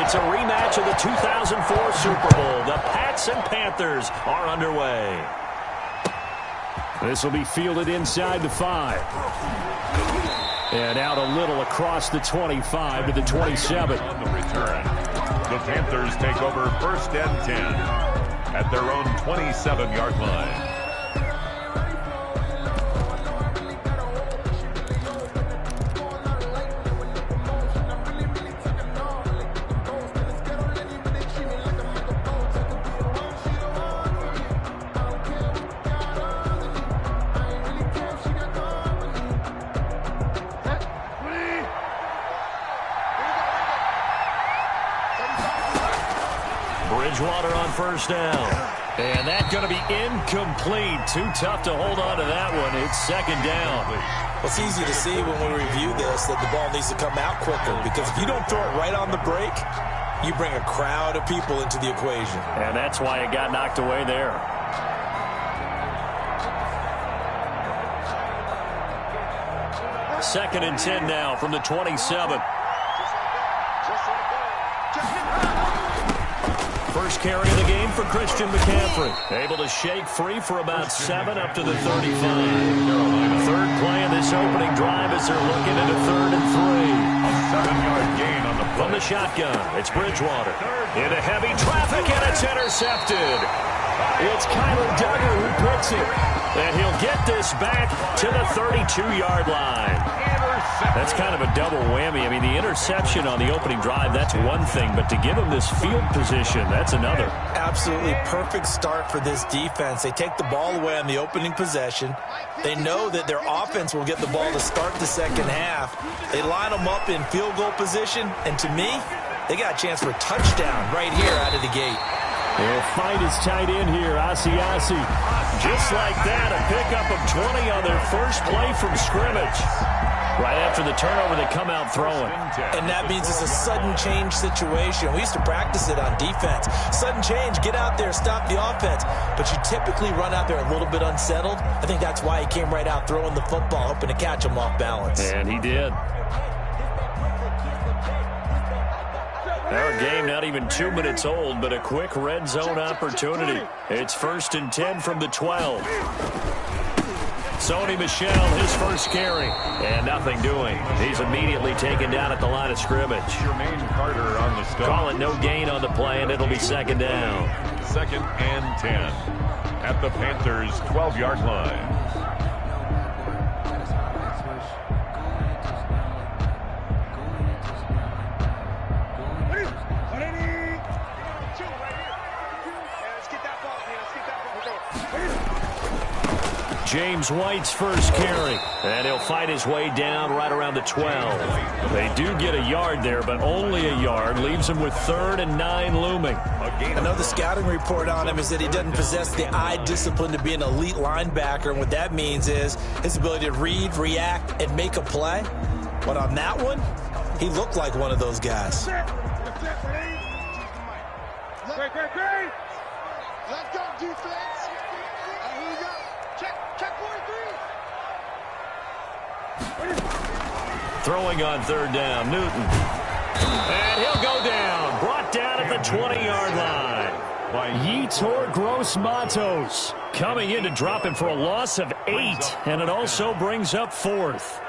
It's a rematch of the 2004 Super Bowl. The Pats and Panthers are underway. This will be fielded inside the 5. And out a little across the 25 to the 27. On the return, the Panthers take over 1st and 10 at their own 27-yard line. Bridgewater on 1st down. And that's going to be incomplete. Too tough to hold on to that one. It's 2nd down. Well, it's easy to see when we review this that the ball needs to come out quicker, because if you don't throw it right on the break, you bring a crowd of people into the equation. And that's why it got knocked away there. Second and 10 now from the 27. First carry of the game for Christian McCaffrey. Able to shake free for about 7 up to the 35. Third play of this opening drive as they're looking at a 3rd and 3. A 7-yard gain on the play. From the shotgun, it's Bridgewater. Into heavy traffic, and it's intercepted. It's Kyler Duggar who puts it. And he'll get this back to the 32-yard line. That's kind of a double whammy. I mean, the interception on the opening drive, that's one thing. But to give him this field position, that's another. Absolutely perfect start for this defense. They take the ball away on the opening possession. They know that their offense will get the ball to start the second half. They line them up in field goal position. And to me, they got a chance for a touchdown right here out of the gate. Their fight is tight in here. Asiasi. Just like that, a pickup of 20 on their first play from scrimmage. Right after the turnover, they come out throwing. And that means it's a sudden change situation. We used to practice it on defense. Sudden change, get out there, stop the offense. But you typically run out there a little bit unsettled. I think that's why he came right out throwing the football, hoping to catch him off balance. And he did. Our game not even 2 minutes old, but a quick red zone opportunity. It's 1st and 10 from the 12. Sony Michel, his first carry, and nothing doing. He's immediately taken down at the line of scrimmage. Jermaine Carter on the stop. Call it no gain on the play, and it'll be 2nd down. 2nd and 10 at the Panthers' 12-yard line. James White's first carry, and he'll fight his way down right around the 12. They do get a yard there, but only a yard. Leaves him with 3rd and 9 looming. I know the scouting report on him is that he doesn't possess the eye discipline to be an elite linebacker, and what that means is his ability to read, react, and make a play. But on that one, he looked like one of those guys. Great. Let's go, defense. Here we go. Check 43. Throwing on 3rd down, Newton. And he'll go down. Brought down at the 20-yard line. Yetur Gross-Matos coming in to drop him for a loss of 8. And it also brings up 4th.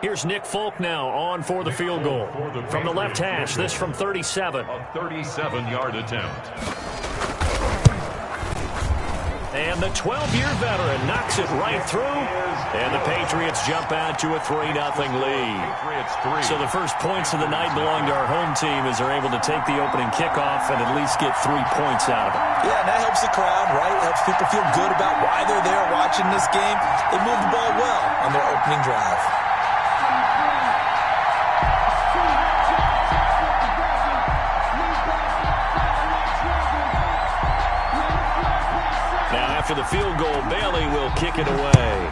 Here's Nick Folk now on for the field goal. From the left hash, this from 37. A 37-yard attempt. And the 12-year veteran knocks it right through. And the Patriots jump out to a 3-0 lead. So the first points of the night belong to our home team as they're able to take the opening kickoff and at least get 3 points out of it. Yeah, and that helps the crowd, right? Helps people feel good about why they're there watching this game. They moved the ball well on their opening drive. After the field goal, Bailey will kick it away.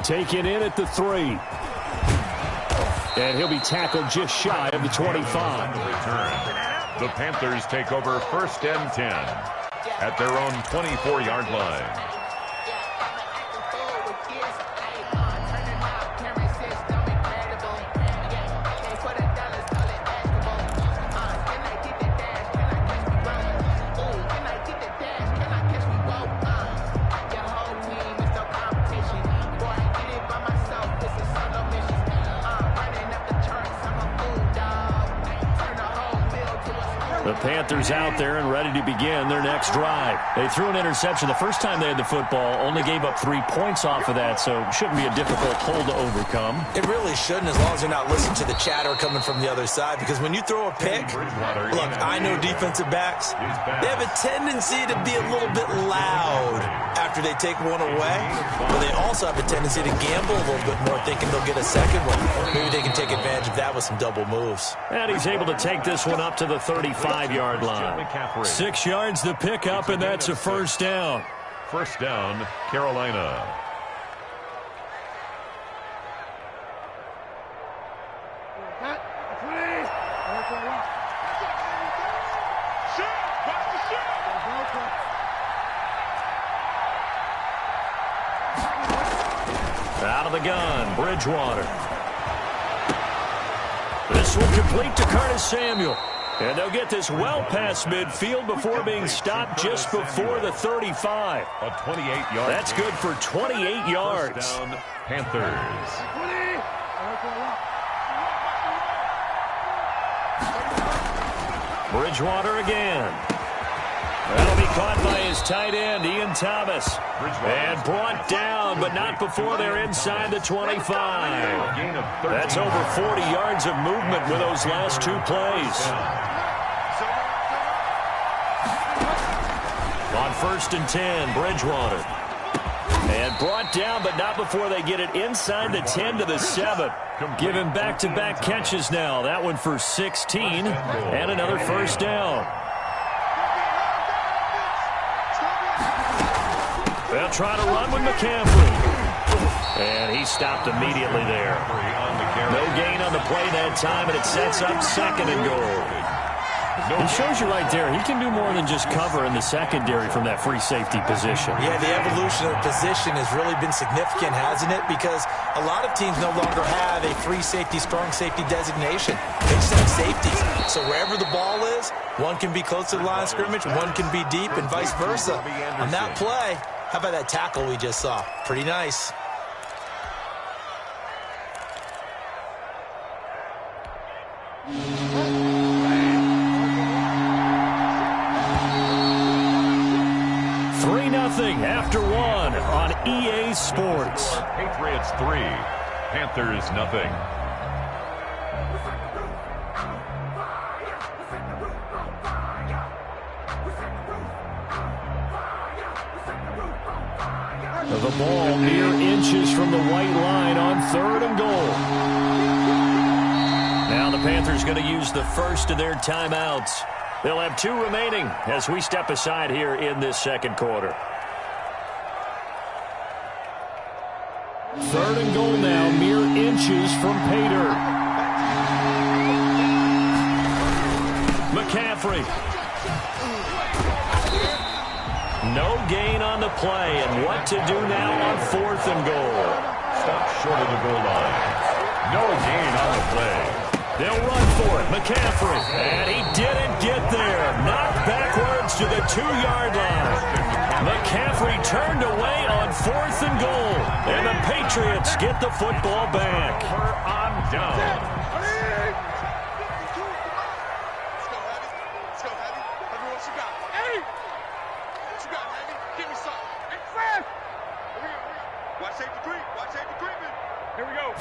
Taken in at the 3. And he'll be tackled just shy of the 25. Return. The Panthers take over 1st and 10 at their own 24-yard line. The Panthers out there and ready to begin their next drive. They threw an interception the first time they had the football, only gave up 3 points off of that, so it shouldn't be a difficult hole to overcome. It really shouldn't, as long as you're not listening to the chatter coming from the other side, because when you throw a pick, look, I know defensive backs, they have a tendency to be a little bit loud after they take one away, but they also have a tendency to gamble a little bit more, thinking they'll get a second one. Maybe they can take advantage of that with some double moves. And he's able to take this one up to the 35-yard line. 6 yards the pickup, and that's a first down. First down, Carolina. Out of the gun, Bridgewater. This one complete to Curtis Samuel. And they'll get this well past midfield before being stopped just before the 35. A 28-yard. That's good for 28 yards. First down, Panthers. Bridgewater again. That'll be caught by his tight end, Ian Thomas. And brought down, but not before they're inside the 25. That's over 40 yards of movement with those last 2 plays. On 1st and 10, Bridgewater. And brought down, but not before they get it inside the 10 to the 7. Giving back-to-back catches now. That one for 16 and another first down. They'll try to run with McCaffrey. And he stopped immediately there. No gain on the play that time, and it sets up 2nd and goal. He shows you right there, he can do more than just cover in the secondary from that free safety position. Yeah, the evolution of the position has really been significant, hasn't it? Because a lot of teams no longer have a free safety, strong safety designation. They just have safeties. So wherever the ball is, one can be close to the line of scrimmage, one can be deep, and vice versa. On that play, how about that tackle we just saw? Pretty nice. After 1 on EA Sports. Patriots 3, Panthers nothing. The ball mere inches from the white line on 3rd and goal. Now the Panthers going to use the first of their timeouts. They'll have 2 remaining as we step aside here in this 2nd quarter. 3rd and goal now, mere inches from Pater. McCaffrey. No gain on the play, and what to do now on 4th and goal. Stop short of the goal line. No gain on the play. They'll run for it. McCaffrey. And he didn't get there. Knocked backwards to the 2-yard line. McCaffrey turned away on 4th and goal. And the Patriots get the football back. On down. Let's go, Heavy. Heavy, what you got? Hey! What you got, Heavy? Give me some. Hey, Fred! Watch safety creep. Watch safety creeping. Here we go.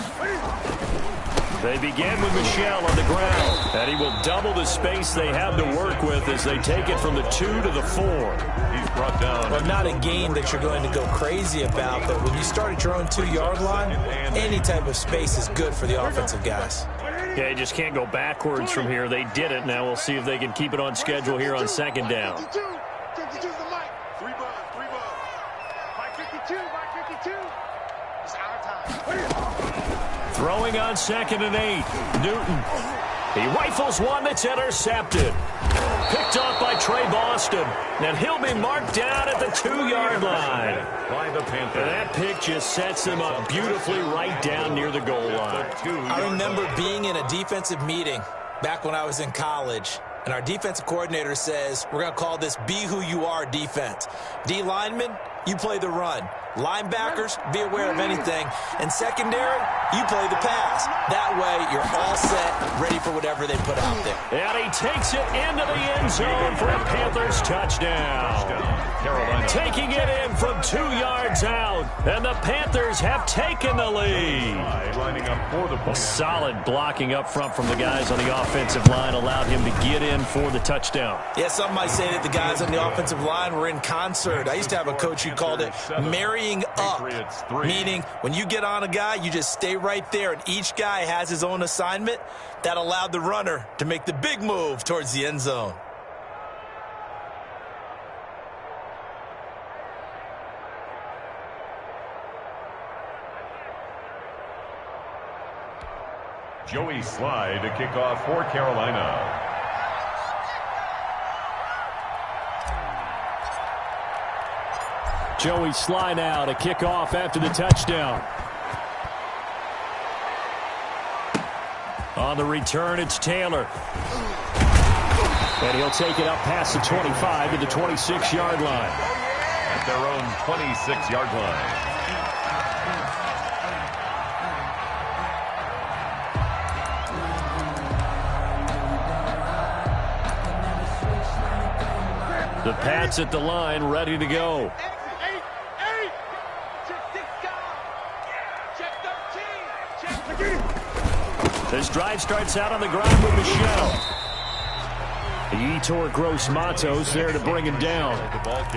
They begin with Michel on the ground. And he will double the space they have to work with as they take it from the 2 to the 4. He's brought down. Well, not a game that you're going to go crazy about, but when you start at your own 2-yard line, any type of space is good for the offensive guys. Yeah, you just can't go backwards from here. They did it. Now we'll see if they can keep it on schedule here on 2nd down. 52's the mic. 3 bud. Mike 52. It's our time. Throwing on 2nd and 8. Newton. He rifles one that's intercepted. Picked off by Trey Boston. And he'll be marked down at the 2-yard line. By the Panthers. And that pick just sets him up beautifully right down near the goal line. I remember being in a defensive meeting back when I was in college. And our defensive coordinator says, we're going to call this be who you are defense. D linemen, you play the run. Linebackers, be aware of anything. And secondary, you play the pass. That way, you're all set, ready for whatever they put out there. And he takes it into the end zone for a Panthers touchdown. Carolina. Taking it in from 2 yards out. And the Panthers have taken the lead. Lining up for the point. Solid blocking up front from the guys on the offensive line allowed him to get in for the touchdown. Yeah, some might say that the guys on the offensive line were in concert. I used to have a coach who called it marrying up, meaning when you get on a guy, you just stay right there, and each guy has his own assignment. That allowed the runner to make the big move towards the end zone. Joey Slye to kick off for Carolina. Joey Slye now to kick off after the touchdown. On the return, it's Taylor. And he'll take it up past the 25 to the 26-yard line. At their own 26-yard line. The Pats at the line, ready to go. This drive starts out on the ground with Michelle. The Yetur Gross Matos there to bring him down.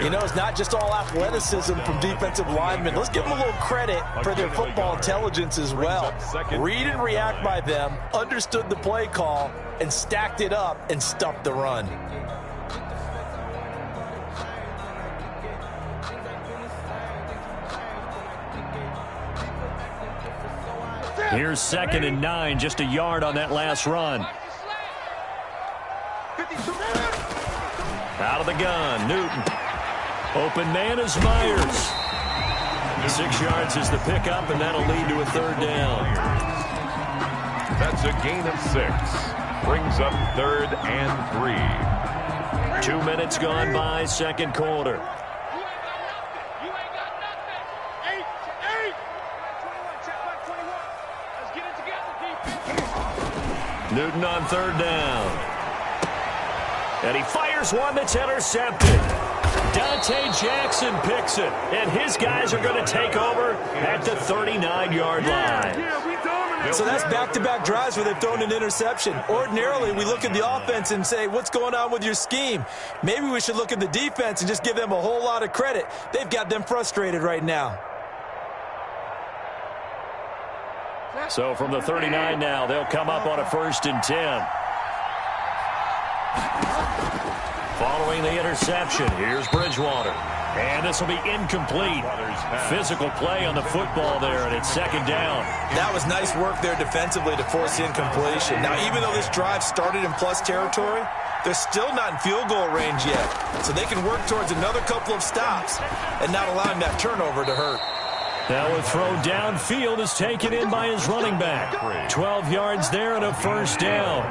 You know, it's not just all athleticism from defensive linemen. Let's give them a little credit for their football intelligence as well. Read and react by them, understood the play call, and stacked it up and stuffed the run. Here's 2nd and 9, just a yard on that last run. Out of the gun, Newton. Open man is Myers. 6 yards is the pickup, and that'll lead to a 3rd down. That's a gain of 6. Brings up 3rd and 3. 2 minutes gone by, 2nd quarter. Newton on 3rd down. And he fires one that's intercepted. Dante Jackson picks it. And his guys are going to take over at the 39-yard line. So that's back-to-back drives where they've thrown an interception. Ordinarily, we look at the offense and say, what's going on with your scheme? Maybe we should look at the defense and just give them a whole lot of credit. They've got them frustrated right now. So from the 39 now, they'll come up on a 1st and 10. Following the interception, here's Bridgewater. And this will be incomplete. Physical play on the football there, and it's 2nd down. That was nice work there defensively to force incompletion. Now, even though this drive started in plus territory, they're still not in field goal range yet. So they can work towards another couple of stops and not allowing that turnover to hurt. Now a throw downfield is taken in by his running back. 12 yards there and a 1st down.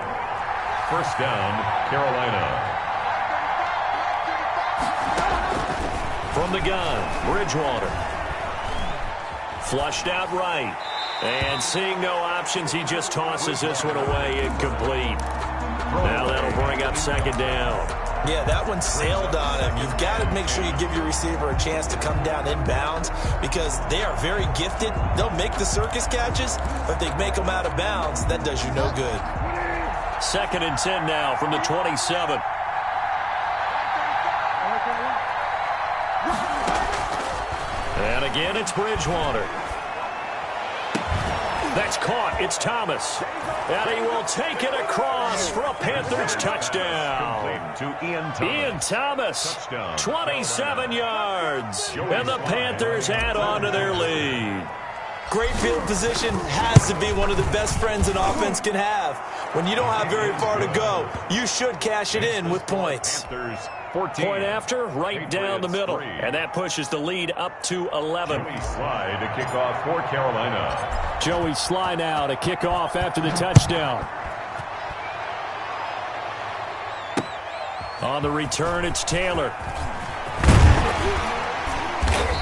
1st down, Carolina. From the gun, Bridgewater. Flushed out right. And seeing no options, he just tosses this one away, incomplete. Now that'll bring up 2nd down. Yeah, that one sailed on him. You've got to make sure you give your receiver a chance to come down inbounds because they are very gifted. They'll make the circus catches, but they make them out of bounds. That does you no good. 2nd and 10 now from the 27. And again, it's Bridgewater. That's caught. It's Thomas. And he will take it across for a Panthers touchdown. Ian Thomas, 27 yards. And the Panthers add on to their lead. Great field position has to be one of the best friends an offense can have. When you don't have very far to go, you should cash it in with points. Point after, right down the middle. And that pushes the lead up to 11. Joey Sly to kick off for Carolina. Joey Sly now to kick off after the touchdown. On the return, it's Taylor.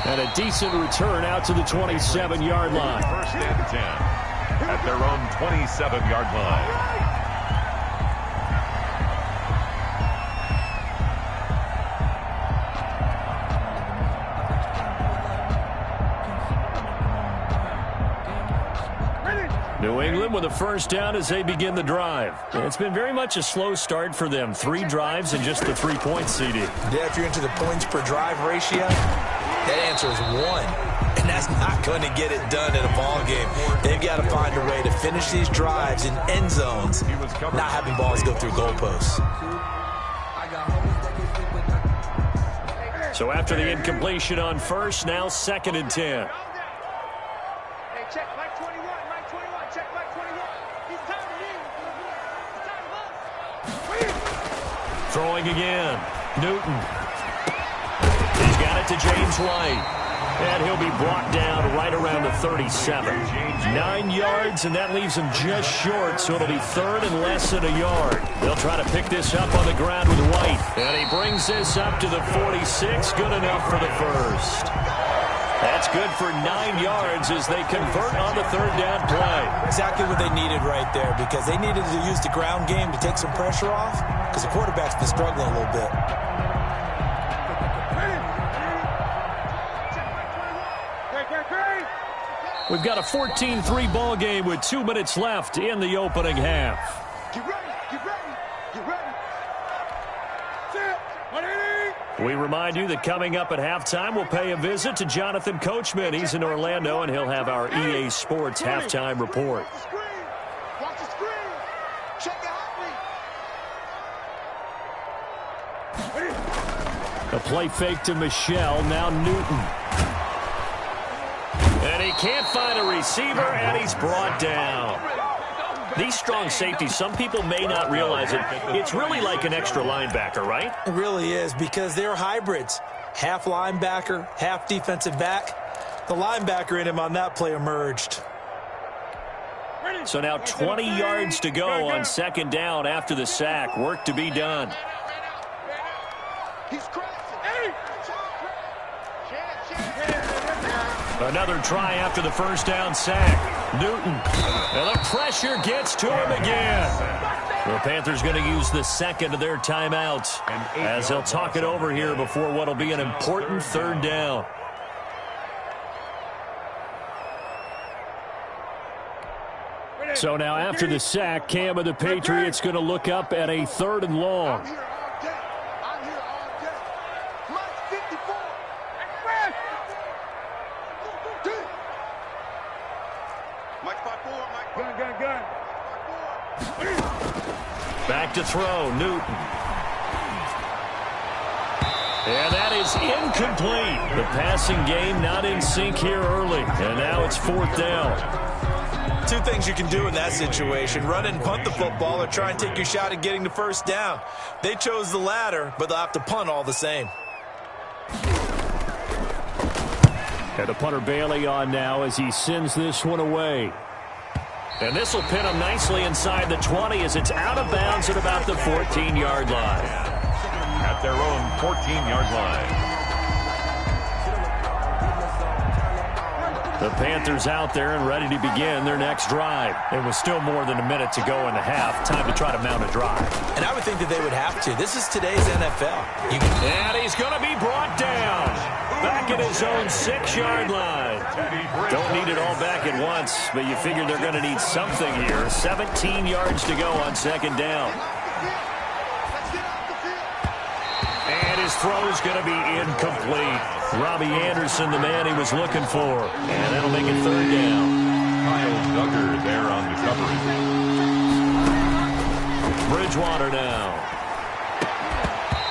And a decent return out to the 27-yard line. First and 10 at their own 27-yard line. New England with a first down as they begin the drive. It's been very much a slow start for them. 3 drives and just the 3 points, CD. Yeah, if you're into the points per drive ratio, that answer is 1. And that's not going to get it done in a ball game. They've got to find a way to finish these drives in end zones, not having balls go through goalposts. So after the incompletion on first, now 2nd and 10. Throwing again. Newton. He's got it to James White. And he'll be brought down right around the 37. 9 yards, and that leaves him just short, so it'll be 3rd and less than a yard. They'll try to pick this up on the ground with White. And he brings this up to the 46. Good enough for the first. That's good for 9 yards as they convert on the 3rd down play. Exactly what they needed right there, because they needed to use the ground game to take some pressure off, because the quarterback's been struggling a little bit. We've got a 14-3 ball game with 2 minutes left in the opening half. Get ready, get ready, get ready. We remind you that coming up at halftime, we'll pay a visit to Jonathan Coachman. He's in Orlando, and he'll have our EA Sports halftime report. Watch the screen. Check the hot A play fake to Michelle, now Newton. And he can't find a receiver, and he's brought down. These strong safeties, some people may not realize it. It's really like an extra linebacker, right? It really is, because they're hybrids. Half linebacker, half defensive back. The linebacker in him on that play emerged. So now 20 yards to go on 2nd down after the sack. Work to be done. He's crashing. Another try after the first down sack. Newton. And the pressure gets to him again. The Panthers going to use the 2nd of their timeouts as they'll talk it over here before what will be an important 3rd down. So now after the sack, Cam of the Patriots going to look up at a 3rd and long. I'm here all day. Mike 54. Mike 54. Mike 54. Gun. Back to throw, Newton. And that is incomplete. The passing game not in sync here early. And now it's 4th down. 2 things you can do in that situation: run and punt the football, or try and take your shot at getting the first down. They chose the latter, but they'll have to punt all the same. And the punter Bailey on now as he sends this one away. And this will pin them nicely inside the 20 as it's out of bounds at about the 14-yard line. At their own 14-yard line. The Panthers out there and ready to begin their next drive. It was still more than a minute to go in the half. Time to try to mount a drive. And I would think that they would have to. This is today's NFL. And he's going to be brought down. Back at his own 6-yard line. Don't need it all back at once, but you figure they're going to need something here. 17 yards to go on 2nd down. And his throw's going to be incomplete. Robbie Anderson, the man he was looking for. And that'll make it 3rd down. Kyle Duggar there on the coverage. Bridgewater now.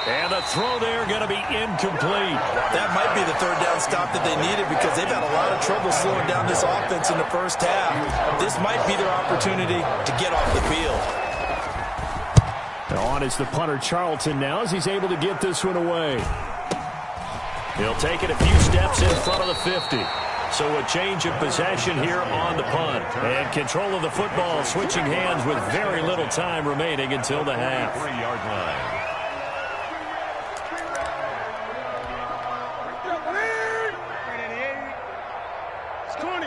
And the throw there going to be incomplete. That might be the 3rd down stop that they needed, because they've had a lot of trouble slowing down this offense in the first half. This might be their opportunity to get off the field. On is the punter Charlton now as he's able to get this one away. He'll take it a few steps in front of the 50. So a change of possession here on the punt. And control of the football switching hands with very little time remaining until the half. 3-yard line. It's 20.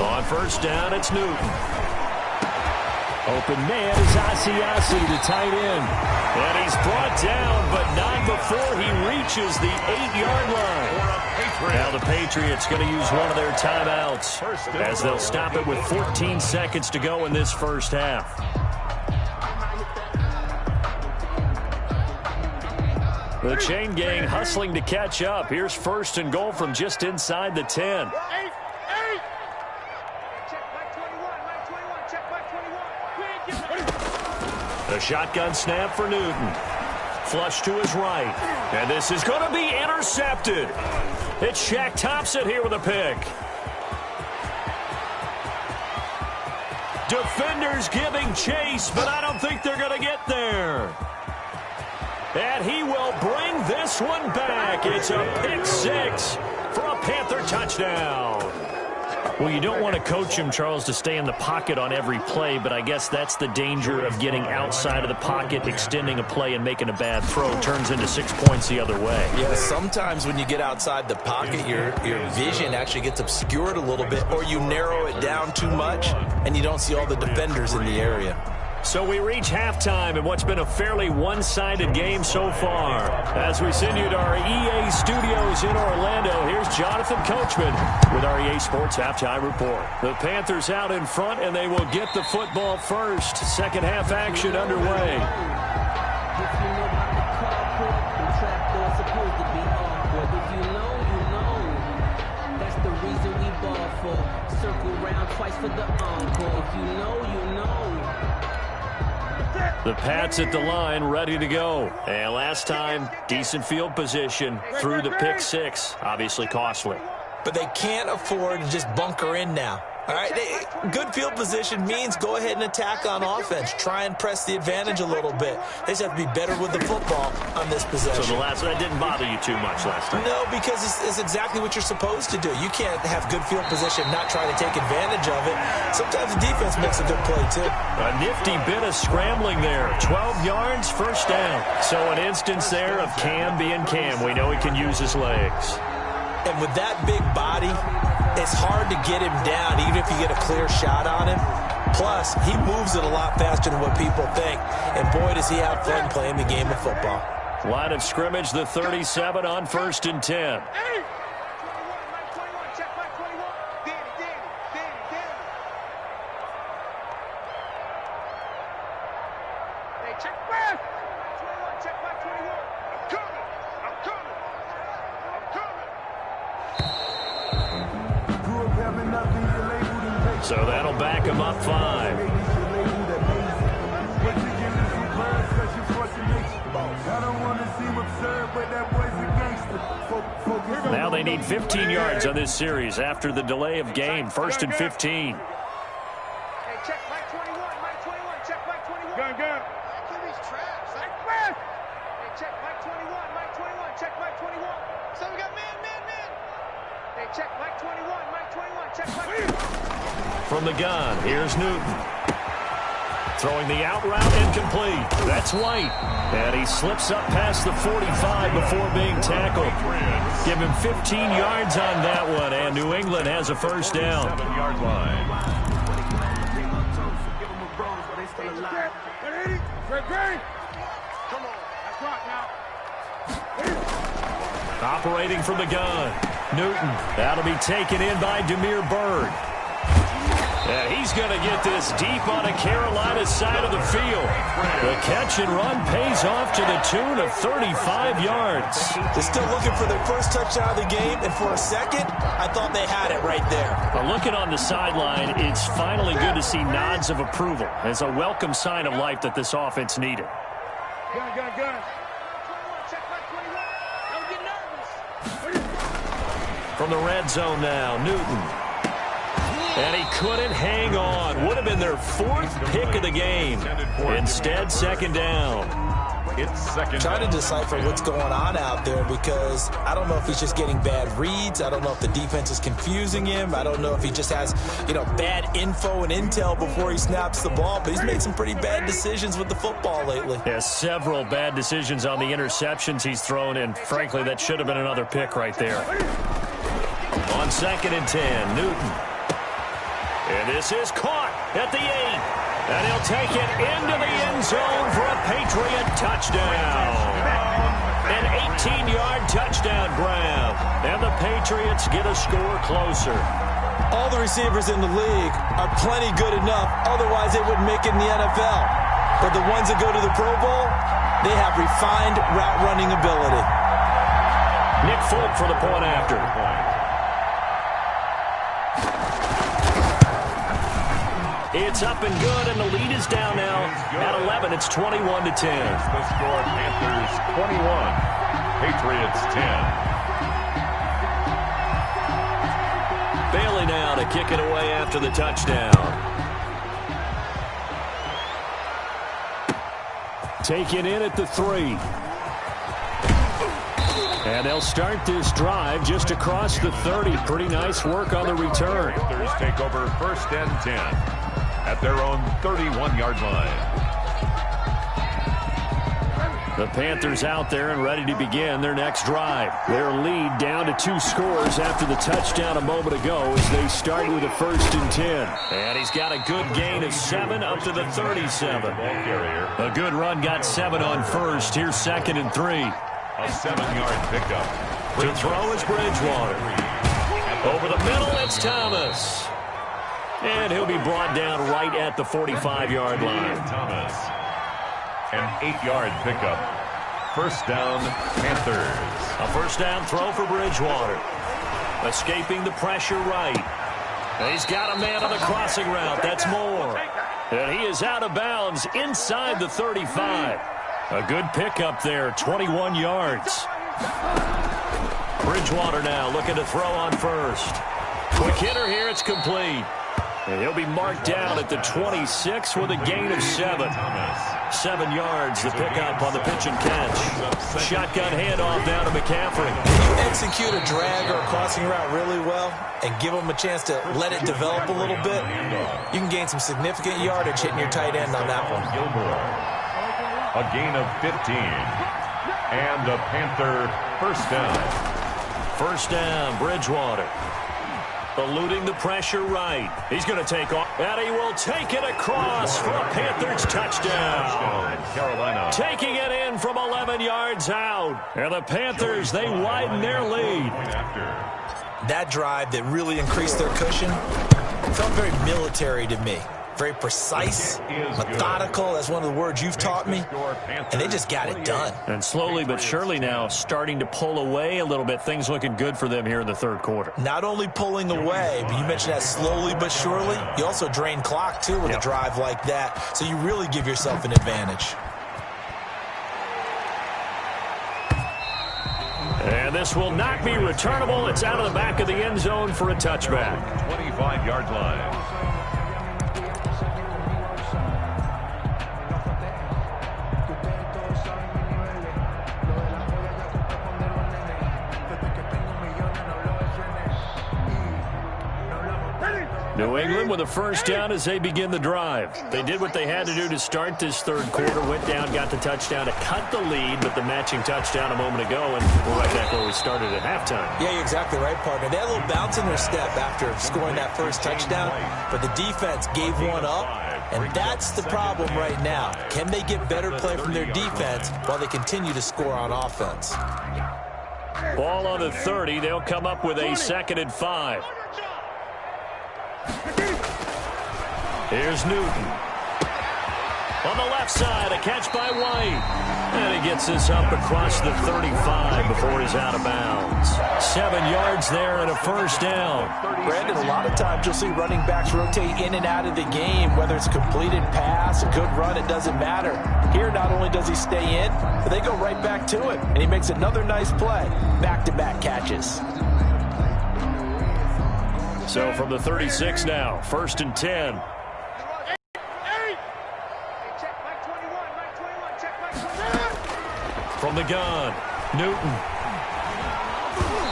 On first down, it's Newton. Open man is Asiasi, the tight end. And he's brought down, but not before he reaches the 8-yard line. Now the Patriots going to use one of their timeouts as they'll stop it with 14 seconds to go in this first half. The chain gang hustling to catch up. Here's first and goal from just inside the 10. A shotgun snap for Newton. Flush to his right. And this is going to be intercepted. It's Shaq Thompson here with a pick. Defenders giving chase, but I don't think they're going to get there. And he will bring this one back. It's a pick six for a Panther touchdown. Well, you don't want to coach him, Charles, to stay in the pocket on every play, but I guess that's the danger of getting outside of the pocket, extending a play, and making a bad throw. Turns into 6 points the other way. Yeah, sometimes when you get outside the pocket, your vision actually gets obscured a little bit, or you narrow it down too much, and you don't see all the defenders in the area. So we reach halftime in what's been a fairly one-sided game so far. As we send you to our EA studios in Orlando, here's Jonathan Coachman with our EA Sports Halftime Report. The Panthers out in front, and they will get the football first. Second half action underway. Circle round twice for the encore. If you know, you know. The Pats at the line, ready to go. And last time, decent field position through the pick six. Obviously costly. But they can't afford to just bunker in now. All right, good field position means go ahead and attack on offense. Try and press the advantage a little bit. They just have to be better with the football on this possession. So that didn't bother you too much last time? No, because it's exactly what you're supposed to do. You can't have good field position and not try to take advantage of it. Sometimes the defense makes a good play, too. A nifty bit of scrambling there. 12 yards, first down. So an instance there of Cam being Cam. We know he can use his legs. And with that big body, it's hard to get him down, even if you get a clear shot on him. Plus, he moves it a lot faster than what people think. And boy, does he have fun playing the game of football. Line of scrimmage, the 37 on first and 10. So that'll back him up 5. Now they need 15 yards on this series after the delay of game. First and 15. Hey, check Mike 21, Mike 21, check Mike 21. Gun. QB's trash. Hey, check Mike 21, Mike 21, check Mike 21. So we got man. Hey, check Mike 21, Mike 21, check Mike 21. From the gun, here's Newton. Throwing the out route incomplete. That's White. And he slips up past the 45 before being tackled. Give him 15 yards on that one, and New England has a first down. 7-yard line. Come on, that's right now. Operating from the gun. Newton. That'll be taken in by Demir Bird. And he's going to get this deep on a Carolina side of the field. The catch and run pays off to the tune of 35 yards. They're still looking for their first touchdown of the game, and for a second, I thought they had it right there. But looking on the sideline, it's finally good to see nods of approval. It's a welcome sign of life that this offense needed. Gun. From the red zone now, Newton. And he couldn't hang on. Would have been their fourth pick of the game. Instead, second down. It's second. Trying to decipher what's going on out there because I don't know if he's just getting bad reads. I don't know if the defense is confusing him. I don't know if he just has, bad info and intel before he snaps the ball. But he's made some pretty bad decisions with the football lately. Yeah, several bad decisions on the interceptions he's thrown, and frankly, that should have been another pick right there. On 2nd and 10, Newton. And this is caught at the 8. And he'll take it into the end zone for a Patriot touchdown. An 18-yard touchdown grab. And the Patriots get a score closer. All the receivers in the league are plenty good enough. Otherwise, they wouldn't make it in the NFL. But the ones that go to the Pro Bowl, they have refined route running ability. Nick Folk for the point after. It's up and good, and the lead is down now at 11. It's 21-10. The score, Panthers 21, Patriots 10. Bailey now to kick it away after the touchdown. Taken in at the 3. And they'll start this drive just across the 30. Pretty nice work on the return. Panthers take over 1st and 10 at their own 31-yard line. The Panthers out there and ready to begin their next drive. Their lead down to 2 scores after the touchdown a moment ago as they start with a 1st and 10. And he's got a good gain of 7 up to the 37. A good run got 7 on 1st. Here's 2nd and 3. A 7-yard pickup. To throw is Bridgewater. Over the middle, it's Thomas. And he'll be brought down right at the 45-yard line. Thomas. An 8-yard pickup. 1st down, Panthers. A 1st down throw for Bridgewater. Escaping the pressure right. And he's got a man on the crossing route. That's Moore. And he is out of bounds inside the 35. A good pickup there, 21 yards. Bridgewater now looking to throw on 1st. Quick hitter here, it's complete. And he'll be marked down at the 26 with a gain of 7. 7 yards, the pickup on the pitch and catch. Shotgun handoff down to McCaffrey. When you execute a drag or a crossing route really well and give them a chance to let it develop a little bit, you can gain some significant yardage hitting your tight end on that one. A gain of 15. And a Panther 1st down. 1st down, Bridgewater. Eluding the pressure right. He's going to take off. And he will take it across for a Panthers touchdown. Carolina. Taking it in from 11 yards out. And the Panthers, they widen their lead. That drive that really increased their cushion felt very military to me. Very precise, methodical. That's one of the words you've taught me. And they just got it done. And slowly but surely now starting to pull away a little bit. Things looking good for them here in the 3rd quarter. Not only pulling away, but you mentioned that slowly but surely. You also drain clock, too, with a drive like that. So you really give yourself an advantage. And this will not be returnable. It's out of the back of the end zone for a touchback. 25-yard line. New England with a 1st down as they begin the drive. They did what they had to do to start this 3rd quarter. Went down, got the touchdown to cut the lead, but the matching touchdown a moment ago, and we're right back where we started at halftime. Yeah, you're exactly right, partner. They had a little bounce in their step after scoring that 1st touchdown, but the defense gave one up, and that's the problem right now. Can they get better play from their defense while they continue to score on offense? Ball on the 30. They'll come up with a 2nd and 5. Here's Newton. On the left side, a catch by White. And he gets this up across the 35 before he's out of bounds. 7 yards there and a 1st down. Brandon, a lot of times you'll see running backs rotate in and out of the game, whether it's a completed pass, a good run, it doesn't matter. Here, not only does he stay in, but they go right back to it. And he makes another nice play. Back-to-back catches. So from the 36 now, 1st and 10. From the gun, Newton.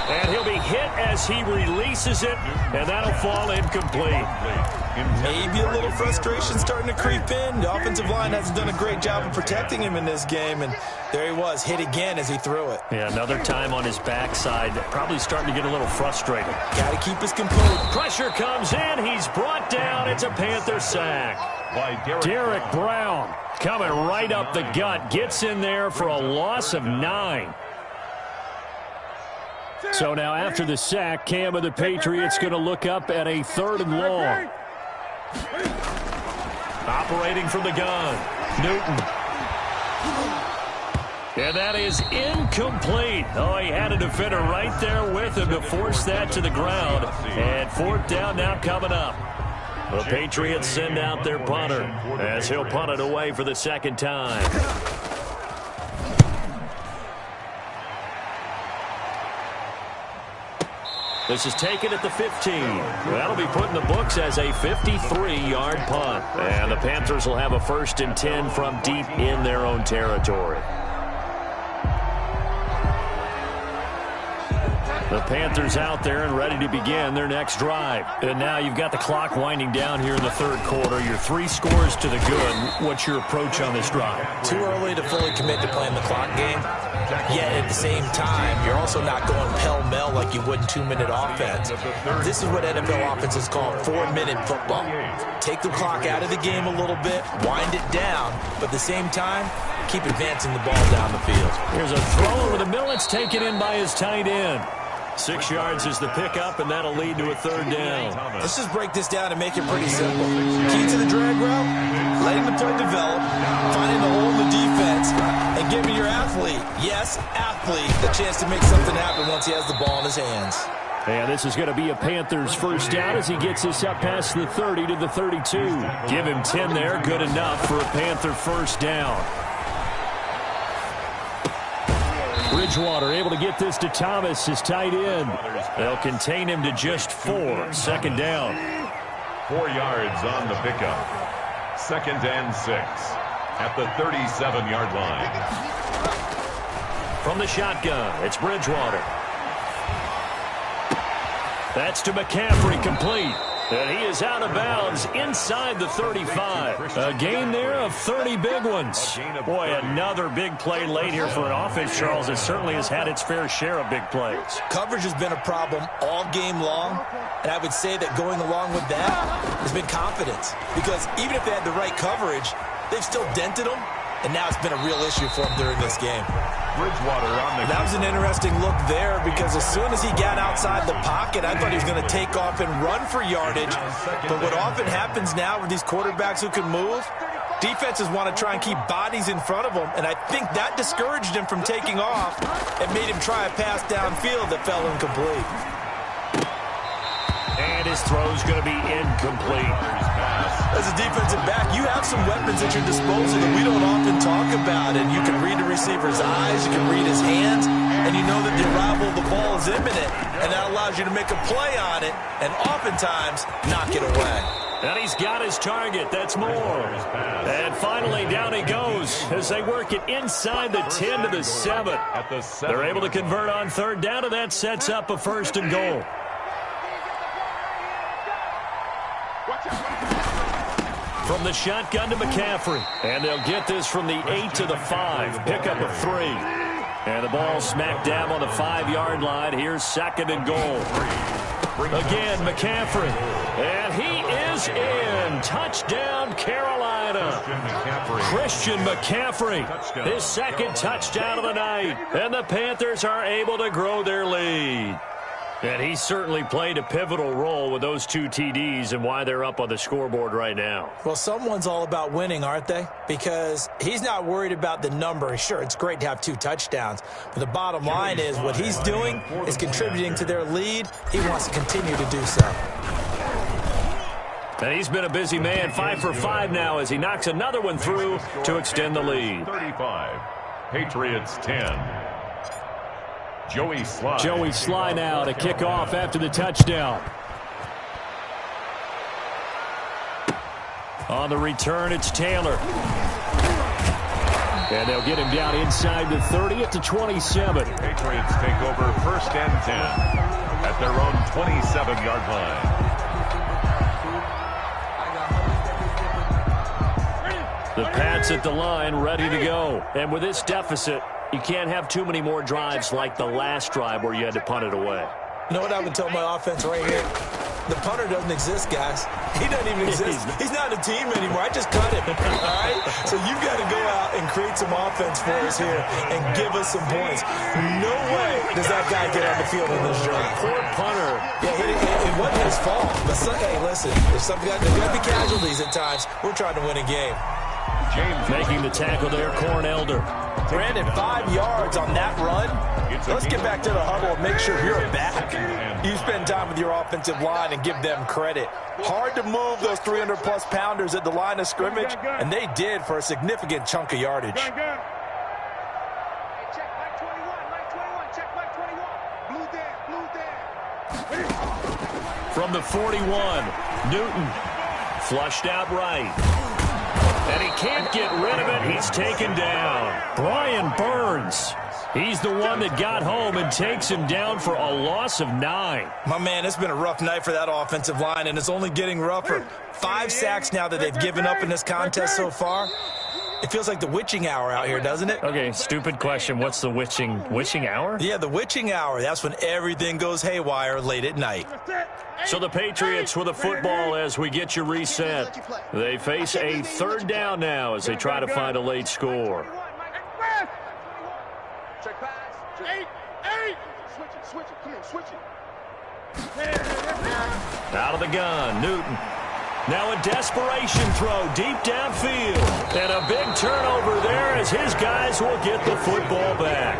And he'll be hit as he releases it, and that'll fall incomplete. Maybe a little frustration starting to creep in. The offensive line hasn't done a great job of protecting him in this game, and there he was, hit again as he threw it. Yeah, another time on his backside, probably starting to get a little frustrated. Got to keep his composure. Pressure comes in, he's brought down. It's a Panther sack. Derek Brown coming right up the gut, gets in there for a loss of 9. So now after the sack, Cam of the Patriots going to look up at a 3rd and long. Operating from the gun, Newton. And that is incomplete. Oh, he had a defender right there with him to force that to the ground. And 4th down now coming up. The Patriots send out their punter as he'll punt it away for the 2nd time. This is taken at the 15. That'll be put in the books as a 53-yard punt. And the Panthers will have a 1st and 10 from deep in their own territory. The Panthers out there and ready to begin their next drive. And now you've got the clock winding down here in the 3rd quarter. You're 3 scores to the good. What's your approach on this drive? Too early to fully commit to playing the clock game. Yet at the same time, you're also not going pell-mell like you would in 2-minute offense. This is what NFL offenses call 4-minute football. Take the clock out of the game a little bit, wind it down, but at the same time, keep advancing the ball down the field. Here's a throw over the middle. It's taken in by his tight end. 6 yards is the pickup, and that'll lead to a 3rd down. Let's just break this down and make it pretty simple. Key to the drag route, letting the play develop, finding the hole in the defense, and giving your athlete, yes, athlete, a chance to make something happen once he has the ball in his hands. And this is going to be a Panthers 1st down as he gets this up past the 30 to the 32. Give him 10 there, good enough for a Panther 1st down. Bridgewater able to get this to Thomas, his tight end. They'll contain him to just 4. 2nd down. 4 yards on the pickup. 2nd and 6 at the 37-yard line. From the shotgun, it's Bridgewater. That's to McCaffrey, complete. And he is out of bounds inside the 35. A gain there of 30 big ones. Boy, another big play late here for an offense, Charles, that certainly has had its fair share of big plays. Coverage has been a problem all game long, and I would say that going along with that has been confidence. Because even if they had the right coverage, they've still dented them, and now it's been a real issue for them during this game. Bridgewater on the... That was an interesting look there because as soon as he got outside the pocket, I thought he was going to take off and run for yardage. But what often happens now with these quarterbacks who can move, defenses want to try and keep bodies in front of them, and I think that discouraged him from taking off and made him try a pass downfield that fell incomplete. And his throw's going to be incomplete. As a defensive back, you have some weapons at your disposal that we don't often talk about, and you can read the receiver's eyes, you can read his hands, and you know that the arrival of the ball is imminent, and that allows you to make a play on it, and oftentimes knock it away. And he's got his target. That's more. And finally, down he goes as they work it inside the 10 to the 7. They're able to convert on 3rd down, and that sets up a 1st and goal. From the shotgun to McCaffrey. And they'll get this from the 8 to the 5. Pickup of 3. And the ball smacked down on the 5-yard line. Here's 2nd and goal. Again, McCaffrey. And he is in. Touchdown, Carolina. Christian McCaffrey. His 2nd touchdown of the night. And the Panthers are able to grow their lead. And he certainly played a pivotal role with those 2 TDs and why they're up on the scoreboard right now. Well, someone's all about winning, aren't they? Because he's not worried about the number. Sure, it's great to have 2 touchdowns. But the bottom line is what he's doing is contributing to their lead. He wants to continue to do so. And he's been a busy man, 5 for 5 now as he knocks another one through to extend the lead. 35, Patriots 10. Joey Sly now to kick off after the touchdown. On the return, it's Taylor. And they'll get him down inside the 30 at the 27. Patriots take over 1st and 10 at their own 27-yard line. The Pats at the line, ready to go. And with this deficit, you can't have too many more drives like the last drive where you had to punt it away. You know what I would tell my offense right here? The punter doesn't exist, guys. He doesn't even exist. He's not a team anymore. I just cut him, all right? So you've got to go out and create some offense for us here and give us some points. No way does that guy get on the field in this journey. Poor punter. Yeah, it wasn't his fault. But, hey, listen, there's going to be casualties at times. We're trying to win a game. James making the tackle there, Corn Elder. Brandon, 5 yards on that run. Let's get back to the huddle and make sure you're back. You spend time with your offensive line and give them credit. Hard to move those 300-plus pounders at the line of scrimmage, and they did for a significant chunk of yardage. Check Mike 21, Mike 21, check Mike 21. Blue down. From the 41, Newton flushed out right. And he can't get rid of it. He's taken down. Brian Burns. He's the one that got home and takes him down for a loss of 9. My man, it's been a rough night for that offensive line, and it's only getting rougher. 5 sacks now that they've given up in this contest so far. It feels like the witching hour out here, doesn't it? Okay, stupid question. What's the witching hour? Yeah, the witching hour. That's when everything goes haywire late at night. So the Patriots with the football as we get you reset. They face a 3rd down now as they try to find a late score. Check pass. 8. Switch it. Come here, switch it. Out of the gun, Newton. Now a desperation throw deep downfield. And a big turnover there as his guys will get the football back.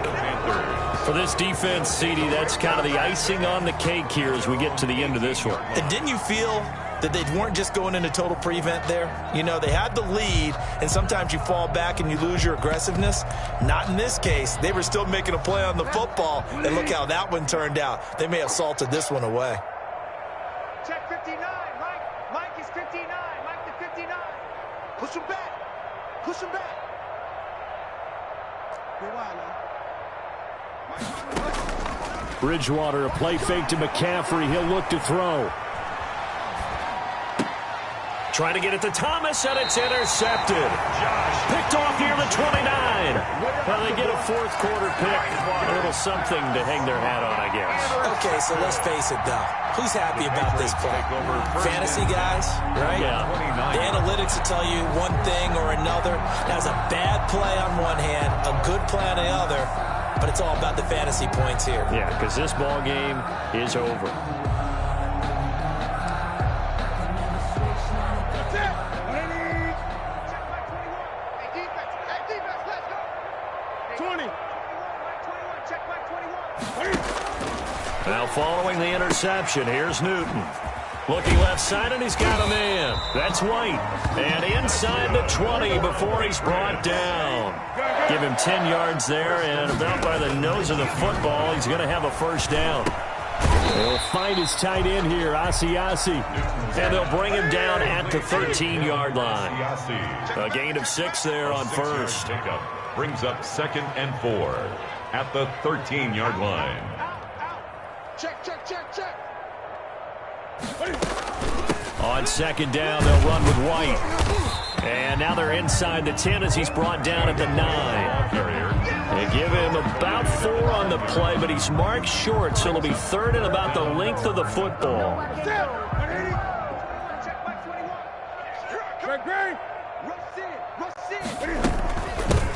For this defense, CD, that's kind of the icing on the cake here as we get to the end of this one. And didn't you feel that they weren't just going into total prevent there? You know, they had the lead, and sometimes you fall back and you lose your aggressiveness. Not in this case. They were still making a play on the football, and look how that one turned out. They may have salted this one away. Check 59, Mike is 59, Mike the 59. Push him back. Go wide now. Bridgewater, a play fake to McCaffrey. He'll look to throw. Trying to get it to Thomas, and it's intercepted. Picked off near the 29. Well, they get a 4th quarter pick. A little something to hang their hat on, I guess. Okay, so let's face it, though. Who's happy about this play? Fantasy guys, right? Yeah. The analytics will tell you one thing or another. That's a bad play on one hand, a good play on the other, but it's all about the fantasy points here. Yeah, because this ball game is over. Now following the interception, here's Newton. Looking left side, and he's got a man. That's White. And inside the 20 before he's brought down. Give him 10 yards there, and about by the nose of the football, he's going to have a 1st down. They'll find his tight end here, Asiasi. And they'll bring him down at the 13-yard line. A gain of 6 there on 1st. Brings up 2nd and 4 at the 13-yard line. Check. On 2nd down, they'll run with White. And now they're inside the 10 as he's brought down at the 9. They give him about 4 on the play, but he's marked short, so it'll be 3rd and about the length of the football.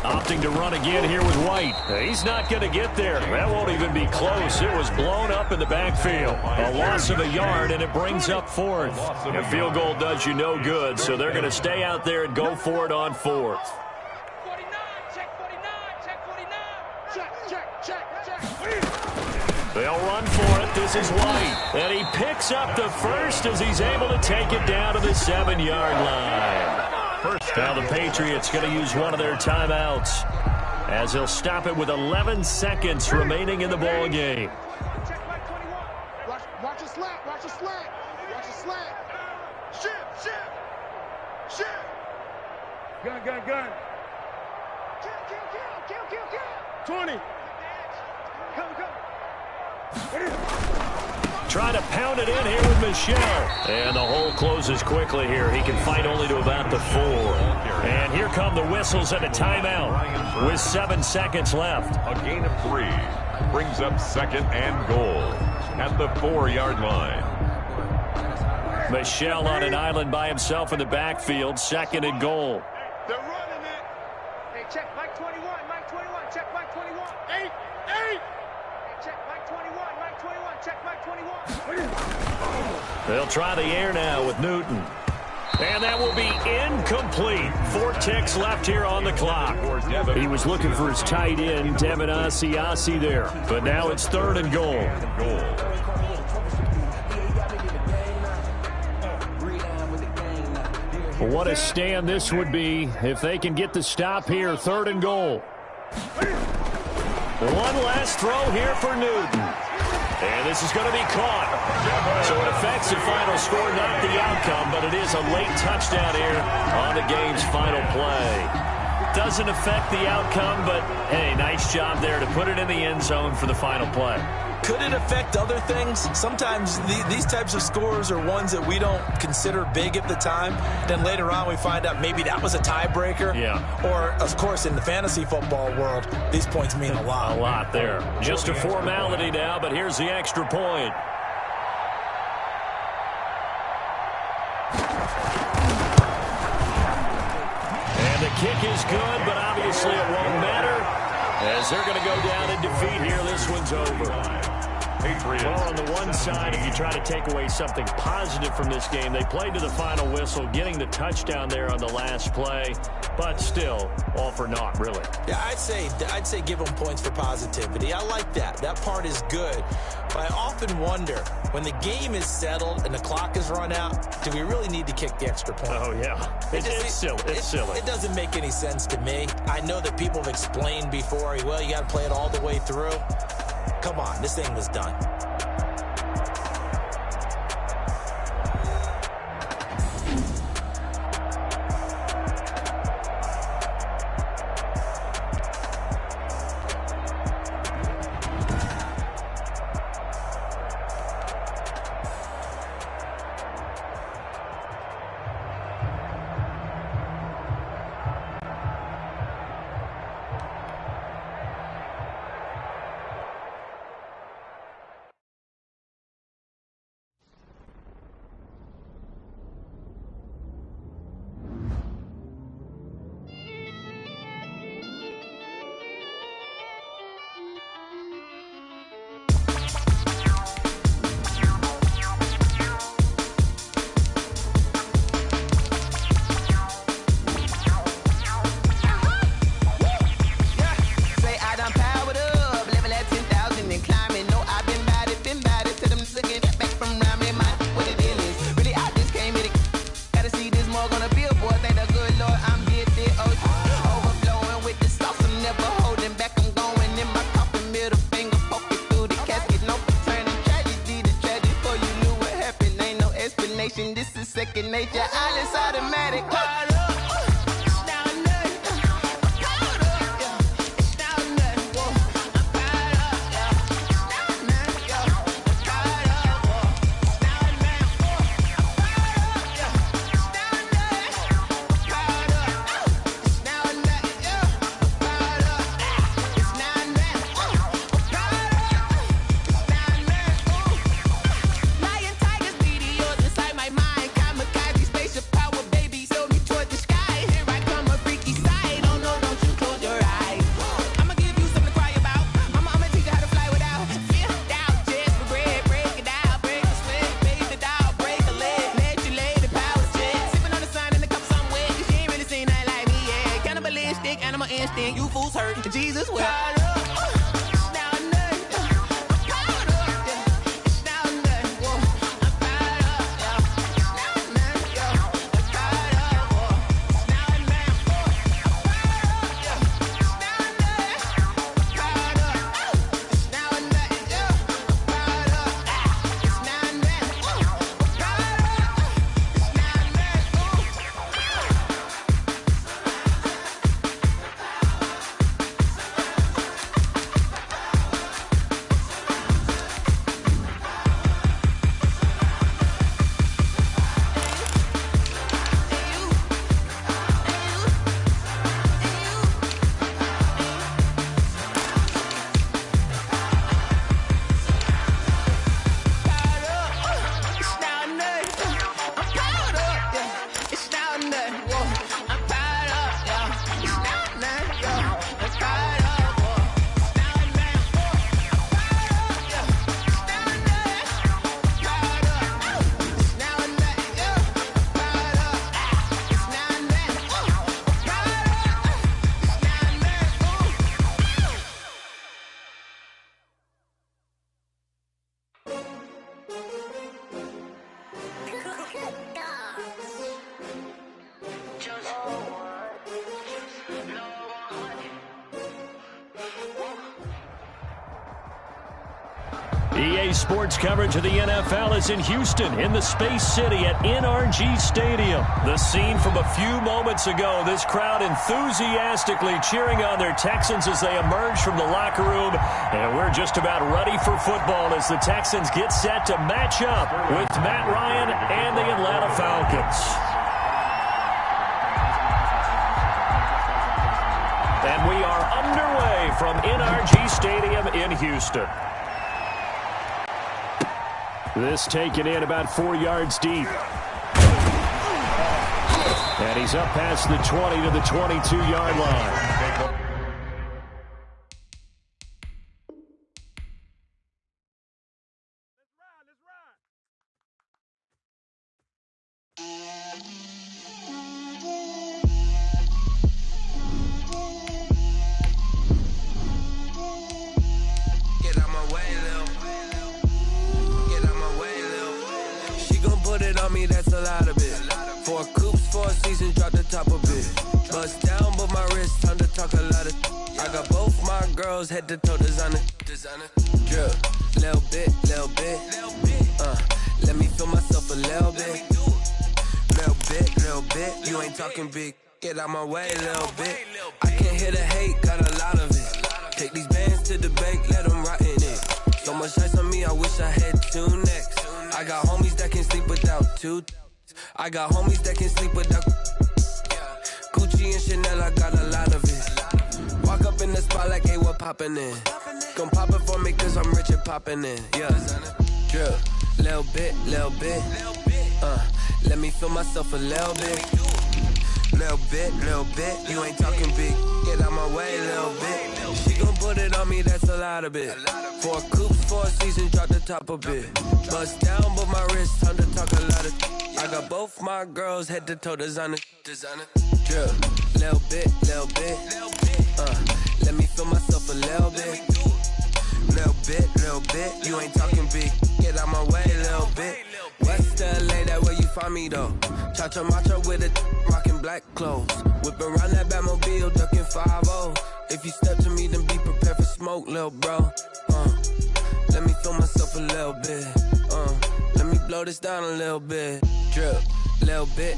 Opting to run again here with White. He's not going to get there. That won't even be close. It was blown up in the backfield. A loss of a yard, and it brings up 4th. A field goal does you no good, so they're going to stay out there and go for it on 4th. 49, check 49. They'll run for it. This is White. And he picks up the 1st as he's able to take it down to the 7-yard line. Now the Patriots going to use one of their timeouts as they'll stop it with 11 seconds remaining in the ball game. Watch a slant. Shift. Gun. Kill. 20. Come. Trying to pound it in here with Michel. And the hole closes quickly here. He can fight only to about the 4. And here come the whistles and a timeout with 7 seconds left. A gain of 3 brings up 2nd and goal at the 4-yard line. Michel on an island by himself in the backfield. 2nd and goal. They're running it. Hey, check Mike 21. Check Mike 21. 8. Hey, check Mike 21. Check Mike 21. They'll try the air now with Newton. And that will be incomplete. 4 ticks left here on the clock. He was looking for his tight end, Devin Asiasi there. But now it's 3rd and goal. What a stand this would be if they can get the stop here. 3rd and goal. One last throw here for Newton. And this is going to be caught. So it affects the final score, not the outcome, but it is a late touchdown here on the game's final play. Doesn't affect the outcome, but, hey, nice job there to put it in the end zone for the final play. Could it affect other things? Sometimes these types of scores are ones that we don't consider big at the time. Then later on we find out maybe that was a tiebreaker. Yeah. Or, of course, in the fantasy football world, these points mean a lot. A lot there. Just a formality now, but here's the extra point. And the kick is good, but obviously it won't matter as they're going to go down in defeat here. This one's over. Well, on the one side, if you try to take away something positive from this game, they played to the final whistle, getting the touchdown there on the last play, but still, all for naught, really. Yeah, I'd say give them points for positivity. I like that. That part is good. But I often wonder, when the game is settled and the clock is run out, do we really need to kick the extra point? Oh, yeah. It's silly. It's silly. It doesn't make any sense to me. I know that people have explained before, well, you got to play it all the way through. Come on, this thing was done. EA Sports coverage of the NFL is in Houston, in the Space City at NRG Stadium. The scene from a few moments ago, this crowd enthusiastically cheering on their Texans as they emerge from the locker room. And we're just about ready for football as the Texans get set to match up with Matt Ryan and the Atlanta Falcons. And we are underway from NRG Stadium in Houston. This taken in about 4 yards deep. And he's up past the 20 to the 22-yard line. That's a lot of it. 4 coops, 4 seasons, drop the top of it. Bust down, but my wrist, time to talk a lot of. I got both my girls head to toe designer. Drip, little bit. Let me feel myself a little bit. Little bit. You ain't talking big. Get out my way, little bit. I can't hear the hate, got a lot of it. Take these bands to the bank, let them rot in it. So much ice on me, I wish I had 2 necks. I got homies that can sleep without 2. I got homies that can sleep without Gucci and Chanel, I got a lot of it. Walk up in the spot like, hey, what poppin' in? Gon' pop it for me cause I'm rich and poppin' in. Yeah, drip, little bit. Let me feel myself a little bit. Little bit. You ain't talking big. Get out my way, little bit. She gon' put it on me, that's a lot of it. 4 coops, 4 seasons, drop the top a bit. Bust down, but my wrist, time to talk a lot of. I got both my girls head to toe designer. Drip, little bit. Let me feel myself a little bit. Little bit. You ain't talking big. Get out my way, little bit. West LA, that where you find me though. Cha-cha matcha with it, rockin' black clothes. Whip around that Batmobile, ducking 5-0. If you step to me, then be prepared for smoke, little bro. Let me feel myself a little bit. Let me blow this down a little bit. Drip, little bit.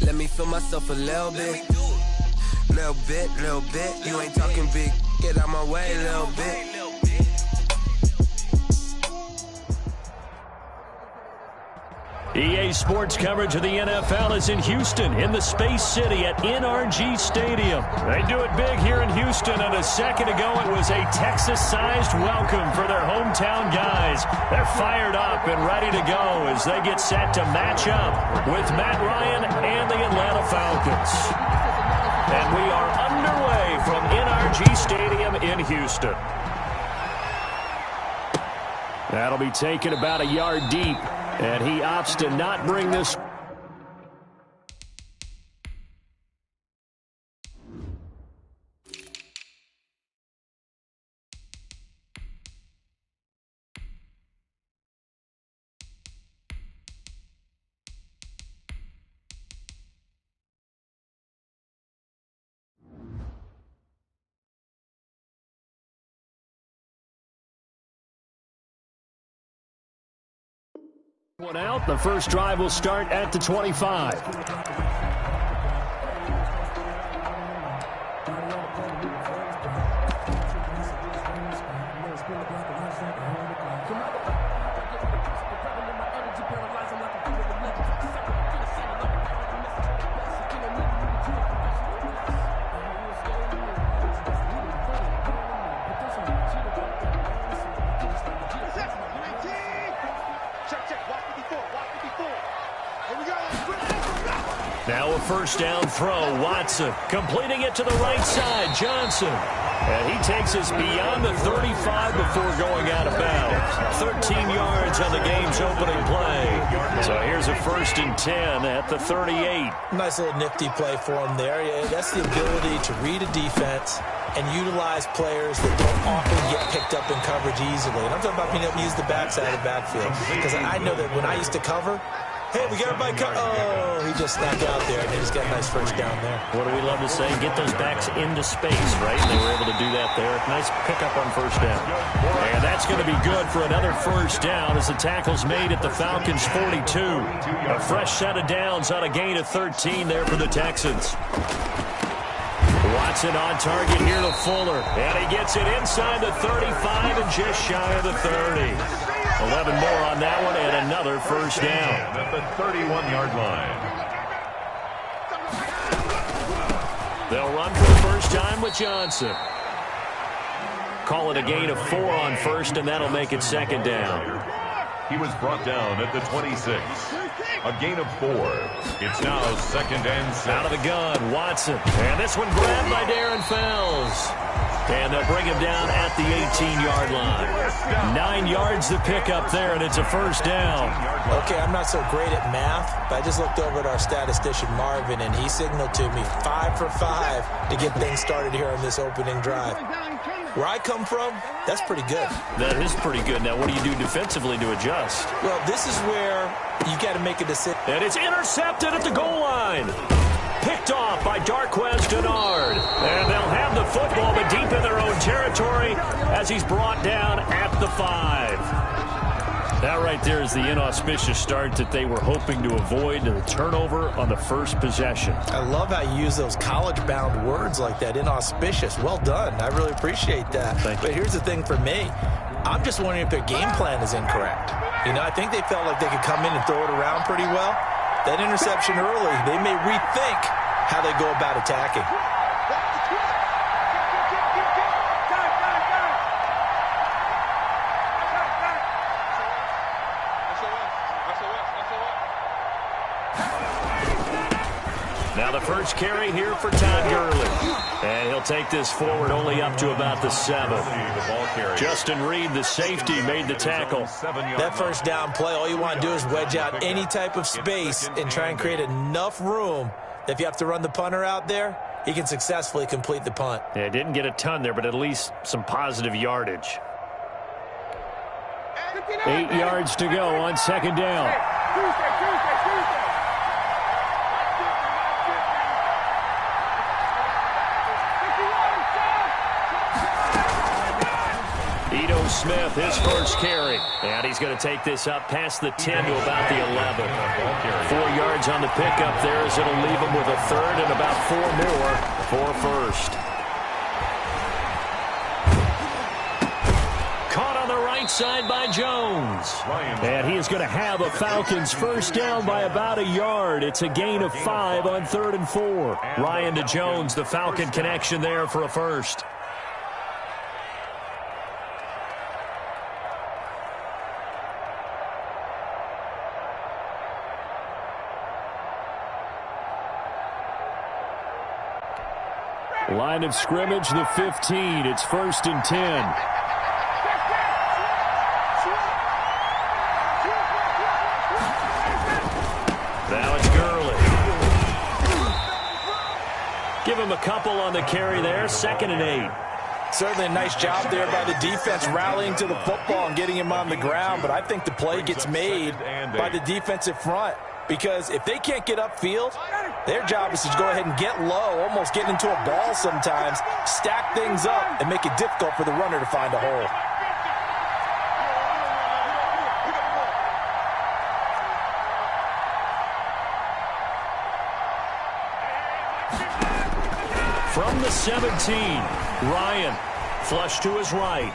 Let me feel myself a little bit. Little bit. You ain't talking big. Get out my way, little bit. EA Sports coverage of the NFL is in Houston, in the Space City at NRG Stadium. They do it big here in Houston, and a second ago it was a Texas-sized welcome for their hometown guys. They're fired up and ready to go as they get set to match up with Matt Ryan and the Atlanta Falcons. And we are underway from NRG Stadium in Houston. That'll be taken about a yard deep. And he opts to not bring this. One out. The first drive will start at the 25. Now a first down throw. Watson completing it to the right side. Johnson. And he takes us beyond the 35 before going out of bounds. 13 yards on the game's opening play. So here's a 1st and 10 at the 38. Nice little nifty play for him there. Yeah, that's the ability to read a defense and utilize players that don't often get picked up in coverage easily. And I'm talking about being able to use the backside of the backfield. Because I know that when I used to cover, Hey, we got everybody cut. Oh, he just snapped out there, and he's got a nice first down there. What do we love to say? Get those backs into space, right? And they were able to do that there. Nice pickup on first down. And that's going to be good for another first down as the tackle's made at the Falcons' 42. A fresh set of downs on a gain of 13 there for the Texans. Watson on target here to Fuller. And he gets it inside the 35 and just shy of the 30. 11 more on that one and another first down. At the 31-yard line. They'll run for the first time with Johnson. Call it a gain of 4 on first, and that'll make it second down. He was brought down at the 26. A gain of 4. It's now second and 6. Out of the gun, Watson. And this one grabbed by Darren Fells. And they'll bring him down at the 18-yard line. 9 yards to pick up there, and it's a first down. Okay, I'm not so great at math, but I just looked over at our statistician, Marvin, and he signaled to me 5 for 5 to get things started here on this opening drive. Where I come from, that's pretty good. That is pretty good. Now, what do you do defensively to adjust? Well, this is where you got to make a decision. And it's intercepted at the goal line. Picked off by Darquez Denard. And they'll have the football, but deep in their own territory as he's brought down at the 5. That right there is the inauspicious start that they were hoping to avoid, the turnover on the first possession. I love how you use those college-bound words like that, inauspicious. Well done. I really appreciate that. Thank you. But here's the thing for me. I'm just wondering if their game plan is incorrect. You know, I think they felt like they could come in and throw it around pretty well. That interception early, they may rethink how they go about attacking. Now the first carry here for Todd Gurley. And he'll take this forward only up to about the 7. Justin Reed, the safety, made the tackle. That first down play, all you want to do is wedge out any type of space and try and create enough room that if you have to run the punter out there, he can successfully complete the punt. Yeah, didn't get a ton there, but at least some positive yardage. 8 yards to go on second down. Smith, his first carry. And he's going to take this up past the 10 to about the 11. 4 yards on the pickup there as it'll leave him with a third and about 4 more for first. Caught on the right side by Jones. And he is going to have a Falcons first down by about a yard. It's a gain of 5 on 3rd and 4. Ryan to Jones, the Falcon connection there for a first. Line of scrimmage, the 15. It's 1st and 10. Now it's Gurley. Give him a couple on the carry there. 2nd and 8. Certainly a nice job there by the defense rallying to the football and getting him on the ground, but I think the play gets made by the defensive front. Because if they can't get upfield, their job is to go ahead and get low, almost get into a ball sometimes, stack things up, and make it difficult for the runner to find a hole. From the 17, Ryan, flush to his right.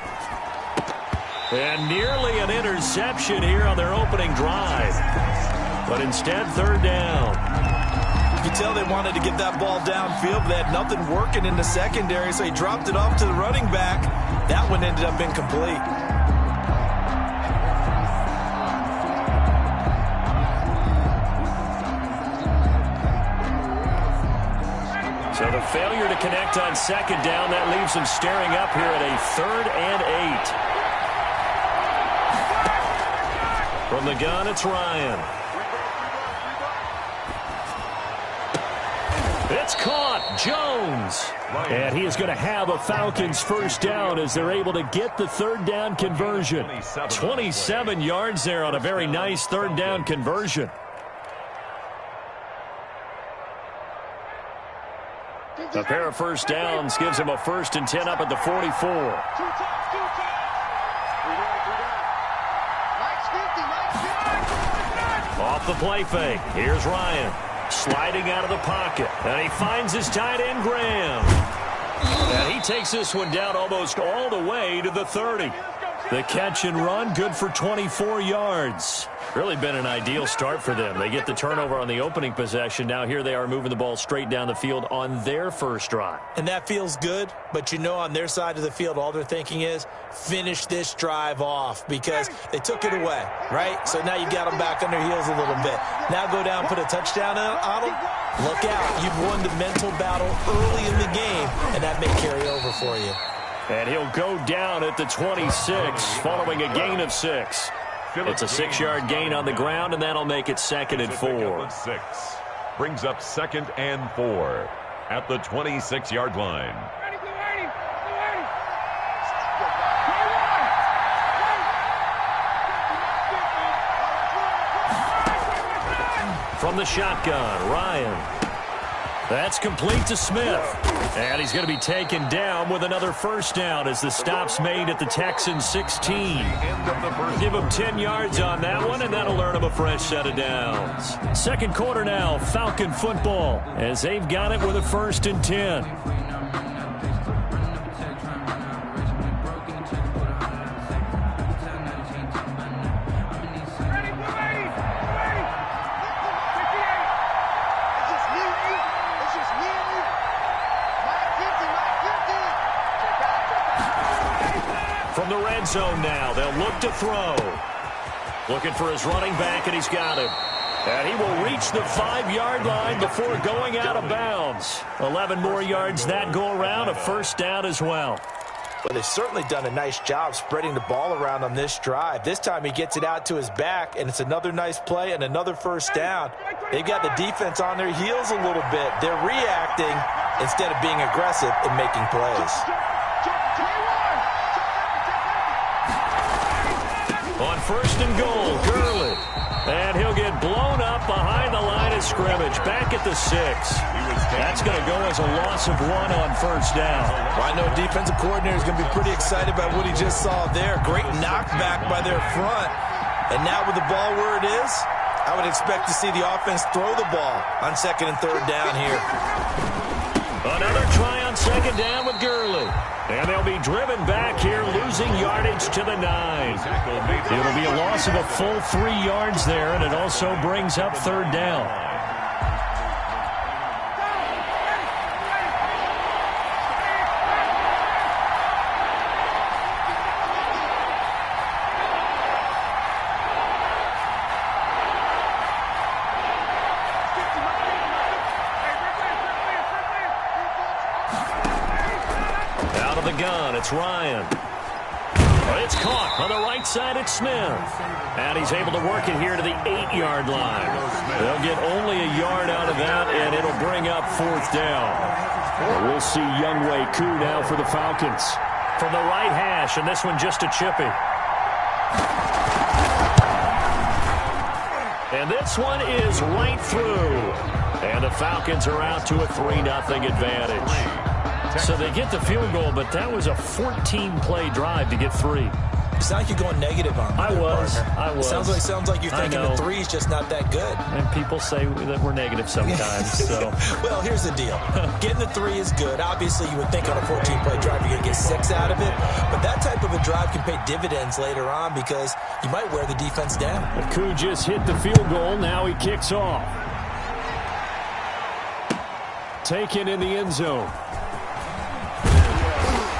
And nearly an interception here on their opening drive. But instead, 3rd down. You can tell they wanted to get that ball downfield, but they had nothing working in the secondary, so he dropped it off to the running back. That one ended up incomplete. So the failure to connect on 2nd down, that leaves him staring up here at a 3rd and 8. From the gun, it's Ryan. It's caught. Jones. And he is going to have a Falcons first down as they're able to get the 3rd down conversion. 27 yards there on a very nice 3rd down conversion. A pair of first downs gives him a 1st and 10 up at the 44. Off the play fake. Here's Ryan. Sliding out of the pocket. And he finds his tight end, Graham. And he takes this one down almost all the way to the 30. The catch and run, good for 24 yards. Really been an ideal start for them. They get the turnover on the opening possession. Now here they are moving the ball straight down the field on their first drive. And that feels good, but you know on their side of the field, all they're thinking is finish this drive off because they took it away, right? So now you got them back on their heels a little bit. Now go down, put a touchdown on them. Look out. You've won the mental battle early in the game, and that may carry over for you. And he'll go down at the 26 following a gain of 6. It's a 6-yard gain on the ground, and that'll make it 2nd and 4. 6 brings up 2nd and 4 at the 26-yard line. From the shotgun, Ryan. That's complete to Smith. And he's going to be taken down with another first down as the stop's made at the Texans 16. Give him 10 yards on that one, and that'll earn him a fresh set of downs. Second quarter now, Falcon football, as they've got it with a 1st and 10. From the red zone now, they'll look to throw. Looking for his running back, and he's got him. And he will reach the 5-yard line before going out of bounds. 11 more yards that go around, a first down as well. Well, they've certainly done a nice job spreading the ball around on this drive. This time he gets it out to his back, and it's another nice play and another first down. They've got the defense on their heels a little bit. They're reacting instead of being aggressive and making plays. On 1st and goal, Gurley. And he'll get blown up behind the line of scrimmage. Back at the 6. That's going to go as a loss of 1 on first down. Well, I know defensive coordinator is going to be pretty excited about what he just saw there. Great knockback by their front. And now with the ball where it is, I would expect to see the offense throw the ball on 2nd and 3rd down here. Another try on 2nd down with Gurley. And they'll be driven back here, losing yardage to the 9. It'll be a loss of a full 3 yards there, and it also brings up 3rd down. It's Ryan. It's caught on the right side. It's Smith. And he's able to work it here to the 8-yard line. They'll get only a yard out of that, and it'll bring up 4th down. We'll see Younghoe Koo now for the Falcons. From the right hash, and this one just a chippy. And this one is right through. And the Falcons are out to a 3-0 advantage. So they get the field goal, but that was a 14-play drive to get 3. It sounds like you're going negative on them. I was. Sounds like you're thinking the 3 is just not that good. And people say that we're negative sometimes. So. Well, here's the deal. Getting the 3 is good. Obviously, you would think on a 14-play drive you're going to get 6 out of it. But that type of a drive can pay dividends later on because you might wear the defense down. Koo just hit the field goal. Now he kicks off. Taken in the end zone.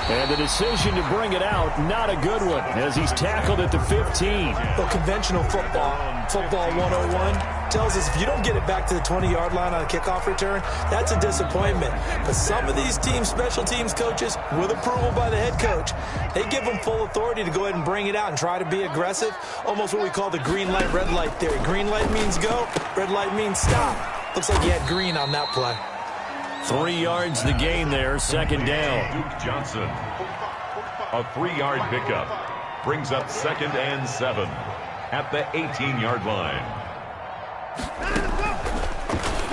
And the decision to bring it out, not a good one, as he's tackled at the 15. Well, conventional football 101, tells us if you don't get it back to the 20-yard line on a kickoff return, that's a disappointment. But some of these team special teams coaches, with approval by the head coach, they give them full authority to go ahead and bring it out and try to be aggressive, almost what we call the green light, red light theory. Green light means go, red light means stop. Looks like you had green on that play. 3 yards the gain there, 2nd down. Duke Johnson, a 3-yard pickup, brings up 2nd and 7 at the 18-yard line.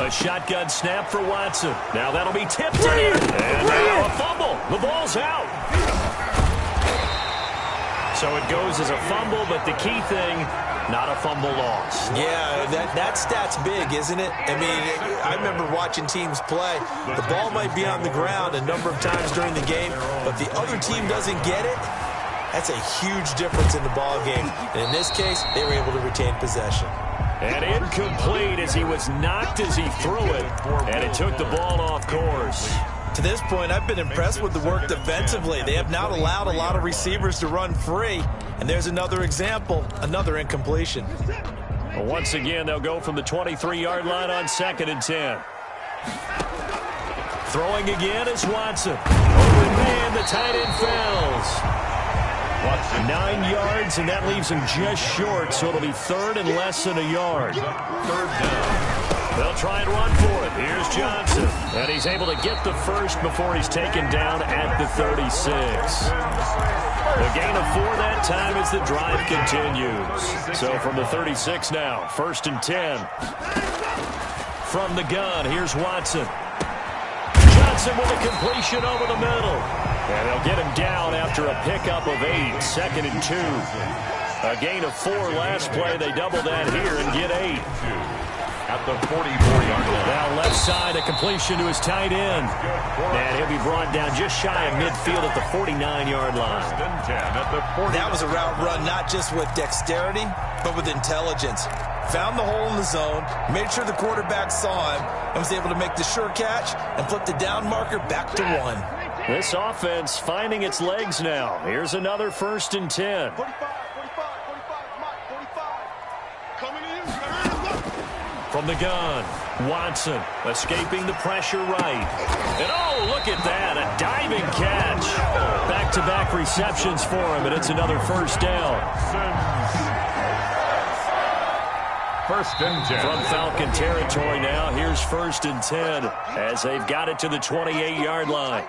A shotgun snap for Watson. Now that'll be tipped in. And now a fumble. The ball's out. So it goes as a fumble, but the key thing, not a fumble loss. Yeah, that stat's big, isn't it? I mean, I remember watching teams play. The ball might be on the ground a number of times during the game, but the other team doesn't get it. That's a huge difference in the ball game. And in this case, they were able to retain possession. And incomplete as he was knocked as he threw it. And it took the ball off course. To this point, I've been impressed with the work defensively. They have not allowed a lot of receivers to run free. And there's another example, another incompletion. Well, once again, they'll go from the 23-yard line on 2nd and 10. Throwing again is Watson. Open man, the tight end fails. 9 yards, and that leaves him just short, so it'll be 3rd and less than a yard. 3rd down. They'll try and run for it. Here's Johnson, and he's able to get the first before he's taken down at the 36. The gain of 4 that time as the drive continues. So from the 36 now, 1st and 10. From the gun, here's Watson. Johnson with a completion over the middle. And they'll get him down after a pickup of 8, 2nd and 2. A gain of 4 last play. They double that here and get 8. At the 44-yard line. Now left side, a completion to his tight end. And he'll be brought down just shy of midfield at the 49-yard line. That was a route run not just with dexterity, but with intelligence. Found the hole in the zone, made sure the quarterback saw him, and was able to make the sure catch and flip the down marker back to 1. This offense finding its legs now. Here's another 1st and 10. 45. Coming in. From the gun, Watson escaping the pressure right. And oh, look at that, a diving catch. Back-to-back receptions for him, and it's another 1st down. 1st and 10. From Falcon territory now, here's 1st and 10 as they've got it to the 28-yard line.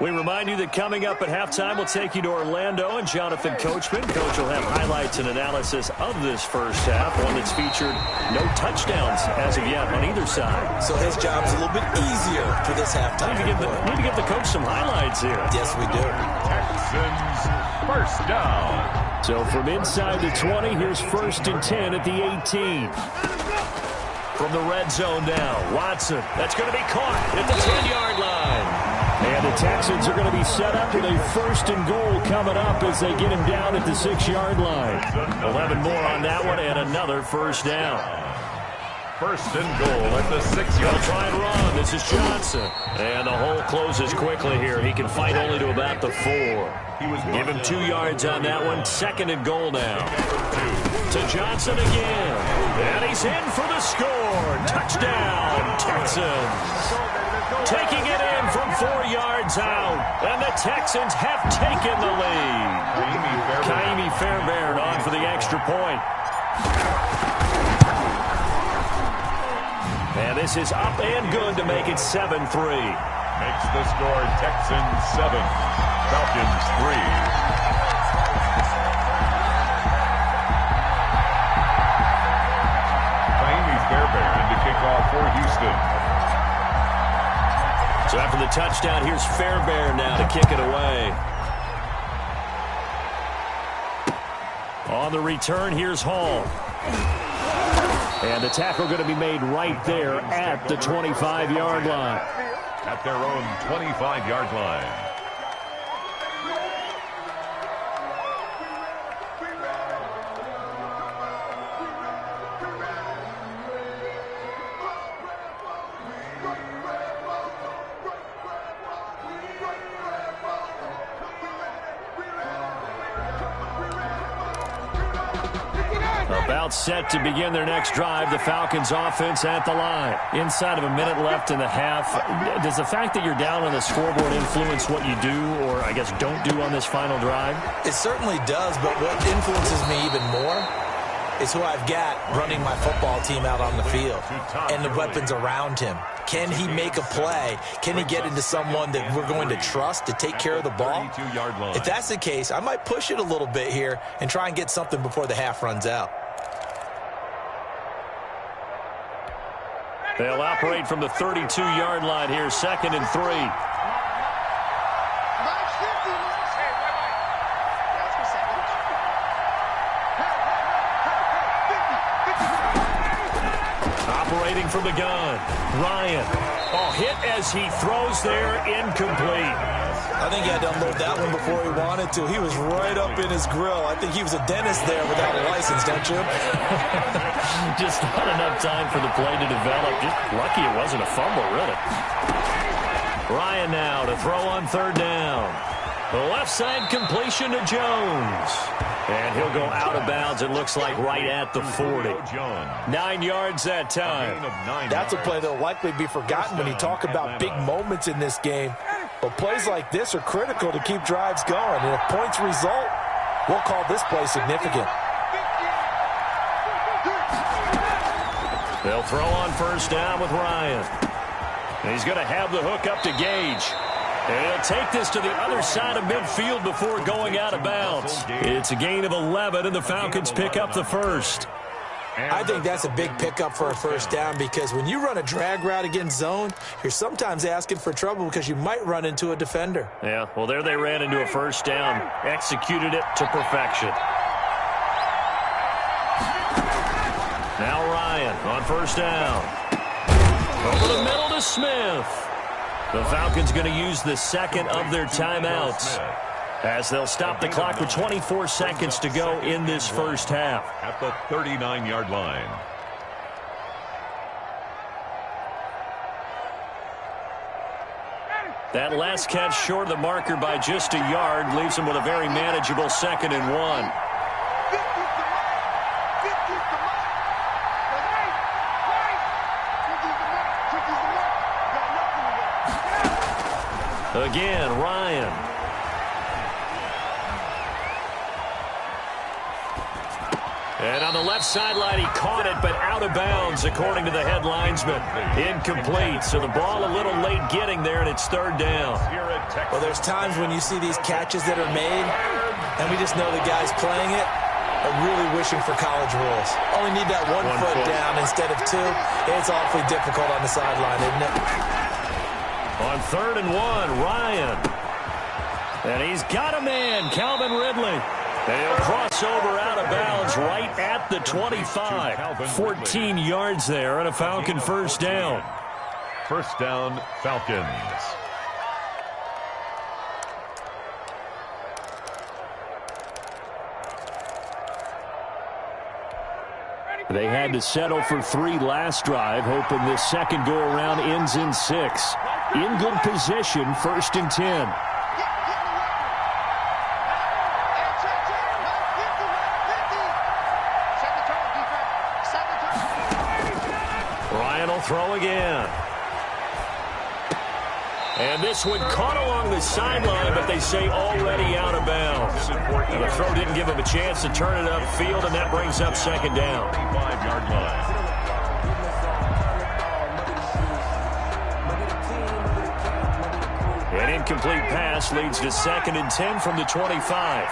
We remind you that coming up at halftime, we'll take you to Orlando and Jonathan Coachman. Coach will have highlights and analysis of this first half, one that's featured no touchdowns as of yet on either side. So his job's a little bit easier for this halftime. Need to give the coach some highlights here. Yes, we do. Texans 1st down. So from inside the 20, here's 1st and 10 at the 18. From the red zone now, Watson. That's going to be caught at the 10-yard line. And the Texans are going to be set up with a 1st and goal coming up as they get him down at the 6-yard line. 11 more on that one and another 1st down. 1st and goal at the 6-yard line. Try and run. This is Johnson. And the hole closes quickly here. He can fight only to about the 4. Give him 2 yards on that one. 2nd and goal now. To Johnson again. And he's in for the score. Touchdown, Texans. Taking it in from 4 yards out. And the Texans have taken the lead. Kaimi Fairbairn on for the extra point. And this is up and good to make it 7-3. Makes the score Texans 7, Falcons 3. Kaimi Fairbairn to kick off for Houston. So after the touchdown, here's Fairbairn now to kick it away. On the return, here's Hall. And the tackle going to be made right there at the 25-yard line. At their own 25-yard line. About set to begin their next drive. The Falcons offense at the line. Inside of a minute left in the half. Does the fact that you're down on the scoreboard influence what you do or, I guess, don't do on this final drive? It certainly does, but what influences me even more is who I've got running my football team out on the field and the weapons around him. Can he make a play? Can he get into someone that we're going to trust to take care of the ball? If that's the case, I might push it a little bit here and try and get something before the half runs out. They'll operate from the 32-yard line here, 2nd and 3. Operating from the gun, Ryan. Oh, hit as he throws there, incomplete. I think he had to unload that one before he wanted to. He was right up in his grill. I think he was a dentist there without a license, don't you? Just not enough time for the play to develop. Just lucky it wasn't a fumble, really. Ryan now to throw on 3rd down. The left side completion to Jones. And he'll go out of bounds, it looks like, right at the 40. 9 yards that time. That's a play that will likely be forgotten when you talk about big moments in this game. But plays like this are critical to keep drives going. And if points result, we'll call this play significant. They'll throw on 1st down with Ryan. And he's going to have the hook up to Gage. And he'll take this to the other side of midfield before going out of bounds. It's a gain of 11, and the Falcons pick up the 1st. I think that's a big pickup for a 1st down because when you run a drag route against zone, you're sometimes asking for trouble because you might run into a defender. Yeah, well, there they ran into a 1st down, executed it to perfection. Now Ryan on 1st down. Over the middle to Smith. The Falcons going to use the 2nd of their timeouts as they'll stop the clock with 24 seconds to go in this 1st half. At the 39-yard line. That last catch short of the marker by just a yard leaves them with a very manageable 2nd and 1. Again, Ryan. And on the left sideline, he caught it, but out of bounds, according to the head linesman. Incomplete, so the ball a little late getting there, and it's 3rd down. Well, there's times when you see these catches that are made, and we just know the guys playing it are really wishing for college rules. Only need that one foot down instead of 2. It's awfully difficult on the sideline, isn't it? On 3rd and 1, Ryan. And he's got a man, Calvin Ridley. And he'll cross over out of bounds right at the 25. 14 yards there and a Falcon 1st down. 1st down, Falcons. They had to settle for 3 last drive, hoping this 2nd go-around ends in 6. In good position, 1st and 10. Ryan will throw again. And this one caught along the sideline, but they say already out of bounds. And the throw didn't give him a chance to turn it upfield, and that brings up 2nd down. 5-yard line. An incomplete pass leads to 2nd and 10 from the 25.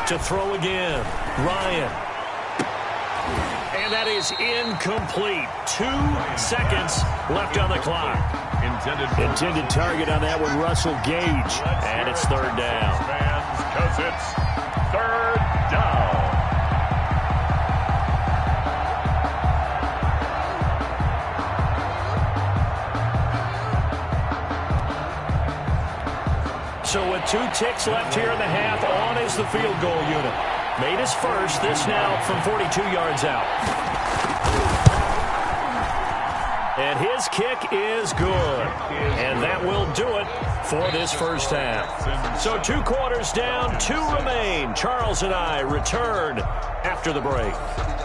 To throw again, Ryan. And that is incomplete. 2 seconds left on the clock. Intended target on that one, Russell Gage. And it's 3rd down. Because it's 3rd down. So with 2 ticks left here in the half, on is the field goal unit. Made his first, this now from 42 yards out. And his kick is good. And that will do it for this 1st half. So 2 quarters down, 2 remain. Charles and I return after the break.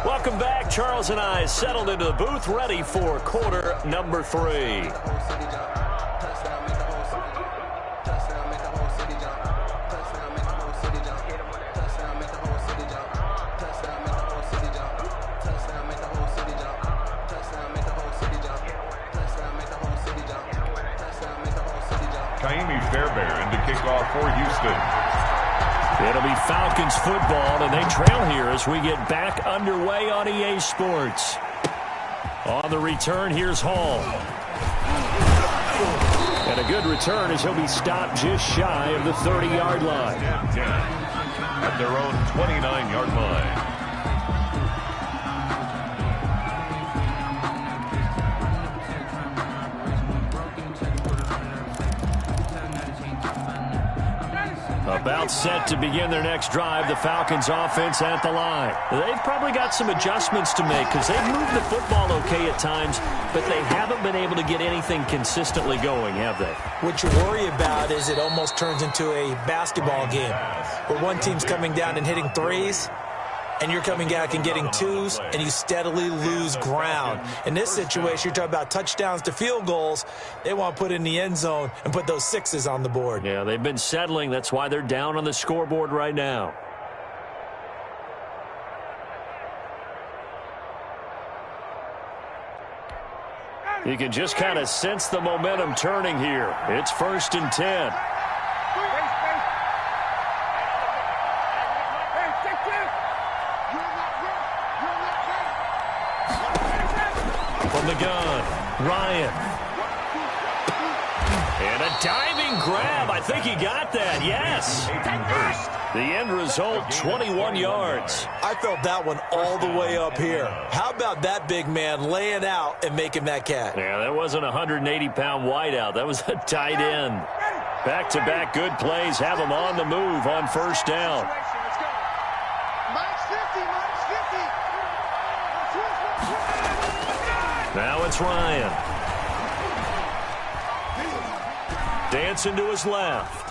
Welcome back. Charles and I settled into the booth, ready for quarter number 3. Naimi Fairbairn to kick off for Houston. It'll be Falcons football, and they trail here as we get back underway on EA Sports. On the return, here's Hall. And a good return as he'll be stopped just shy of the 30-yard line. 10-10 at their own 29-yard line. About set to begin their next drive, the Falcons offense at the line. They've probably got some adjustments to make because they've moved the football okay at times, but they haven't been able to get anything consistently going, have they? What you worry about is it almost turns into a basketball game where one team's coming down and hitting threes, and you're coming back and getting twos, and you steadily lose ground. In this situation, you're talking about touchdowns to field goals. They want to put in the end zone and put those sixes on the board. Yeah, they've been settling. That's why they're down on the scoreboard right now. You can just kind of sense the momentum turning here. It's 1st and 10. From the gun, Ryan. And a diving grab. I think he got that, yes. The end result, 21 yards. I felt that one all the way up here. How about that big man laying out and making that catch? Yeah, that wasn't a 180-pound wideout. That was a tight end. Back-to-back good plays have them on the move on 1st down. Now it's Ryan. Dancing to his left.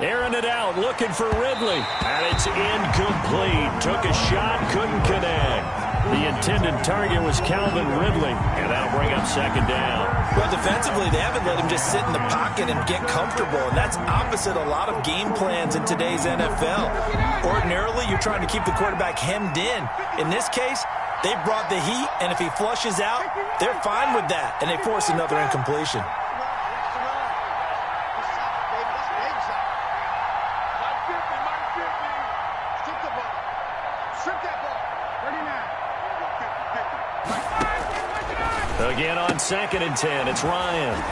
Airing it out, looking for Ridley. And it's incomplete. Took a shot, couldn't connect. The intended target was Calvin Ridley, and that'll bring up 2nd down. Well, defensively, they haven't let him just sit in the pocket and get comfortable, and that's opposite a lot of game plans in today's NFL. Ordinarily, you're trying to keep the quarterback hemmed in. In this case, they brought the heat, and if he flushes out, they're fine with that, and they force another incompletion. Again on 2nd and 10, it's Ryan.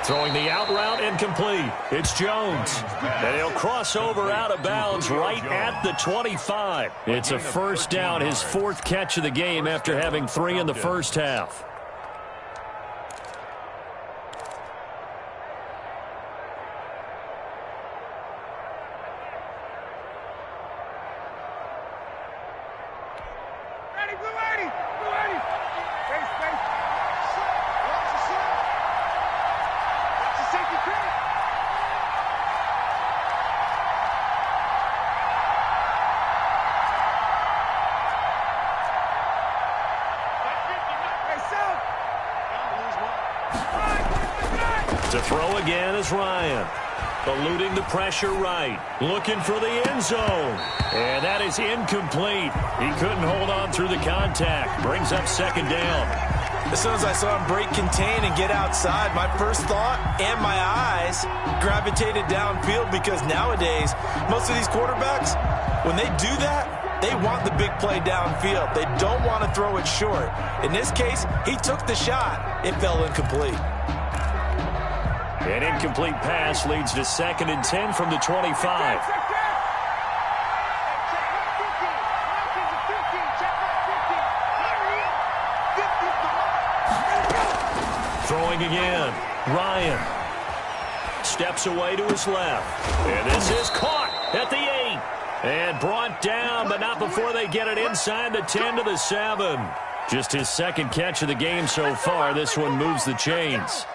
Throwing the out route, incomplete. It's Jones. And he'll cross over out of bounds right at the 25. It's a 1st down, his 4th catch of the game after having 3 in the first half. To throw again is Ryan. Eluding the pressure right. Looking for the end zone. And that is incomplete. He couldn't hold on through the contact. Brings up 2nd down. As soon as I saw him break contain and get outside, my first thought and my eyes gravitated downfield because nowadays, most of these quarterbacks, when they do that, they want the big play downfield. They don't want to throw it short. In this case, he took the shot. It fell incomplete. An incomplete pass leads to 2nd and 10 from the 25. Throwing again. Ryan steps away to his left. And this is caught at the 8. And brought down, but not before they get it inside the 10 to the 7. Just his 2nd catch of the game so far. This one moves the chains.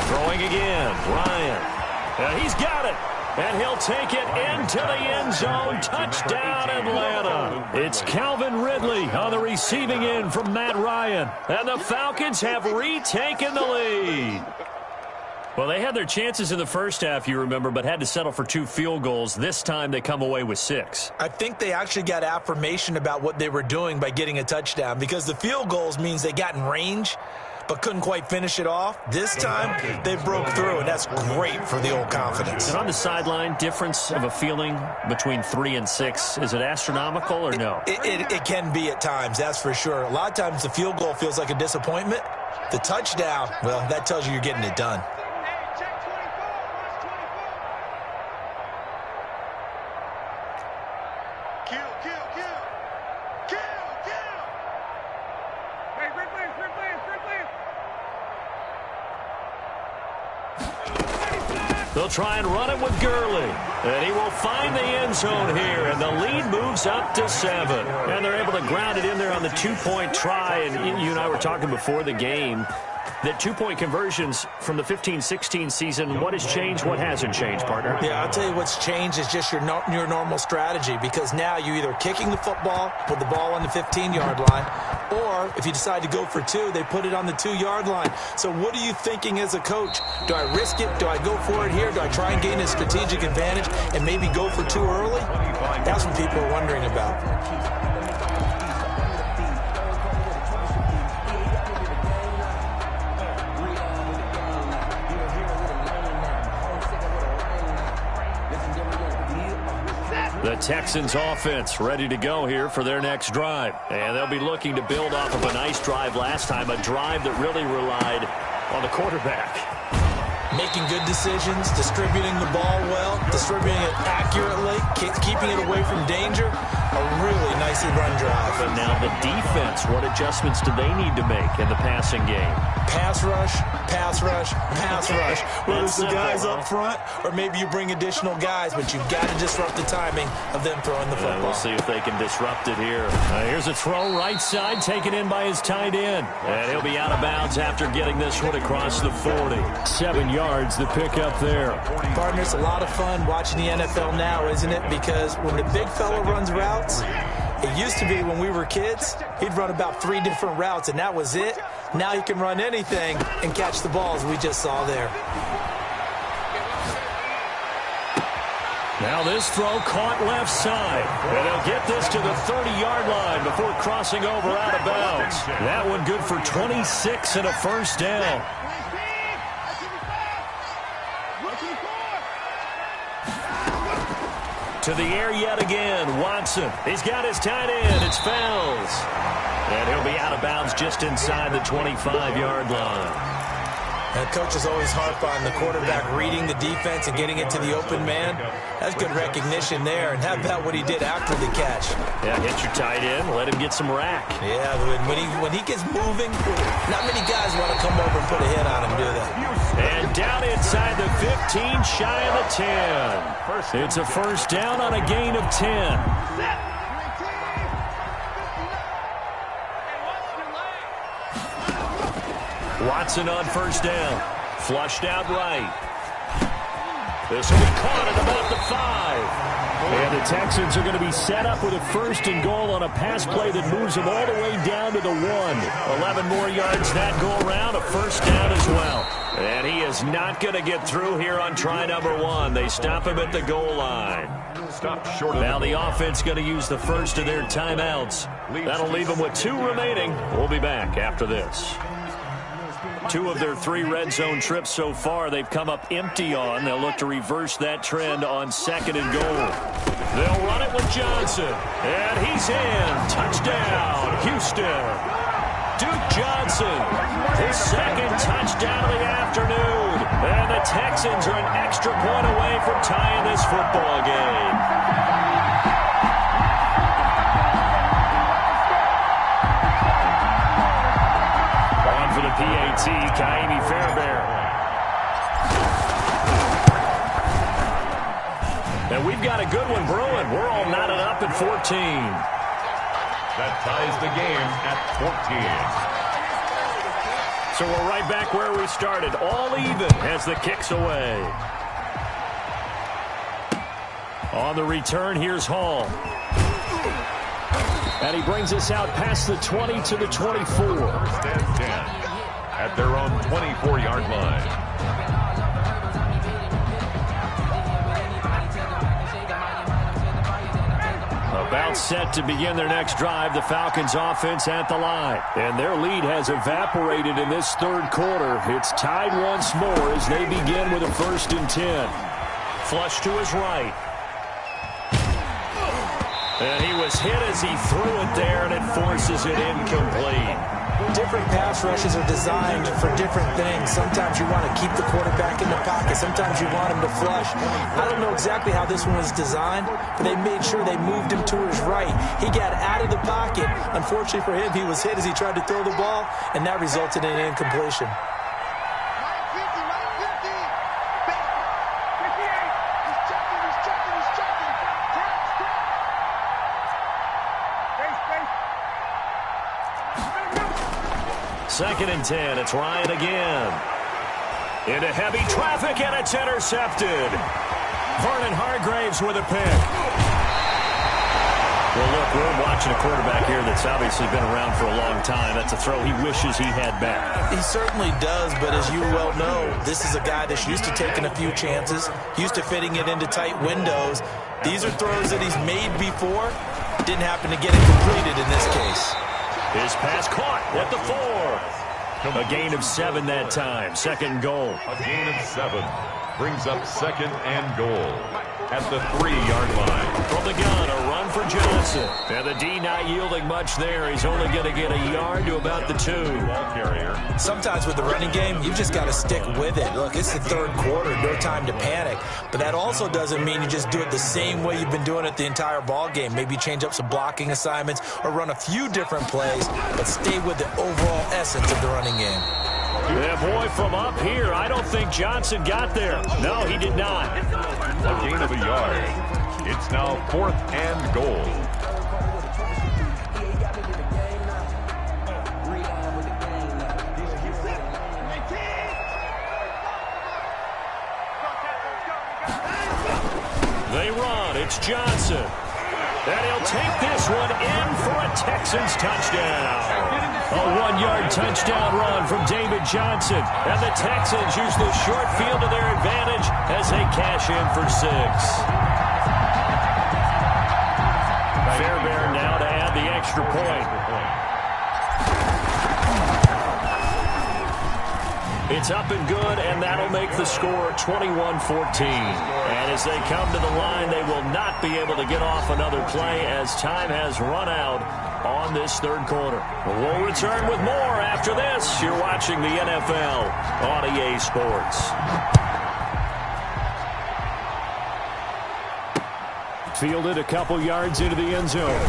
Throwing again, Ryan. He's got it. And he'll take it into the end zone. Touchdown, Atlanta. It's Calvin Ridley on the receiving end from Matt Ryan. And the Falcons have retaken the lead. Well, they had their chances in the first half, you remember, but had to settle for 2 field goals. This time they come away with 6. I think they actually got affirmation about what they were doing by getting a touchdown, because the field goals means they got in range but couldn't quite finish it off. This time they broke through, and that's great for the old confidence. And on the sideline, difference of a feeling between 3 and 6, is it astronomical or no? It can be at times, that's for sure. A lot of times the field goal feels like a disappointment. The touchdown, well, that tells you you're getting it done. They'll try and run it with Gurley. And he will find the end zone here. And the lead moves up to 7. And they're able to ground it in there on the 2-point try. And you and I were talking before the game that 2-point conversions from the 15-16 season, what has changed, what hasn't changed, partner? Yeah, I'll tell you what's changed is just your normal strategy, because now you're either kicking the football, put the ball on the 15-yard line, or if you decide to go for 2, they put it on the 2-yard line. So what are you thinking as a coach? Do I risk it? Do I go for it here? Do I try and gain a strategic advantage and maybe go for 2 early? That's what people are wondering about. The Texans offense ready to go here for their next drive. And they'll be looking to build off of a nice drive last time, a drive that really relied on the quarterback. Making good decisions, distributing the ball well, distributing it accurately, keeping it away from danger. A really nicely run drive. But now the defense, what adjustments do they need to make in the passing game? Pass rush, pass rush, pass rush. Whether it's the guys up front or maybe you bring additional guys, but you've got to disrupt the timing of them throwing the football. We'll see if they can disrupt it here. Here's a throw right side, taken in by his tight end. And he'll be out of bounds after getting this one across the 40. 7 yards, the pickup there. Partner, it's a lot of fun watching the NFL now, isn't it? Because when the big fella runs routes, it used to be when we were kids, he'd run about 3 different routes, and that was it. Now he can run anything and catch the balls we just saw there. Now this throw caught left side. And they'll get this to the 30-yard line before crossing over out of bounds. That one good for 26 and a first down. To the air yet again, Watson. He's got his tight end. It's Fells. And he'll be out of bounds just inside the 25-yard line. And coaches always harp on the quarterback reading the defense and getting it to the open man. That's good recognition there. And how about what he did after the catch? Yeah, hit your tight end, let him get some rack. Yeah, when he gets moving, not many guys want to come over and put a hit on him, do they? And down inside the 15, shy of the 10. It's a first down on a gain of 10. Watson on first down. Flushed out right. This will be caught at about the 5. And the Texans are going to be set up with a first and goal on a pass play that moves them all the way down to the 1. 11 more yards that go around, a first down as well. And he is not going to get through here on try number 1. They stop him at the goal line. Now the offense going to use the first of their timeouts. That'll leave them with 2 remaining. We'll be back after this. 2 of their 3 red zone trips so far, they've come up empty on. They'll look to reverse that trend on second and goal. They'll run it with Johnson. And he's in. Touchdown, Houston. Duke Johnson, his second touchdown of the afternoon. And the Texans are an extra point away from tying this football game. For the PAT, Kaimi Fairbairn. And we've got a good one brewing. We're all knotted up at 14. That ties the game at 14. So we're right back where we started. All even as the kick's away. On the return, here's Hall. And he brings us out past the 20 to the 24. First and 10 at their own 24-yard line. set to begin their next drive. The Falcons offense at the line. And their lead has evaporated in this third quarter. It's tied once more as they begin with a 1st and 10. Flush to his right. And he was hit as he threw it there, and it forces it incomplete. Different pass rushes are designed for different things. Sometimes you want to keep the quarterback in the pocket. Sometimes you want him to flush. I don't know exactly how this one was designed, but they made sure they moved him to his right. He got out of the pocket. Unfortunately for him, he was hit as he tried to throw the ball, and that resulted in an incompletion. Second and 10. It's Ryan again. Into heavy traffic, and it's intercepted. Vernon Hargraves with a pick. Well, look, we're watching a quarterback here that's obviously been around for a long time. That's a throw he wishes he had back. He certainly does, but as you well know, this is a guy that's used to taking a few chances, used to fitting it into tight windows. These are throws that he's made before. Didn't happen to get it completed in this case. His pass caught at the 4. A gain of 7 that time. 2nd goal. A gain of 7 brings up 2nd and goal at the 3-yard line. From the gun, a run for Johnson. And the D not yielding much there. He's only going to get a yard to about the 2. Ball carrier. Sometimes with the running game, you've just got to stick with it. Look, it's the third quarter, no time to panic. But that also doesn't mean you just do it the same way you've been doing it the entire ball game. Maybe change up some blocking assignments or run a few different plays, but stay with the overall essence of the running game. Yeah, boy, from up here, I don't think Johnson got there. No, he did not. A gain of a yard. It's now 4th and goal. They run. It's Johnson. And he'll take this one in for a Texans touchdown. A 1-yard touchdown run from David Johnson. And the Texans use the short field to their advantage as they cash in for 6. Fairbairn now to add the extra point. It's up and good, and that'll make the score 21-14. And as they come to the line, they will not be able to get off another play as time has run out on this third quarter. We'll return with more after this. You're watching the NFL on EA Sports. Fielded a couple yards into the end zone.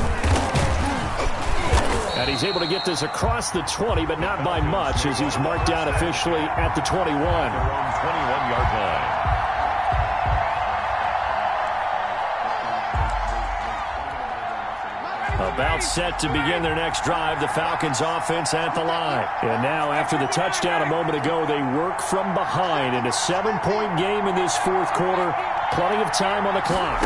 And he's able to get this across the 20, but not by much, as he's marked down officially at the 21. 21-yard line. About set to begin their next drive, the Falcons offense at the line. And now, after the touchdown a moment ago, they work from behind in a 7-point game in this fourth quarter. Plenty of time on the clock.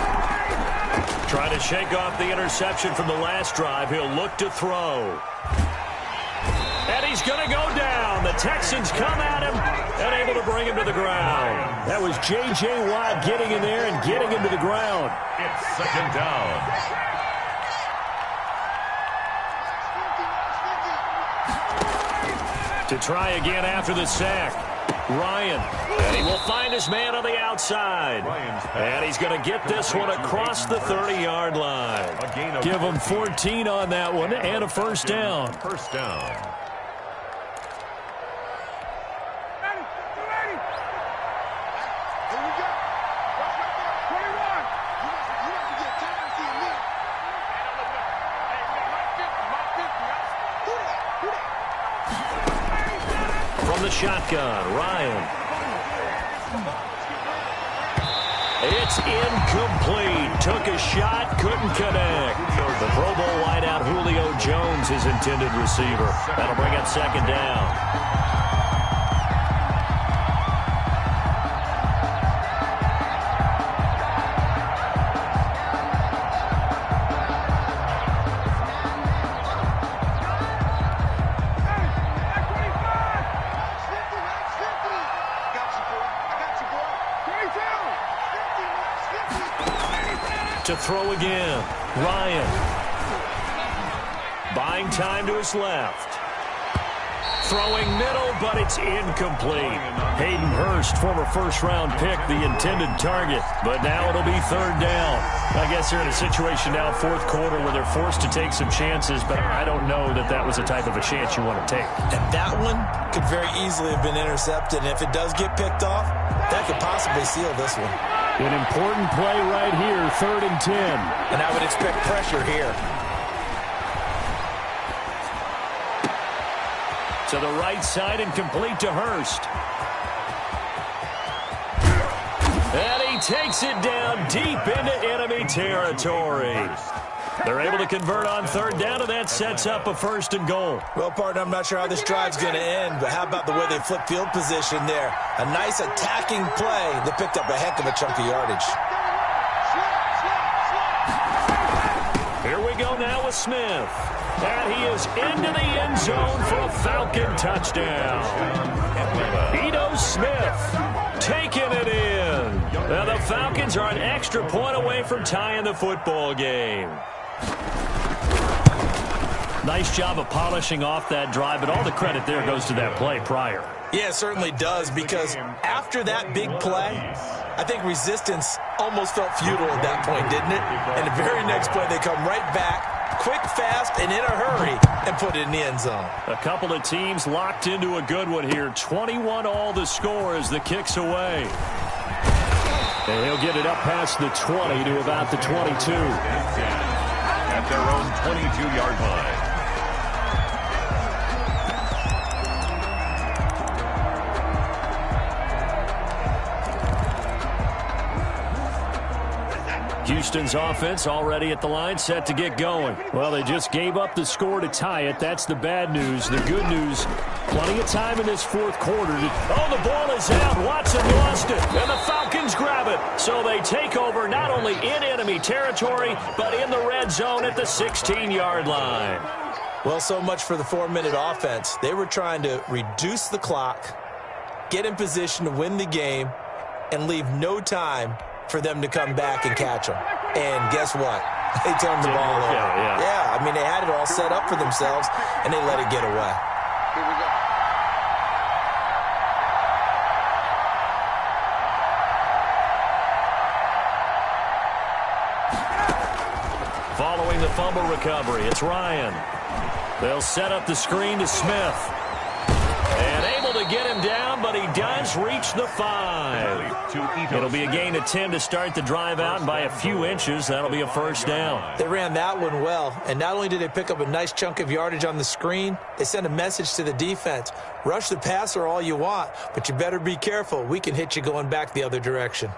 Trying to shake off the interception from the last drive. He'll look to throw. And he's going to go down. The Texans come at him and able to bring him to the ground. That was J.J. Watt getting in there and getting him to the ground. It's 2nd down. To try again after the sack. Ryan, and he will find his man on the outside. And he's going to get this one across the 30-yard line. Give him 14 on that one and a first down. First down. From the shotgun, Ryan. It's incomplete. Took a shot, couldn't connect. The Pro Bowl wideout Julio Jones, his intended receiver. That'll bring up 2nd down. To throw again, Ryan. buying time to his left. Throwing middle, but it's incomplete. Hayden Hurst, former first-round pick, the intended target. But now it'll be third down. I guess they're in a situation now, fourth quarter, where they're forced to take some chances, but I don't know that that was the type of a chance you want to take. And that one could very easily have been intercepted. And if it does get picked off, that could possibly seal this one. An important play right here, 3rd and 10. And I would expect pressure here. To the right side and complete to Hurst. And he takes it down deep into enemy territory. They're able to convert on third down, and that sets up a 1st and goal. Well, partner, I'm not sure how this drive's going to end, but how about the way they flip field position there? A nice attacking play that picked up a heck of a chunk of yardage. Here we go now with Smith. And he is into the end zone for a Falcon touchdown. Ito Smith taking it in. Now the Falcons are an extra point away from tying the football game. Nice job of polishing off that drive, but all the credit there goes to that play prior. Yeah, it certainly does, because after that big play, I think resistance almost felt futile at that point, didn't it? And the very next play, they come right back, quick, fast, and in a hurry, and put it in the end zone. A couple of teams locked into a good one here. 21-all the score as the kick's away. And he'll get it up past the 20 to about the 22. At their own 22-yard line. Houston's offense already at the line, set to get going. Well, they just gave up the score to tie it. That's the bad news. The good news, plenty of time in this fourth quarter. Oh, the ball is out. Watson lost it, and the Falcons grab it. So they take over not only in enemy territory, but in the red zone at the 16-yard line. Well, so much for the 4-minute offense. They were trying to reduce the clock, get in position to win the game, and leave no time for them to come back and catch them. And guess what? They turned the ball over. Yeah, I mean, they had it all set up for themselves, and they let it get away. Here we go. Following the fumble recovery, it's Ryan. They'll set up the screen to Smith. And able to get him down, but he does reach the 5. It'll be a gain of 10 to start the drive out, and by a few inches, that'll be a 1st down. They ran that one well, and not only did they pick up a nice chunk of yardage on the screen, they sent a message to the defense. Rush the passer all you want, but you better be careful. We can hit you going back the other direction.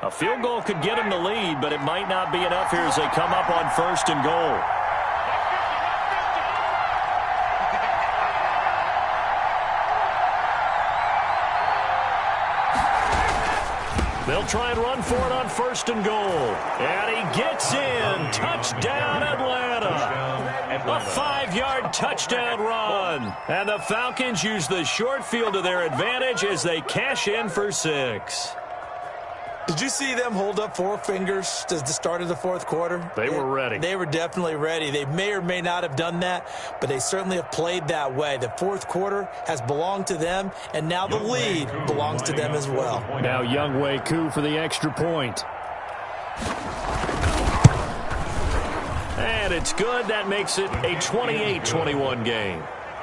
A field goal could get him the lead, but it might not be enough here as they come up on 1st and goal. They'll try and run for it on 1st and goal. And he gets in. Touchdown, Atlanta. A 5-yard touchdown run. And the Falcons use the short field to their advantage as they cash in for 6. Did you see them hold up 4 fingers to the start of the fourth quarter? They were ready. They were definitely ready. They may or may not have done that, but they certainly have played that way. The fourth quarter has belonged to them, and now the lead belongs to them as well. Now Younghoe Koo for the extra point. And it's good. That makes it a 28-21 game.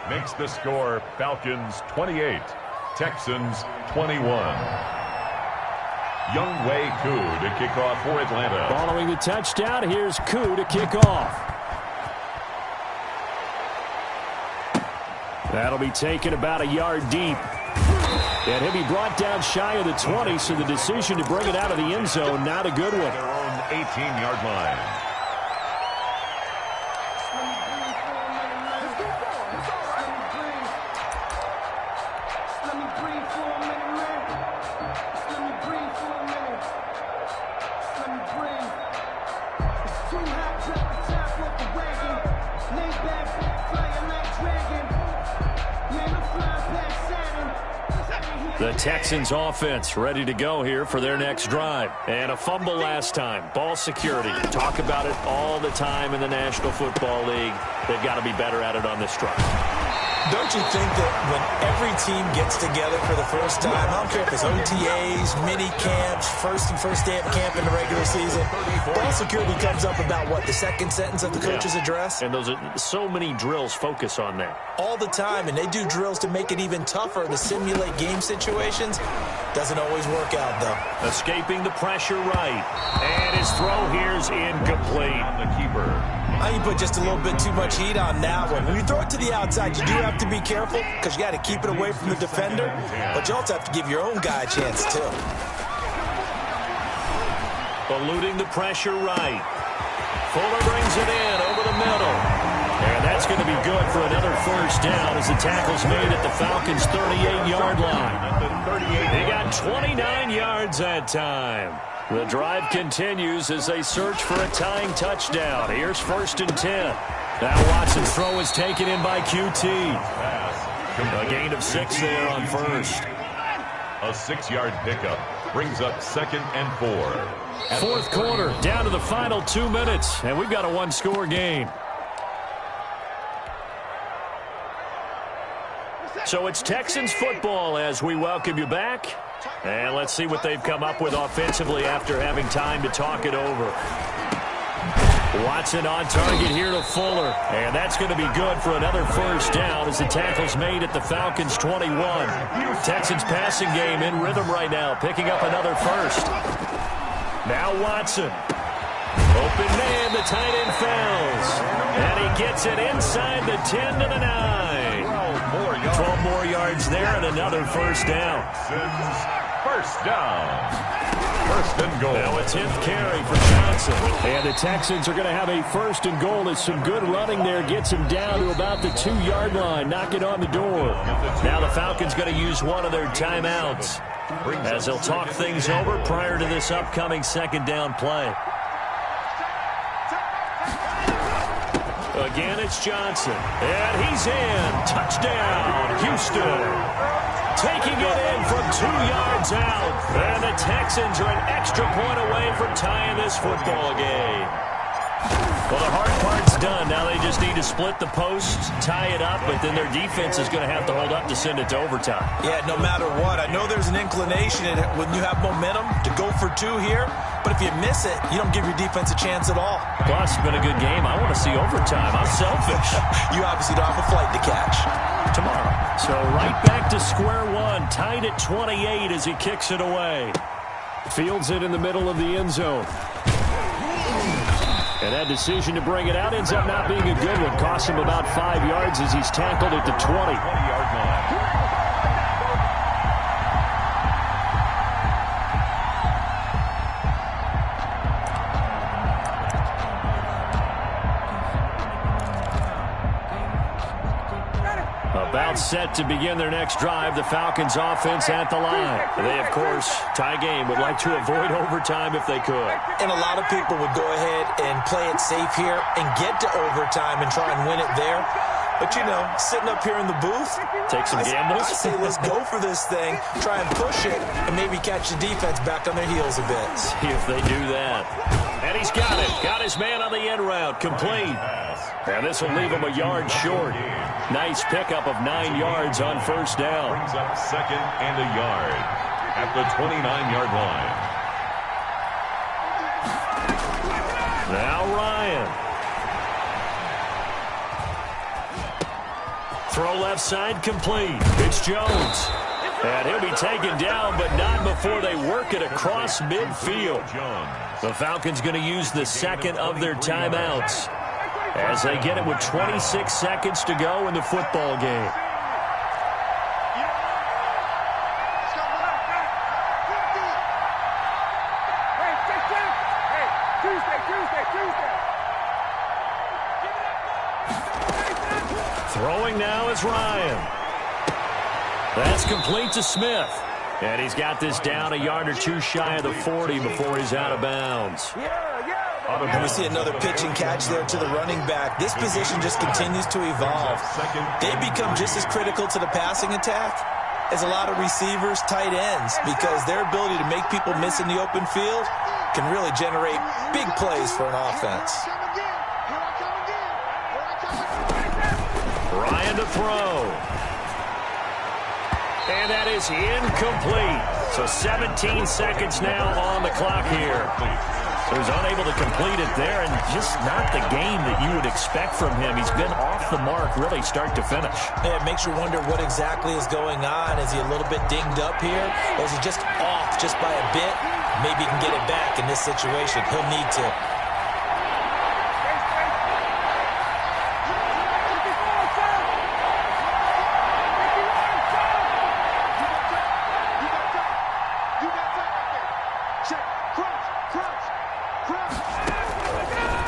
Makes the score Falcons 28, Texans 21. Younghoe Koo to kick off for Atlanta. Following the touchdown, here's Koo to kick off. That'll be taken about a yard deep. And he'll be brought down shy of the 20, so the decision to bring it out of the end zone, not a good one. Their own 18-yard line. The Texans offense ready to go here for their next drive. And a fumble last time. Ball security. Talk about it all the time in the National Football League. They've got to be better at it on this drive. Don't you think that when every team gets together for the first time, I don't care if it's OTAs, mini camps, first day of camp in the regular season, ball security comes up about, what, the second sentence of the coach's address? And those are so many drills focus on that. All the time, and they do drills to make it even tougher to simulate game situations. Doesn't always work out, though. Escaping the pressure right. And his throw here's incomplete. The keeper. Now you put just a little bit too much heat on that one. When you throw it to the outside, you do have to be careful because you got to keep it away from the defender, but you also have to give your own guy a chance, too. Eluding the pressure right. Fuller brings it in over the middle. And that's going to be good for another first down as the tackle's made at the Falcons' 38-yard line. He got 29 yards that time. The drive continues as they search for a tying touchdown. Here's 1st and 10. Now Watson's throw is taken in by QT. A gain of 6 there on first. A 6-yard pickup brings up 2nd and 4. Fourth quarter, down to the final 2 minutes, and we've got a one-score game. So it's Texans football as we welcome you back. And let's see what they've come up with offensively after having time to talk it over. Watson on target here to Fuller. And that's going to be good for another first down as the tackle's made at the Falcons' 21. Texans passing game in rhythm right now, picking up another first. Now Watson. Open man, the tight end falls. And he gets it inside the 10 to the 9. 12 more yards there and another first down. First down. 1st and goal. Now a 10th carry for Johnson. And the Texans are going to have a 1st and goal as some good running there gets him down to about the 2-yard line, knocking on the door. Now the Falcons going to use one of their timeouts as they'll talk things over prior to this upcoming 2nd down play. Again, it's Johnson. And he's in. Touchdown, Houston. Taking it in from 2 yards out. And the Texans are an extra point away from tying this football game. Well, the hard part's done. Now they just need to split the posts, tie it up, but then their defense is going to have to hold up to send it to overtime. Yeah, no matter what. I know there's an inclination when you have momentum to go for 2 here, but if you miss it, you don't give your defense a chance at all. Plus, it's been a good game. I want to see overtime. I'm selfish. You obviously don't have a flight to catch. Tomorrow. So right back to square one, tied at 28 as he kicks it away. Fields it in the middle of the end zone. And that decision to bring it out ends up not being a good one. Costs him about 5 yards as he's tackled at the 20-yard line. About set to begin their next drive. The Falcons offense at the line. They, of course, tie game, would like to avoid overtime if they could. And a lot of people would go ahead and play it safe here and get to overtime and try and win it there. But, you know, sitting up here in the booth, take some gambles. I say let's go for this thing, try and push it, and maybe catch the defense back on their heels a bit. See if they do that. And he's got it. Got his man on the end route. Complete. And this will leave him a yard short. Nice pickup of 9 yards on first down. Brings up 2nd and a yard at the 29-yard line. Now Ryan. Throw left side complete. It's Jones. And he'll be taken down, but not before they work it across midfield. The Falcons going to use the 2nd of their timeouts as they get it with 26 seconds to go in the football game. Throwing now is Ryan. That's complete to Smith. And he's got this down a yard or two shy of the 40 before he's out of bounds. And we see another pitch and catch there to the running back. This position just continues to evolve. They become just as critical to the passing attack is a lot of receivers, tight ends, because their ability to make people miss in the open field can really generate big plays for an offense. Ryan to throw. And that is incomplete. So 17 seconds now on the clock here. He was unable to complete it there, and just not the game that you would expect from him. He's been off the mark really start to finish. Yeah, it makes you wonder what exactly is going on. Is he a little bit dinged up here, or is he just off just by a bit? Maybe he can get it back in this situation. He'll need to.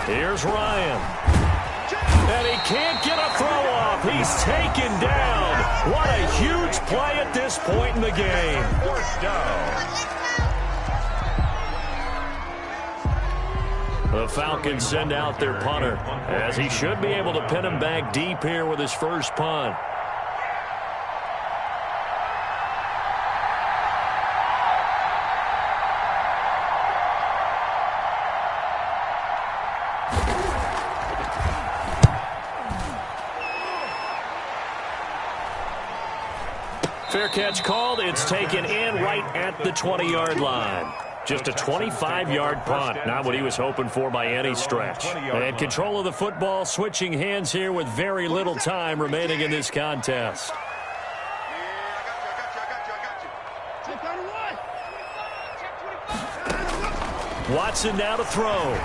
Here's Ryan. And he can't get a throw off. He's taken down. What a huge play at this point in the game. Fourth down. The Falcons send out their punter, as he should be able to pin him back deep here with his first punt. Fair catch called. It's taken in right at the 20-yard line. Just a 25-yard punt. Not what he was hoping for by any stretch. And control of the football switching hands here with very little time remaining in this contest. Watson now to throw.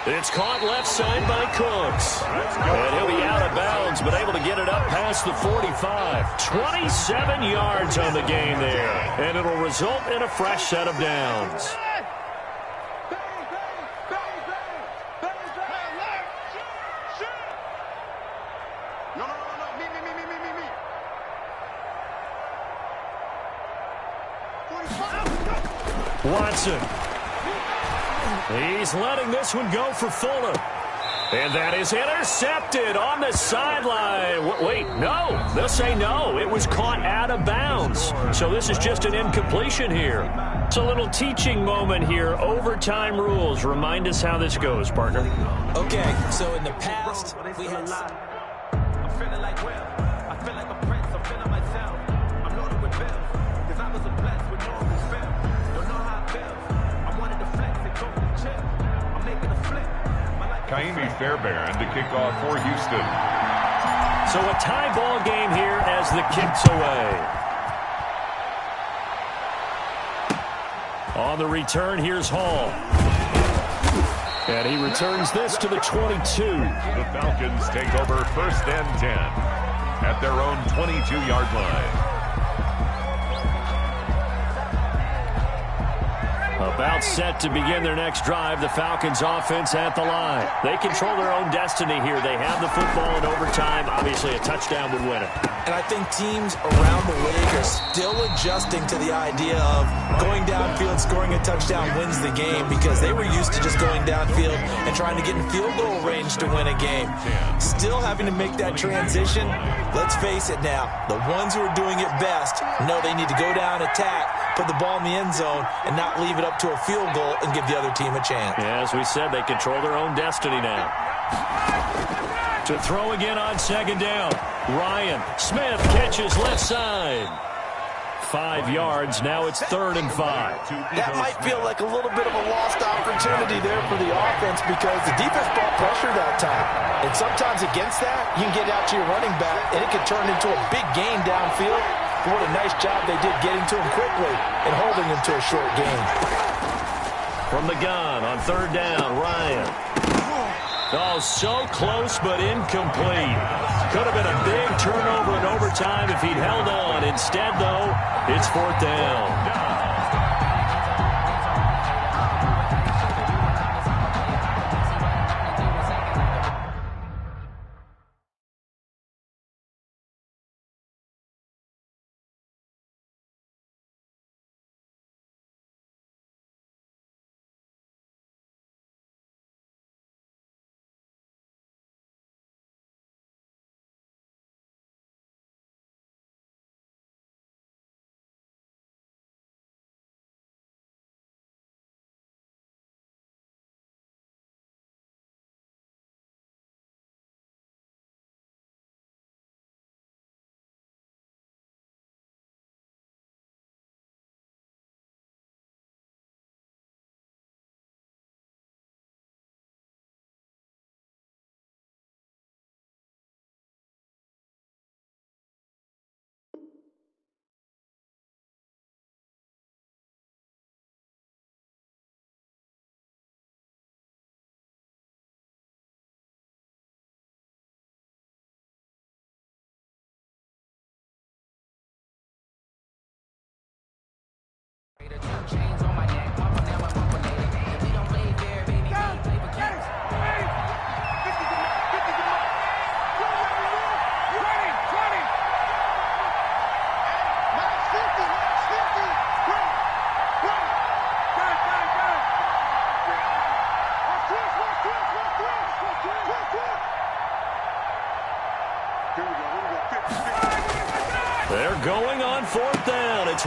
It's caught left side by Cooks. And he'll be out of bounds, but able to get it up past the 45. 27 yards on the game there. And it'll result in a fresh set of downs. Watson. He's letting this one go for Fuller. And that is intercepted on the sideline. Wait, no. They'll say no. It was caught out of bounds. So this is just an incompletion here. It's a little teaching moment here. Overtime rules. Remind us how this goes, partner. Okay, so in the past, we had... I'm feeling like Will. I feel like a prince. I'm feeling myself. I'm loaded with bills. Because I was a blessed with no film. Don't know how I feel. I wanted to flex and go to the chip. I'm making a flip. Kaimi Fairbairn to kick off for Houston. So a tie ball game here as the kick's away. On the return, here's Hall. And he returns this to the 22. The Falcons take over first and 10 at their own 22-yard line. About set to begin their next drive, the Falcons offense at the line. They control their own destiny here. They have the football in overtime. Obviously, a touchdown would win it. And I think teams around the league are still adjusting to the idea of going downfield, scoring a touchdown wins the game, because they were used to just going downfield and trying to get in field goal range to win a game. Still having to make that transition. Let's face it now, the ones who are doing it best know they need to go down, attack, put the ball in the end zone, and not leave it up to a field goal and give the other team a chance. Yeah, as we said, they control their own destiny now. To throw again on second down. Ryan Smith catches left side. 5 yards. Now it's 3rd and 5. That might feel like a little bit of a lost opportunity there for the offense, because the defense brought pressure that time. And sometimes against that, you can get out to your running back, and it can turn into a big gain downfield. What a nice job they did getting to him quickly and holding him to a short gain. From the gun on 3rd down, Ryan. Oh, so close but incomplete. Could have been a big turnover in overtime if he'd held on. Instead, though, it's 4th down.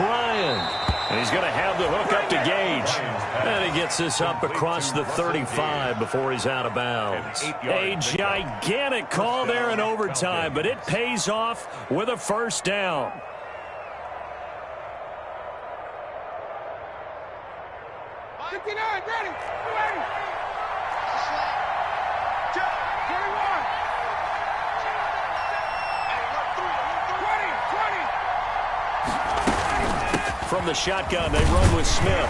Ryan. And he's going to have the hook up to Gage. And he gets this up across the 35 before he's out of bounds. A gigantic call there in overtime, but it pays off with a first down. From the shotgun, they run with Smith.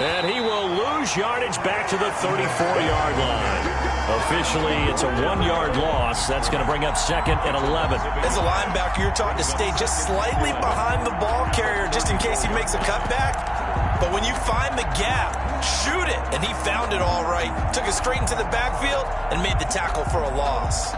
And he will lose yardage back to the 34-yard line. Officially, it's a 1-yard loss. That's going to bring up second and 11. As a linebacker, you're taught to stay just slightly behind the ball carrier just in case he makes a cutback. But when you find the gap, shoot it. And he found it all right. Took it straight into the backfield and made the tackle for a loss.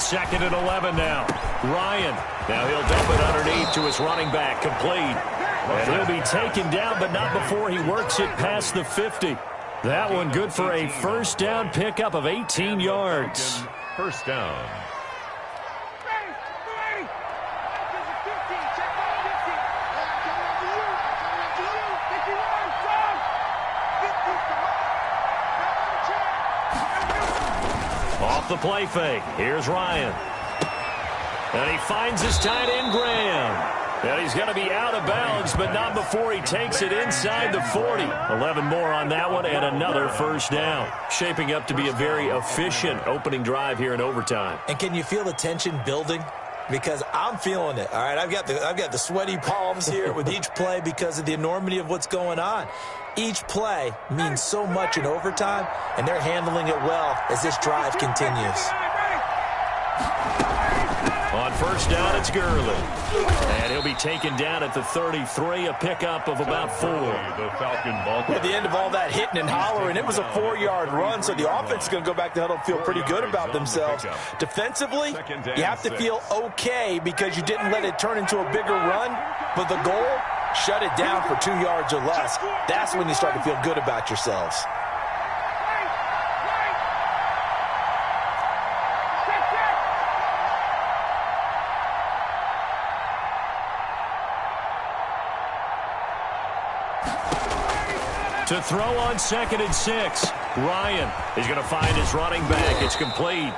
Second and 11 now. Ryan. Now he'll dump it underneath to his running back. Complete. And he'll be taken down, but not before he works it past the 50. That one good for a first down pickup of 18 yards. First down. Off the play fake. Here's Ryan. And he finds his tight end, Graham. And he's going to be out of bounds, but not before he takes it inside the 40. 11 more on that one and another first down. Shaping up to be a very efficient opening drive here in overtime. And can you feel the tension building? Because I'm feeling it. All right, I've got the sweaty palms here with each play because of the enormity of what's going on. Each play means so much in overtime, and they're handling it well as this drive continues. On first down, it's Gurley. And he'll be taken down at the 33, a pickup of about 4. The Falcon ball. At the end of all that hitting and hollering, it was a 4-yard run, so the offense is going to go back to huddle and feel pretty good about themselves. Defensively, you have to feel okay because you didn't let it turn into a bigger run, but the goal, shut it down for 2 yards or less. That's when you start to feel good about yourselves. To throw on second and 6. Ryan is going to find his running back. It's complete.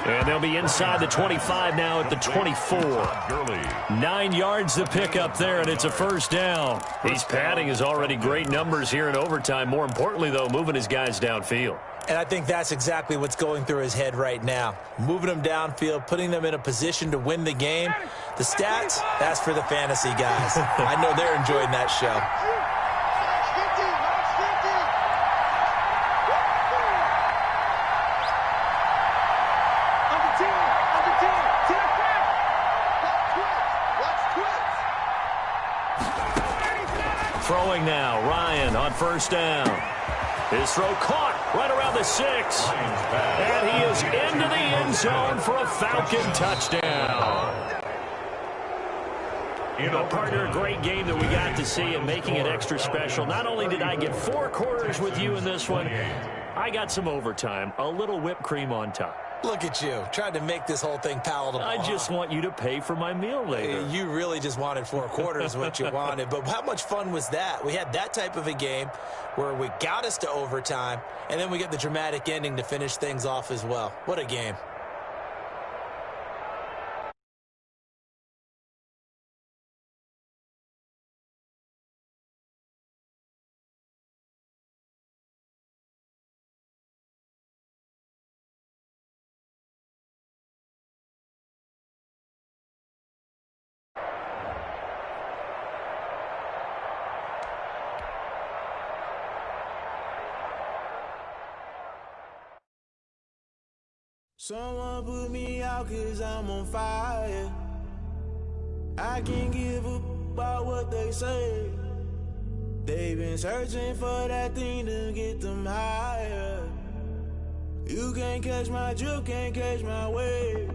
And they'll be inside the 25 now at the 24. 9 yards to pick up there, and it's a first down. He's padding his already great numbers here in overtime. More importantly, though, moving his guys downfield. And I think that's exactly what's going through his head right now. Moving them downfield, putting them in a position to win the game. The stats, that's for the fantasy guys. I know they're enjoying that show. Throwing now, Ryan on first down. His throw caught right around the 6. And he is into the end zone for a Falcon touchdown. Partner, a great game that we got to see and making it extra special. Not only did I get 4 quarters with you in this one, I got some overtime, a little whipped cream on top. Look at you, trying to make this whole thing palatable. I just want you to pay for my meal later. You really just wanted 4 quarters what you wanted. But how much fun was that? We had that type of a game where we got us to overtime, and then we get the dramatic ending to finish things off as well. What a game. Someone put me out 'cause I'm on fire. I can't give a about what they say. They've been searching for that thing to get them higher. You can't catch my drift, can't catch my wave.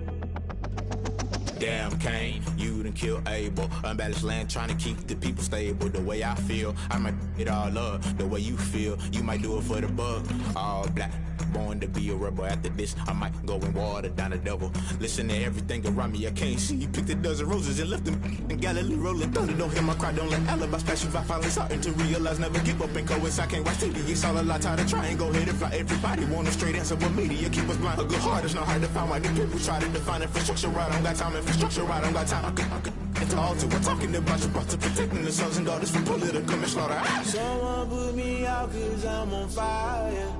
Damn, Kane, you done killed Abel. Unbalanced land, trying to keep the people stable. The way I feel, I might it all up. The way you feel, you might do it for the buck. All black, born to be a rebel. After this, I might go and water down the devil. Listen to everything around me, I can't see. Picked a dozen roses and left them in Galilee rolling thunder. Don't hear my cry, don't let alibis pass you. I finally starting to realize, never give up and coexist. I can't watch TV, it's all a lot, tired of trying, go ahead and fly. Everybody want a straight answer, but media keep us blind. A good heart is not hard to find. Why the people try to define infrastructure right? I don't got time, infrastructure right, I don't got time. I could it's all to we're talking about you, about to protecting the sons and daughters from political and slaughter. Someone put me out cause I'm on fire.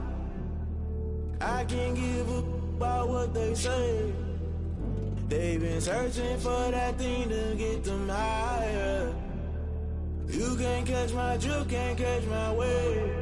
I can't give up about what they say. They've been searching for that thing to get them higher. You can't catch my drift, can't catch my wave.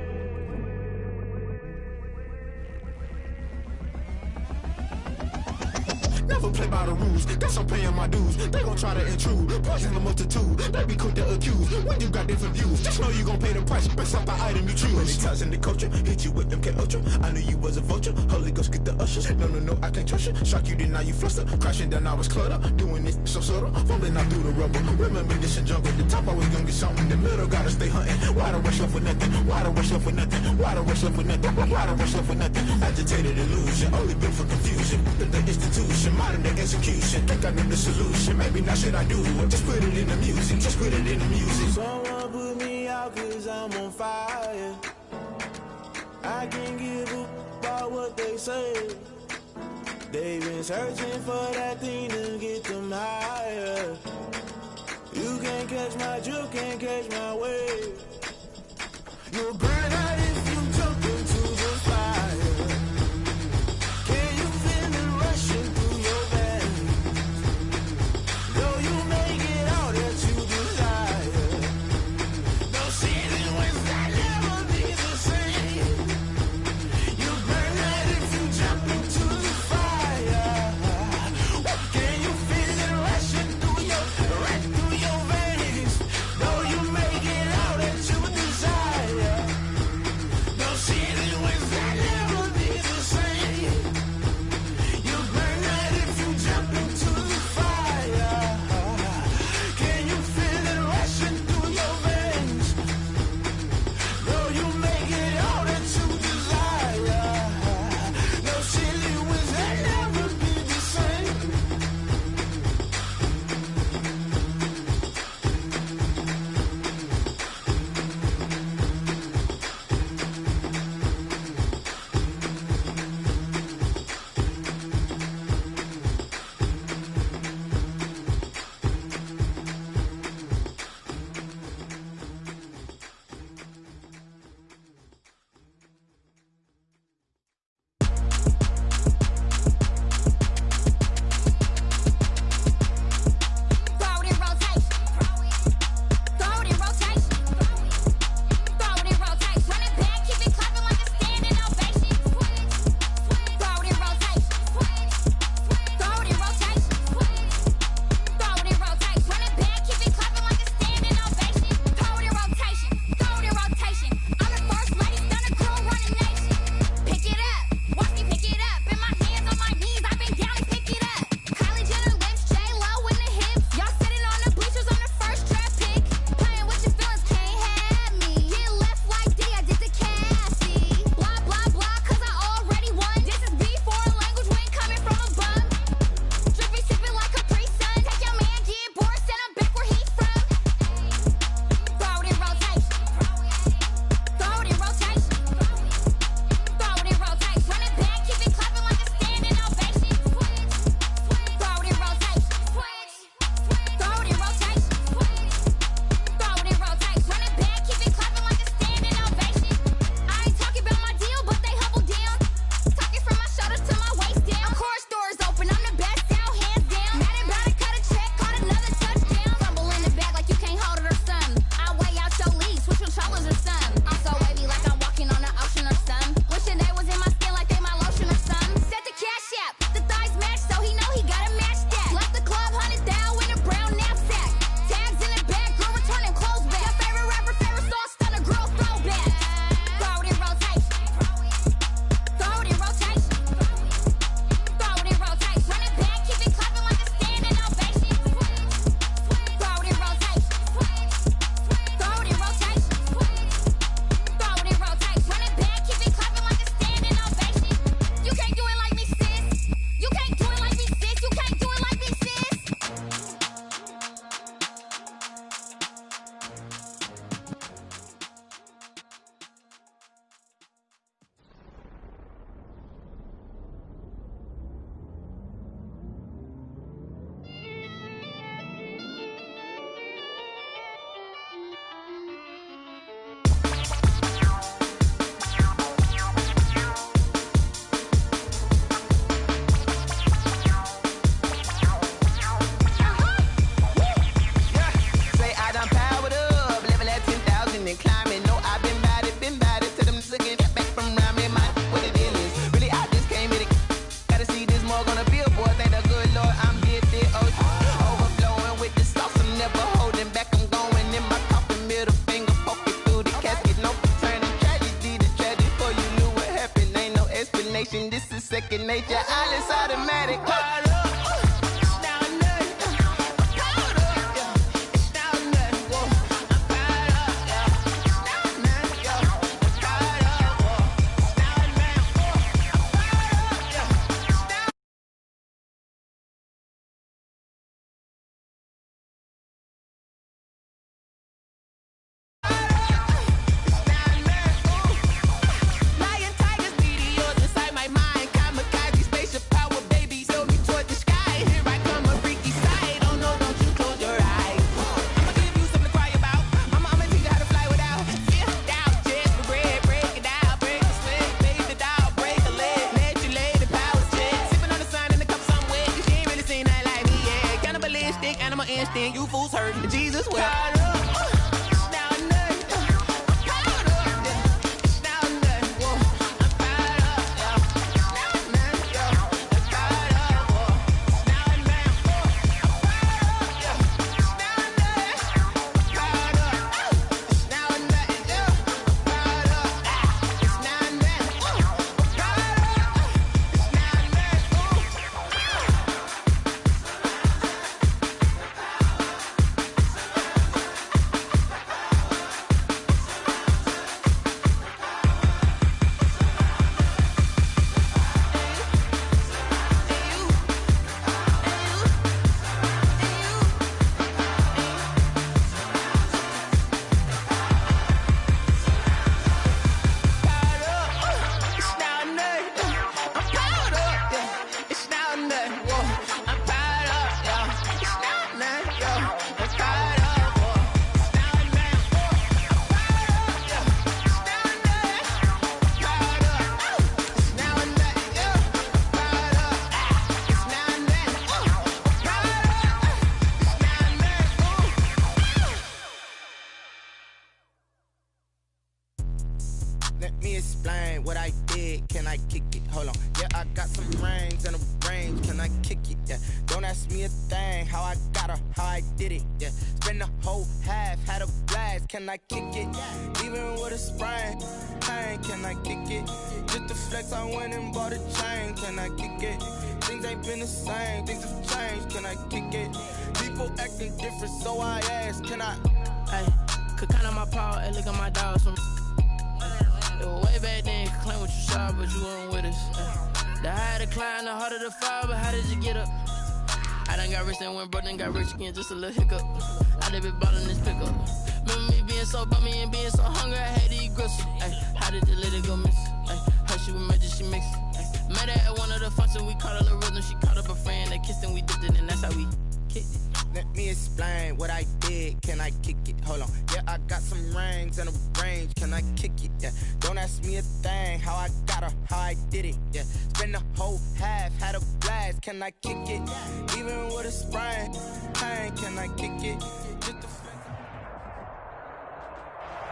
Never play by the rules, that's I'm paying my dues. They gon' try to intrude, poison the multitude. They be quick to accuse, when you got different views. Just know you gon' pay the price, based off the item you choose. Many times in the culture, hit you with MK Ultra. I knew you was a vulture, Holy Ghost get the ushers. No, I can't trust you. Shock you, then now you fluster. Crashing down, I was cluttered. Doing this so subtle, fumbling out through the rubble. Remember this in jungle, the top always gonna get something. The middle gotta stay hunting. Why the rush left with nothing? Why the rush left with nothing? Why the rush left with nothing? Why the rush left with nothing? Agitated illusion, only built for confusion. The institution, modern day execution. Think I know the solution. Maybe not should I do it? Just put it in the music. Just put it in the music. Someone put me out cause I'm on fire. I can't give up about what they say. They've been searching for that thing to get them higher. You can't catch my drift, can't catch my wave. You'll burn out if you jump into the fire. Can you feel it rushing through your veins? Though you may get all that you desire, no season wins that never be the same. You burn out if you jump into the fire. Can you second nature. All is automatic. You fools heard Jesus well. Let me explain what I did. Can I kick it? Hold on. Yeah, I got some rings and a range. Can I kick it? Yeah. Don't ask me a thing. How I got her, how I did it. Yeah. Spend the whole half, had a blast. Can I kick it? Even with a sprain. Pain, can I kick it? Just to flex, I went and bought a chain. Can I kick it? Things ain't been the same. Things have changed. Can I kick it? People acting different, so I ask. Can I? Hey, could count on my power and look at my dogs from. Way back then, you could claim what you saw, but you weren't with us. The higher the climb, the harder the fall, but how did you get up? I done got rich and went broke, then got rich again, just a little hiccup. I done been ballin' this pickup. Remember me being so bummy and being so hungry, I had to eat gristle. Ay, how did you let it go miss? Ay, how she was magic, she mixed. Met her at one of the functions, we caught a little rhythm, she caught up a friend, they kissed and we dipped it, and that's how we kicked it. Let me explain what I did. Can I kick it? Hold on. Yeah, I got some rings and a range. Can I kick it? Yeah. Don't ask me a thing. How I got her, how I did it. Yeah. Spend the whole half, had a blast. Can I kick it? Even with a sprain. Pain, can I kick it? Just to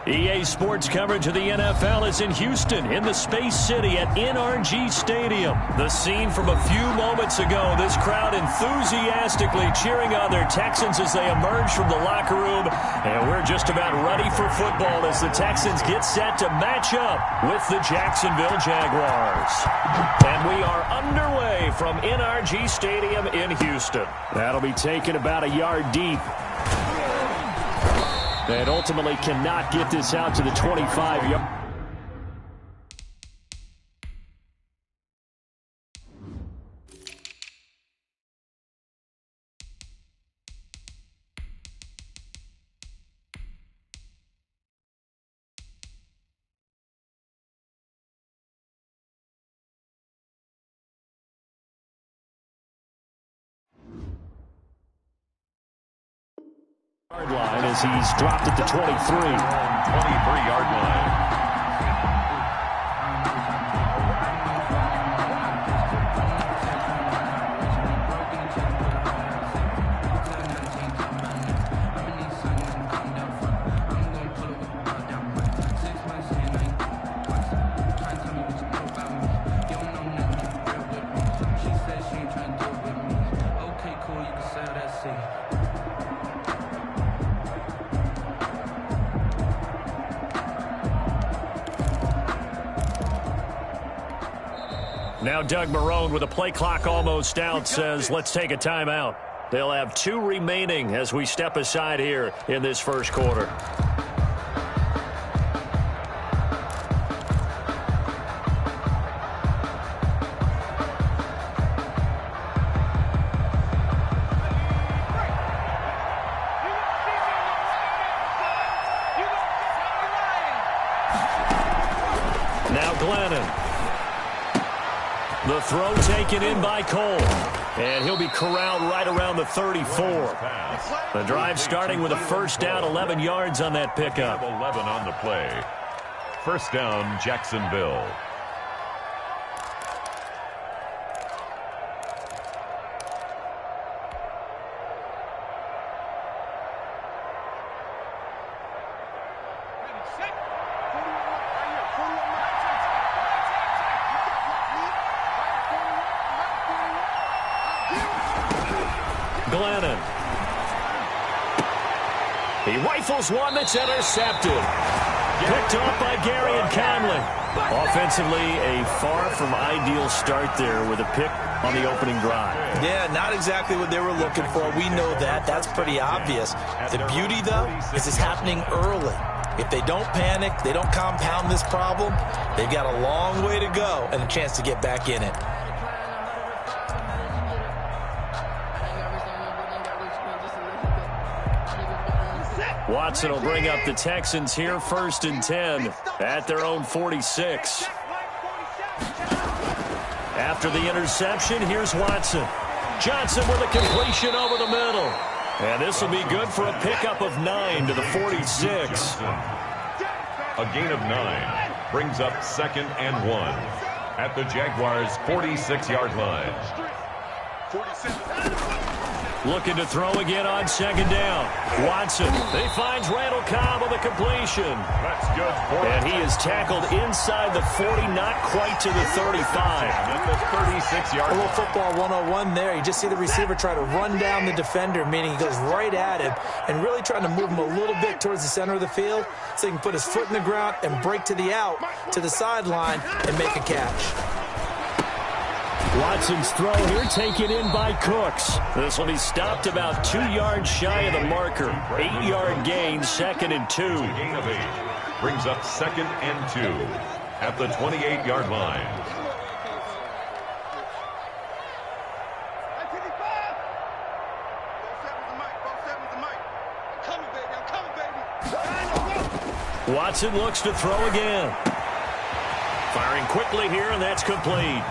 EA Sports coverage of the NFL is in Houston, in the Space City at NRG Stadium. The scene from a few moments ago, this crowd enthusiastically cheering on their Texans as they emerge from the locker room. And we're just about ready for football as the Texans get set to match up with the Jacksonville Jaguars. And we are underway from NRG Stadium in Houston. That'll be taken about a yard deep. And ultimately cannot get this out to the 25-yard. Line as he's dropped at the 23. 23-yard line. Now Doug Marrone, with a play clock almost out, says let's take a timeout. They'll have 2 remaining as we step aside here in this first quarter. Now Glennon. The throw taken in by Cole. And he'll be corralled right around the 34. The drive starting with a first down, 11 yards on that pickup. 11 on the play. First down, Jacksonville. Glennon. He rifles one that's intercepted. Picked off by Gary and Conley. Offensively, a far from ideal start there with a pick on the opening drive. Yeah, not exactly what they were looking for. We know that. That's pretty obvious. The beauty, though, is it's happening early. If they don't panic, they don't compound this problem, they've got a long way to go and a chance to get back in it. Watson will bring up the Texans here, 1st and 10 at their own 46. After the interception, here's Watson. Johnson with a completion over the middle. And this will be good for a pickup of 9 to the 46. A gain of 9 brings up 2nd and 1 at the Jaguars' 46-yard line. Looking to throw again on 2nd down. Watson. He finds Randall Cobb with a completion. That's good. And he is tackled inside the 40, not quite to the 35. At the 36-yard A line. little football 101 there. You just see the receiver try to run down the defender, meaning he goes right at him and really trying to move him a little bit towards the center of the field so he can put his foot in the ground and break to the out, to the sideline, and make a catch. Watson's throw here taken in by Cooks. This will be stopped about 2 yards shy of the marker. 8-yard gain, 2nd and 2. Gain of 8 brings up 2nd and 2 at the 28-yard line. Watson looks to throw again. Firing quickly here, and that's complete.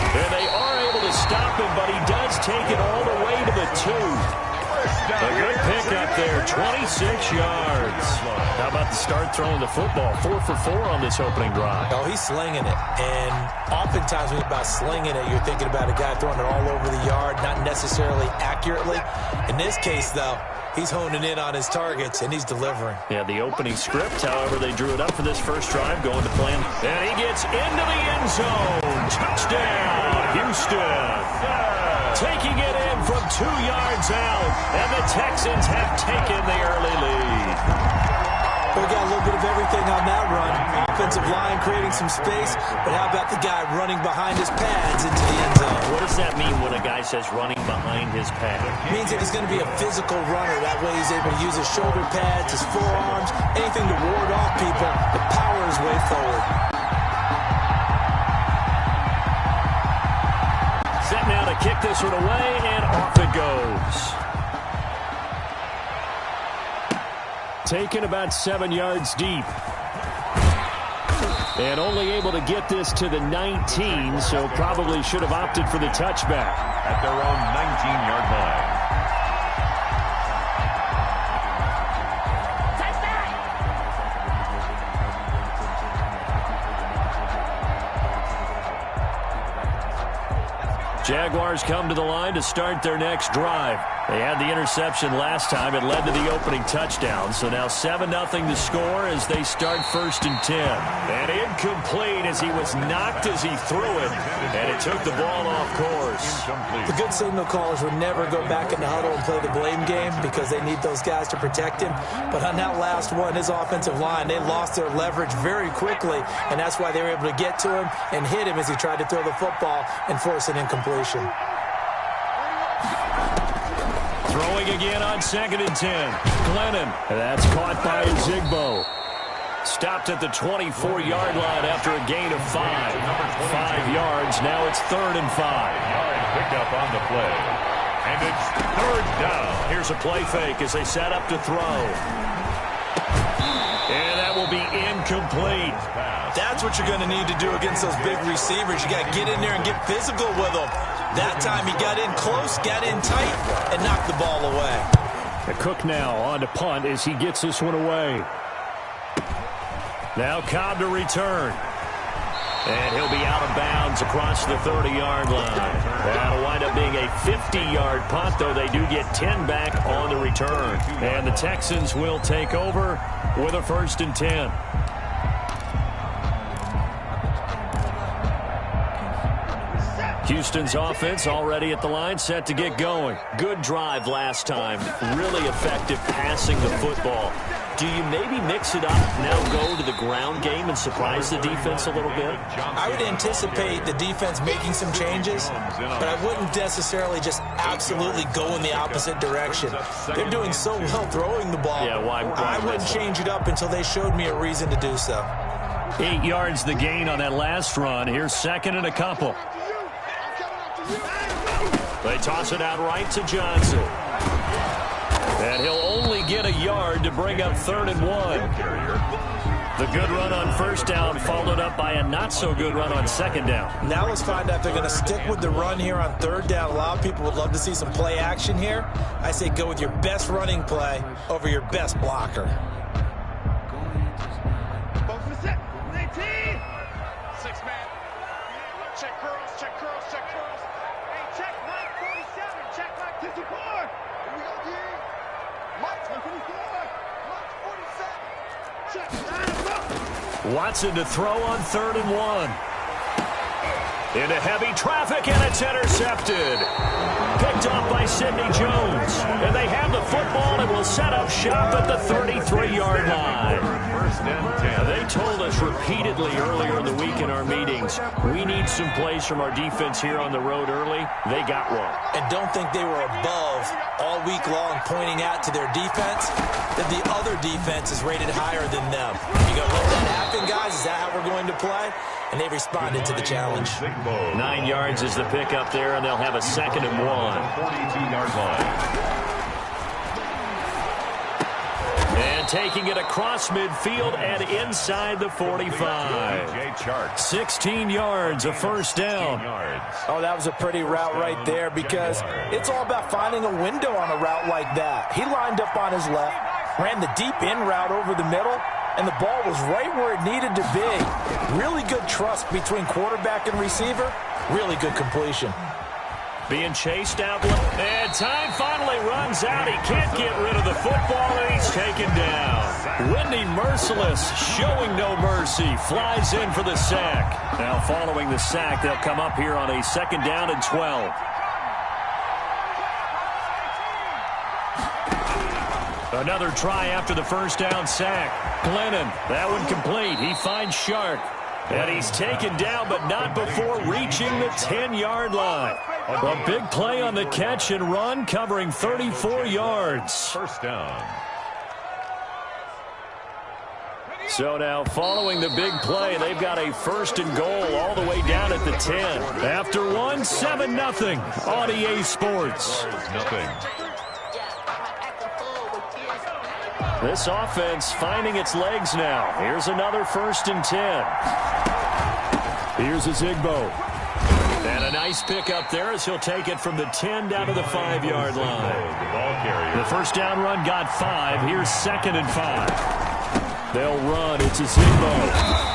And they are able to stop him, but he does take it all the way to the 2. A good pickup there, 26 yards. How about the start throwing the football? 4 for 4 on this opening drive. Oh, he's slinging it. And oftentimes when you're about slinging it, you're thinking about a guy throwing it all over the yard, not necessarily accurately. In this case, though, he's honing in on his targets, and he's delivering. Yeah, the opening script, however, they drew it up for this first drive, going to plan. And he gets into the end zone. Touchdown, Houston. Taking it in from 2 yards out, and the Texans have taken the early lead. We got a little bit of everything on that run. Offensive line creating some space, but how about the guy running behind his pads into the end zone? What does that mean when a guy says running behind his pad? It means that he's going to be a physical runner. That way he's able to use his shoulder pads, his forearms, anything to ward off people to power his way forward. Set now to kick this one away, and off it goes. Taken about 7 yards deep. And only able to get this to the 19, so probably should have opted for the touchback. At their own 19-yard line. Jaguars come to the line to start their next drive. They had the interception last time. It led to the opening touchdown. So now 7-0 to score as they start 1st and 10. And incomplete as he was knocked as he threw it. And it took the ball off course. The good signal callers would never go back in the huddle and play the blame game because they need those guys to protect him. But on that last one, his offensive line, they lost their leverage very quickly. And that's why they were able to get to him and hit him as he tried to throw the football and force an incompletion. Throwing again on 2nd and 10. Glennon. That's caught by Zigbo. Stopped at the 24-yard line after a gain of 5. 5 yards. Now it's 3rd and 5. Yard picked up on the play. And it's 3rd down. Here's a play fake as they set up to throw. And that will be incomplete. That's what you're going to need to do against those big receivers. You got to get in there and get physical with them. That time he got in close, got in tight, and knocked the ball away. Cook now on to punt as he gets this one away. Now Cobb to return. And he'll be out of bounds across the 30-yard line. That'll wind up being a 50-yard punt, though they do get 10 back on the return. And the Texans will take over with a 1st and 10. Houston's offense already at the line, set to get going. Good drive last time. Really effective passing the football. Do you maybe mix it up, now go to the ground game and surprise the defense a little bit? I would anticipate the defense making some changes, but I wouldn't necessarily just absolutely go in the opposite direction. They're doing so well throwing the ball. Yeah, why I wouldn't change it up until they showed me a reason to do so. 8 yards the gain on that last run. Here's 2nd and a couple. They toss it out right to Johnson. And he'll only get a yard to bring up 3rd and 1. The good run on 1st down followed up by a not-so-good run on 2nd down. Now let's find out if they're going to stick with the run here on 3rd down. A lot of people would love to see some play action here. I say go with your best running play over your best blocker. Check curls, check curls, check curls. Hey, check Mike 47, check Mike 54. Here we go, D. Mike 24, Mike 47. Check, line up. Watson to throw on 3rd and 1. Into heavy traffic, and it's intercepted. Picked off by Sidney Jones. And they have the football and will set up shop at the 33-yard line. They told us repeatedly earlier in the week in our meetings, we need some plays from our defense here on the road early. They got one. And don't think they were above all week long pointing out to their defense that the other defense is rated higher than them. You going to let that happen, guys? Is that how we're going to play? And they responded to the challenge. 9 yards is the pickup there, and they'll have a 2nd and 1. 42-yard line. And taking it across midfield and inside the 45. 16 yards, a 1st down. Oh, that was a pretty route right there because it's all about finding a window on a route like that. He lined up on his left, ran the deep in route over the middle, and the ball was right where it needed to be. Really good trust between quarterback and receiver. Really good completion. Being chased out, and time finally runs out. He can't get rid of the football, and he's taken down. Whitney Merciless, showing no mercy, flies in for the sack. Now following the sack, they'll come up here on a 2nd down and 12. Another try after the 1st down sack. Glennon, that one complete. He finds Shark. And he's taken down, but not before reaching the 10-yard line. A big play on the catch and run, covering 34 yards. 1st down. So now, following the big play, they've got a 1st and goal all the way down at the 10. After one, 7-0 on EA Sports. This offense finding its legs now. Here's another 1st and 10. Here's a Zigbo. And a nice pickup there as he'll take it from the 10 down to the 5-yard line. The 1st down run got 5. Here's 2nd and 5. They'll run. It's a Zigbo.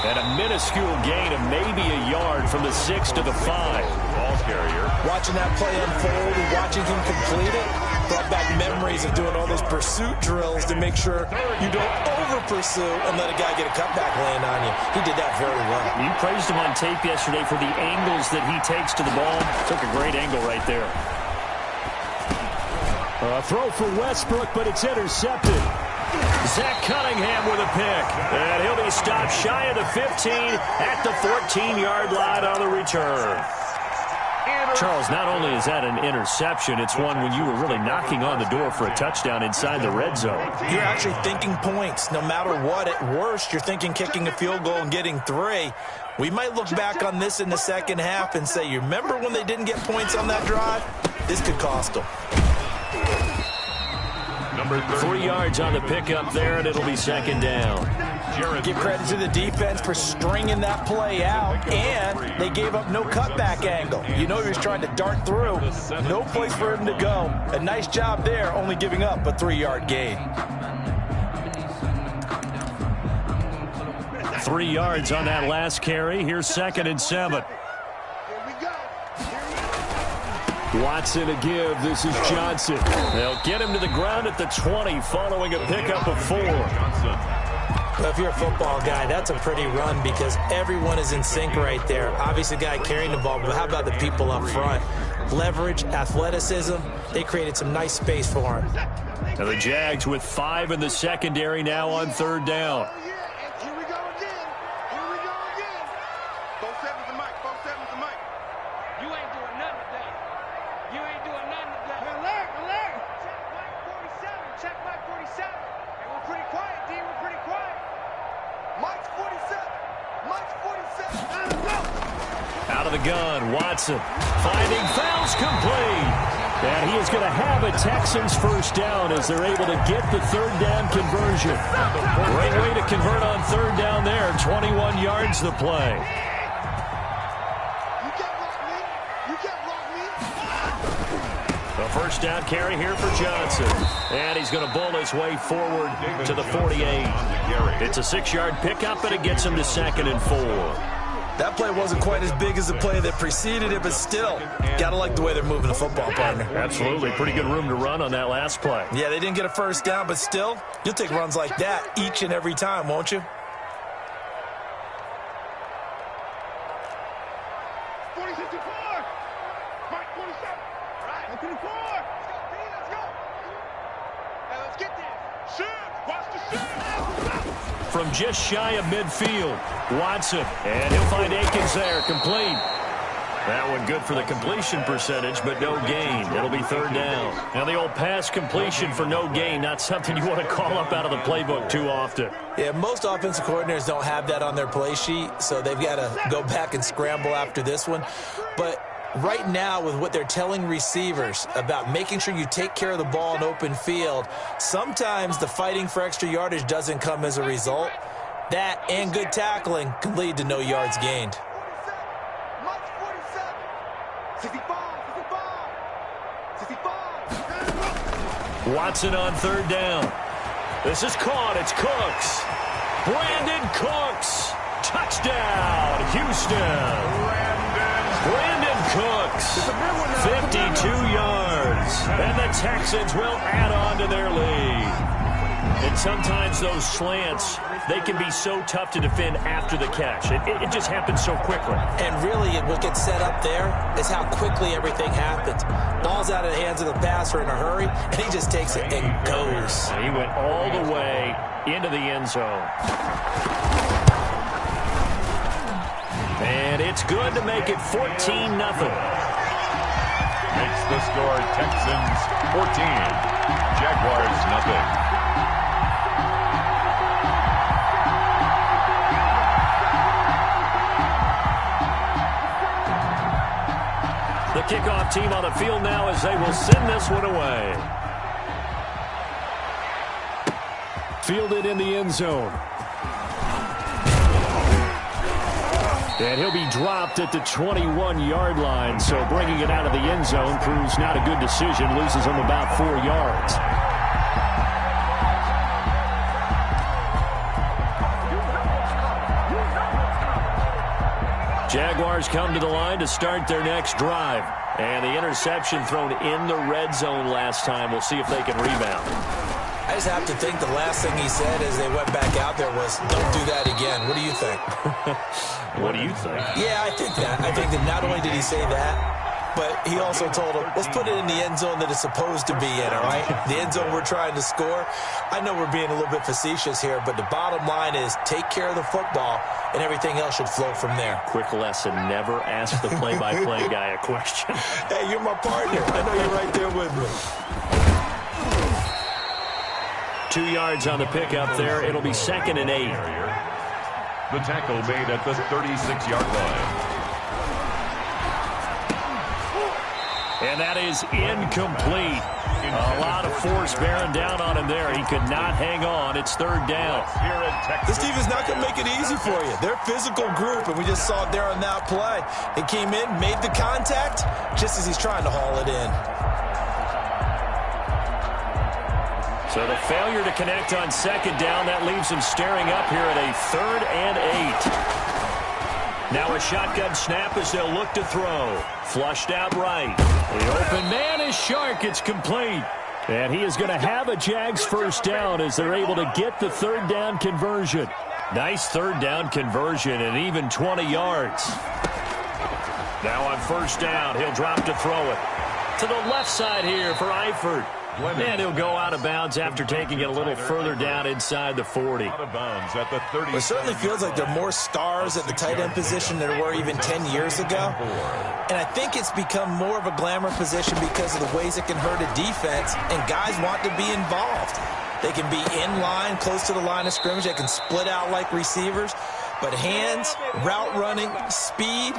And a minuscule gain of maybe a yard from the 6 to the 5. ball carrier. Watching that play unfold and watching him complete it brought back memories of doing all those pursuit drills to make sure you don't over-pursue and let a guy get a cutback land on you. He did that very well. You praised him on tape yesterday for the angles that he takes to the ball. Took a great angle right there. A throw for Westbrook, but it's intercepted. Zach Cunningham with a pick. And he'll be stopped shy of the 15 at the 14-yard line on the return. Charles, not only is that an interception, it's one when you were really knocking on the door for a touchdown inside the red zone. You're actually thinking points. No matter what, at worst, you're thinking kicking a field goal and getting 3. We might look back on this in the second half and say, you remember when they didn't get points on that drive? This could cost them. 3 yards on the pickup there, and it'll be second down. Give credit to the defense for stringing that play out, and they gave up no cutback angle. You know he was trying to dart through. No place for him to go. A nice job there, only giving up a 3-yard gain. 3 yards on that last carry. Here's 2nd and 7. Watson to give. This is Johnson. They'll get him to the ground at the 20 following a pickup of 4. Well, if you're a football guy, that's a pretty run because everyone is in sync right there. Obviously, the guy carrying the ball, but how about the people up front? Leverage, athleticism, they created some nice space for him. Now the Jags with 5 in the secondary now on 3rd down. Out of the gun, Watson finding Fowles complete. And he is going to have a Texans first down as they're able to get the 3rd down conversion. Great way to convert on 3rd down there. 21 yards the play. A first down carry here for Johnson. And he's going to bull his way forward to the 48. It's a 6-yard pickup, and it gets him to 2nd and 4. That play wasn't quite as big as the play that preceded it, but still, gotta like the way they're moving the football, partner. Absolutely. Pretty good room to run on that last play. Yeah, they didn't get a first down, but still, you'll take runs like that each and every time, won't you? 40-54. Mike 47. Right. 54. Let's go. Hey, let's get this. Shoot. Watch the shoot. From just shy of midfield, Watson, and he'll find Akins there, complete. That one good for the completion percentage, but no gain. It'll be 3rd down. Now the old pass completion for no gain, not something you want to call up out of the playbook too often. Yeah, most offensive coordinators don't have that on their play sheet, so they've got to go back and scramble after this one. But right now, with what they're telling receivers about making sure you take care of the ball in open field, sometimes the fighting for extra yardage doesn't come as a result. That and good tackling can lead to no yards gained. 65. Watson on 3rd down. This is caught. It's Cooks. Brandon Cooks. Touchdown, Houston. Brandon Cooks, 52 yards. And the Texans will add on to their lead. And sometimes those slants, they can be so tough to defend after the catch. It just happens so quickly. And really, what gets set up there is how quickly everything happens. Ball's out of the hands of the passer in a hurry, and he just takes it and goes. And he went all the way into the end zone. And it's good to make it 14-0. Makes the score Texans 14, Jaguars nothing. The kickoff team on the field now as they will send this one away. Fielded in the end zone. And he'll be dropped at the 21-yard line, so bringing it out of the end zone proves not a good decision, loses him about 4 yards. Jaguars come to the line to start their next drive. And the interception thrown in the red zone last time. We'll see if they can rebound. I just have to think the last thing he said as they went back out there was, don't do that again. What do you think? What do you think? Yeah, I think that. I think that not only did he say that, but he also told him, let's put it in the end zone that it's supposed to be in, all right? The end zone we're trying to score. I know we're being a little bit facetious here, but the bottom line is take care of the football, and everything else should flow from there. Quick lesson, never ask the play-by-play guy a question. Hey, you're my partner. I know you're right there with me. 2 yards on the pickup there. It'll be 2nd and 8. The tackle made at the 36-yard line. And that is incomplete. A lot of force bearing down on him there. He could not hang on. It's 3rd down. This defense is not going to make it easy for you. They're a physical group, and we just saw it there on that play. He came in, made the contact, just as he's trying to haul it in. So the failure to connect on 2nd down, that leaves him staring up here at a 3rd and 8. Now a shotgun snap as they'll look to throw. Flushed out right. The open man is Shark. It's complete. And he is going to have a Jags 1st down as they're able to get the 3rd down conversion. Nice 3rd down conversion and even 20 yards. Now on 1st down, he'll drop to throw it. To the left side here for Eifert. And he'll go out of bounds after taking it a little further down inside the 40. Out of bounds at the 30. It certainly feels like there are more stars at the tight end position than there were even 10 years ago. And I think it's become more of a glamour position because of the ways it can hurt a defense, and guys want to be involved. They can be in line, close to the line of scrimmage. They can split out like receivers. But hands, route running, speed,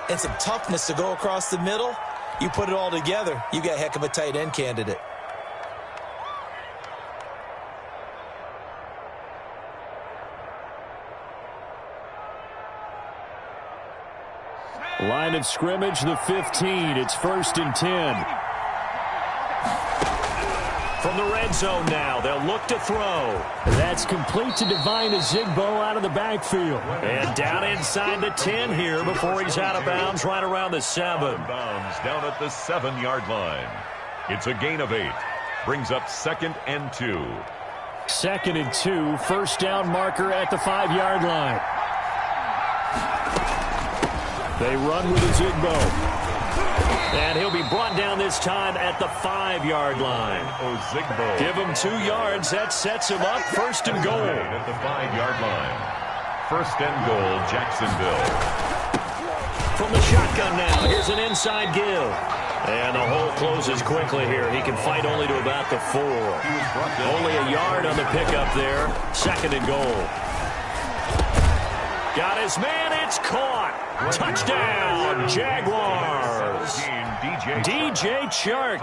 and some toughness to go across the middle, you put it all together, you got a heck of a tight end candidate. Line of scrimmage, the 15. It's 1st and 10. From the red zone now, they'll look to throw. That's complete to Divine Azigbo out of the backfield. And down inside the 10 here before he's out of bounds right around the 7. Bounds down at the 7-yard line. It's a gain of 8. Brings up 2nd and 2. 2nd and 2. 1st down marker at the 5-yard line. They run with Azigbo. And he'll be brought down this time at the 5-yard line. Azigbo. Give him 2 yards. That sets him up 1st and goal. At the 5-yard line. 1st and goal, Jacksonville. From the shotgun now, here's an inside give. And the hole closes quickly here. He can fight only to about the 4. Only a yard on the pickup there. 2nd and goal. Got his man. It's caught. Touchdown, Jaguars. DJ Chark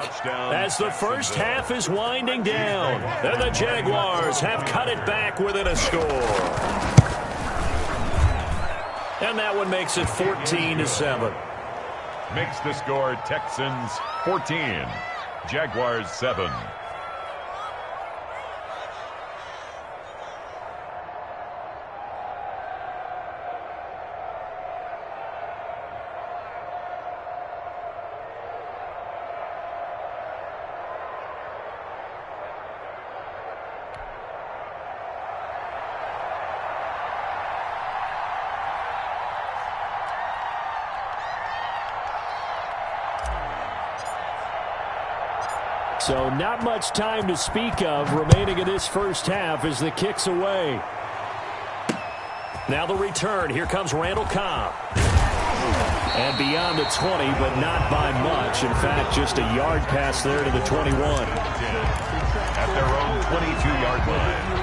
as the first half is winding down. And the Jaguars have cut it back within a score. And that one makes it 14-7. Makes the score Texans 14, Jaguars 7. So not much time to speak of remaining in this first half as the kick's away. Now the return. Here comes Randall Cobb. And beyond the 20, but not by much. In fact, just a yard pass there to the 21. At their own 22-yard line.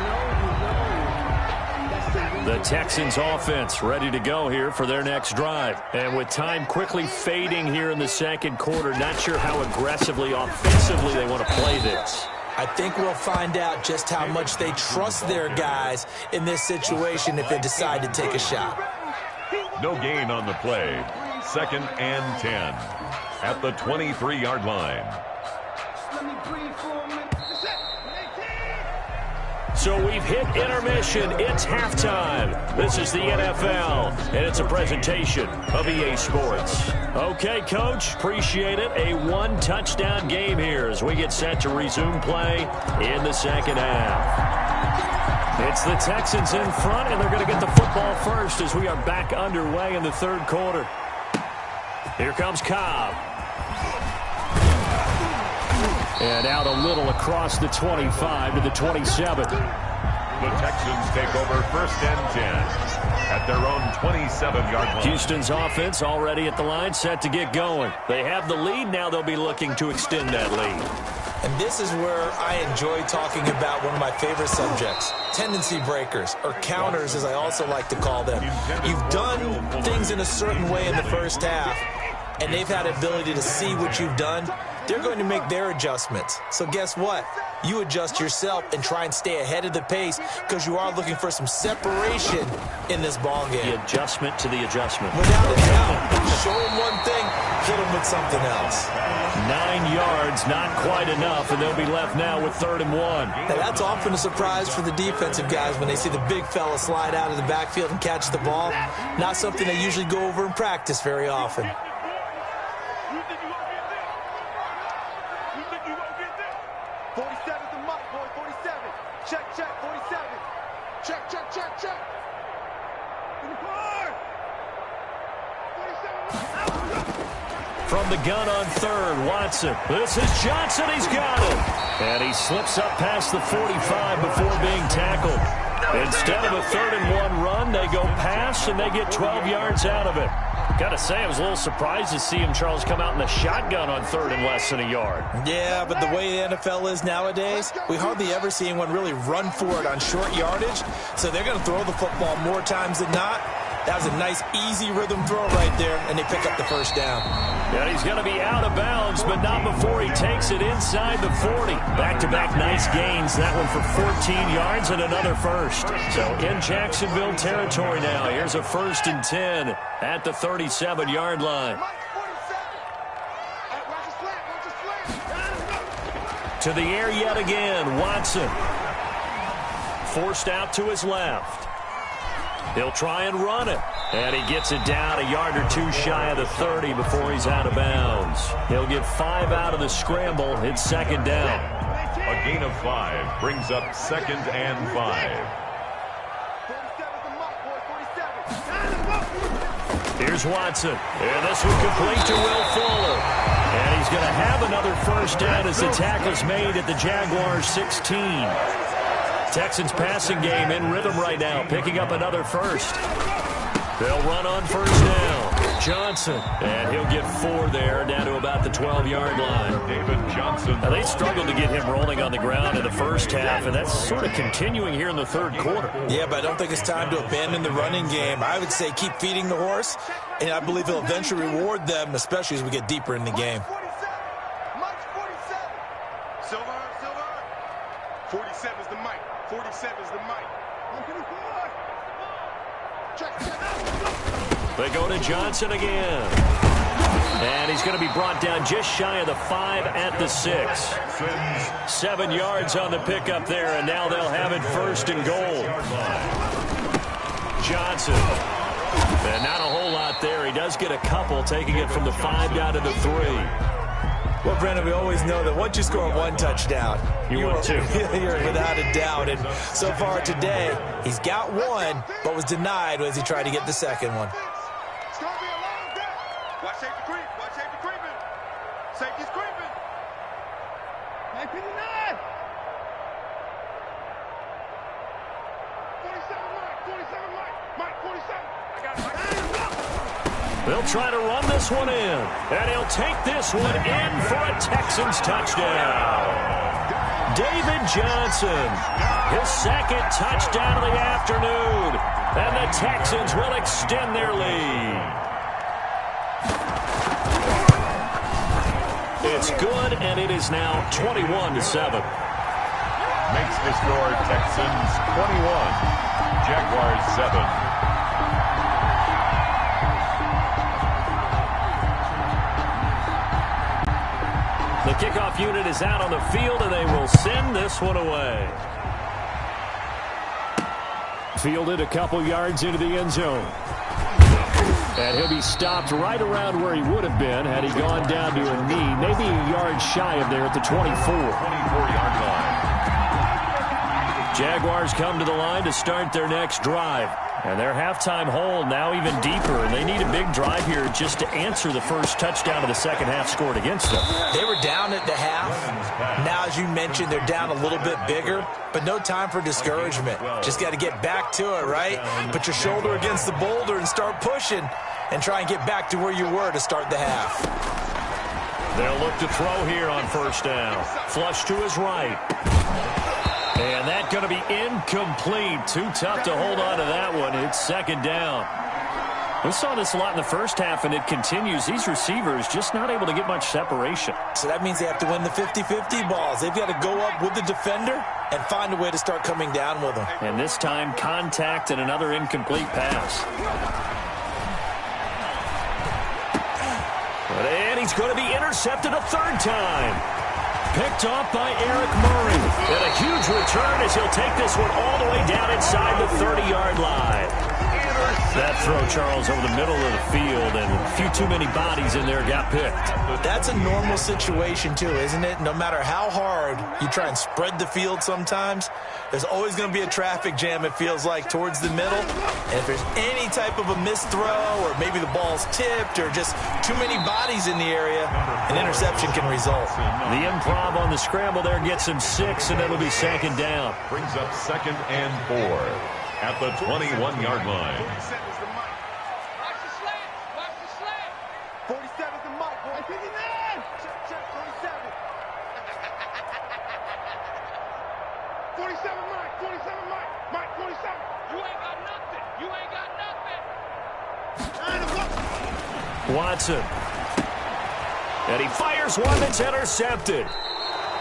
The Texans offense ready to go here for their next drive. And with time quickly fading here in the 2nd quarter, not sure how aggressively, offensively they want to play this. I think we'll find out just how much they trust their guys in this situation if they decide to take a shot. No gain on the play. 2nd and 10 at the 23-yard line. So we've hit intermission. It's halftime. This is the NFL, and it's a presentation of EA Sports. Okay, Coach, appreciate it. A one-touchdown game here as we get set to resume play in the second half. It's the Texans in front, and they're going to get the football first as we are back underway in the third quarter. Here comes Cobb. And out a little across the 25 to the 27. The Texans take over 1st and 10 at their own 27-yard line. Houston's offense already at the line, set to get going. They have the lead. Now they'll be looking to extend that lead. And this is where I enjoy talking about one of my favorite subjects, tendency breakers, or counters as I also like to call them. You've done things in a certain way in the first half, and they've had the ability to see what you've done. They're going to make their adjustments. So guess what? You adjust yourself and try and stay ahead of the pace because you are looking for some separation in this ball game. The adjustment to the adjustment. Without a doubt. Show them one thing, hit them with something else. 9 yards, not quite enough, and they'll be left now with 3rd and 1. Now that's often a surprise for the defensive guys when they see the big fella slide out of the backfield and catch the ball. Not something they usually go over in practice very often. From the gun on 3rd, Watson. This is Johnson. He's got it. And he slips up past the 45 before being tackled. Instead of a 3rd and 1 run, they go pass, and they get 12 yards out of it. Got to say, I was a little surprised to see him, Charles, come out in the shotgun on 3rd and less than a yard. Yeah, but the way the NFL is nowadays, we hardly ever see anyone really run for it on short yardage. So they're going to throw the football more times than not. That was a nice, easy rhythm throw right there, and they pick up the first down. And he's going to be out of bounds, but not before he takes it inside the 40. Back-to-back nice gains. That one for 14 yards and another first. So in Jacksonville territory now. Here's a 1st and 10 at the 37-yard line. To the air yet again, Watson. Forced out to his left. He'll try and run it. And he gets it down a yard or two shy of the 30 before he's out of bounds. He'll get 5 out of the scramble. It's 2nd down. A gain of 5 brings up 2nd and 5. Here's Watson. And this one complete to Will Fuller. And he's going to have another first down as the tackle's made at the Jaguars' 16. Texans passing game in rhythm right now, picking up another first. They'll run on 1st down. Johnson, and he'll get 4 there, down to about the 12-yard line. David Johnson. Now, they struggled to get him rolling on the ground in the first half, and that's sort of continuing here in the 3rd quarter. Yeah, but I don't think it's time to abandon the running game. I would say keep feeding the horse, and I believe he'll eventually reward them, especially as we get deeper in the game. 47 is the mic. 47 is the mic. They go to Johnson again. And he's going to be brought down just shy of the 5 at the 6. 7 yards on the pickup there, and now they'll have it 1st and goal. Johnson. And not a whole lot there. He does get a couple, taking it from the 5 down to the 3. Well, Brandon, we always know that once you score 1 touchdown, you want 2. You're without a doubt. And so far today, he's got 1, but was denied as he tried to get the second one. It's going to be a long day. Watch safety creep. Watch safety creeping. Safety's creeping. 1959. 47 Mike. 47 Mike. Mike 47. I got it. They'll try to run this one in, and he'll take this one in for a Texans touchdown. David Johnson, his 2nd touchdown of the afternoon, and the Texans will extend their lead. It's good, and it is now 21-7. Makes the score Texans 21, Jaguars 7. The kickoff unit is out on the field, and they will send this one away. Fielded a couple yards into the end zone. And he'll be stopped right around where he would have been had he gone down to a knee, maybe a yard shy of there at the 24. 24-yard line. Jaguars come to the line to start their next drive. And their halftime hole now even deeper. And they need a big drive here just to answer the first touchdown of the second half scored against them. They were down at the half. Now, as you mentioned, they're down a little bit bigger, but no time for discouragement. Just got to get back to it, right? Put your shoulder against the boulder and start pushing and try and get back to where you were to start the half. They'll look to throw here on first down. Flush to his right. And that's going to be incomplete. Too tough to hold on to that one. It's second down. We saw this a lot in the first half, and it continues. These receivers just not able to get much separation. So that means they have to win the 50-50 balls. They've got to go up with the defender and find a way to start coming down with them. And this time, contact and another incomplete pass. And he's going to be intercepted a third time. Picked off by Eric Murray. And a huge return as he'll take this one all the way down inside the 30-yard line. That throw, Charles, over the middle of the field, and a few too many bodies in there got picked. That's a normal situation, too, isn't it? No matter how hard you try and spread the field sometimes, there's always going to be a traffic jam, it feels like, towards the middle. And if there's any type of a missed throw, or maybe the ball's tipped, or just too many bodies in the area, an interception can result. The improv on the scramble there gets him 6, and it'll be second down. Brings up 2nd and 4 at the 21-yard line. 47's the mic, boy. Pick it in! Check 47. 47 Mike, 47 Mike. Mike 47. You ain't got nothing. You ain't got nothing. Watson. And he fires one that's intercepted.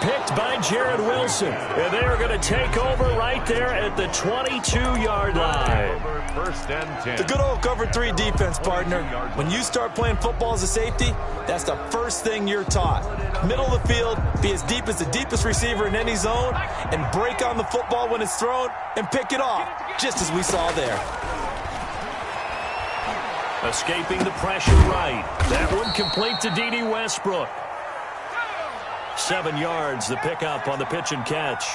Picked by Jared Wilson. And they are going to take over right there at the 22-yard line. First and 10. The good old cover 3 defense, partner. When you start playing football as a safety, that's the first thing you're taught. Middle of the field, be as deep as the deepest receiver in any zone, and break on the football when it's thrown and pick it off, just as we saw there. Escaping the pressure right. That one complete to D.D. Westbrook. 7 yards, the pickup on the pitch and catch.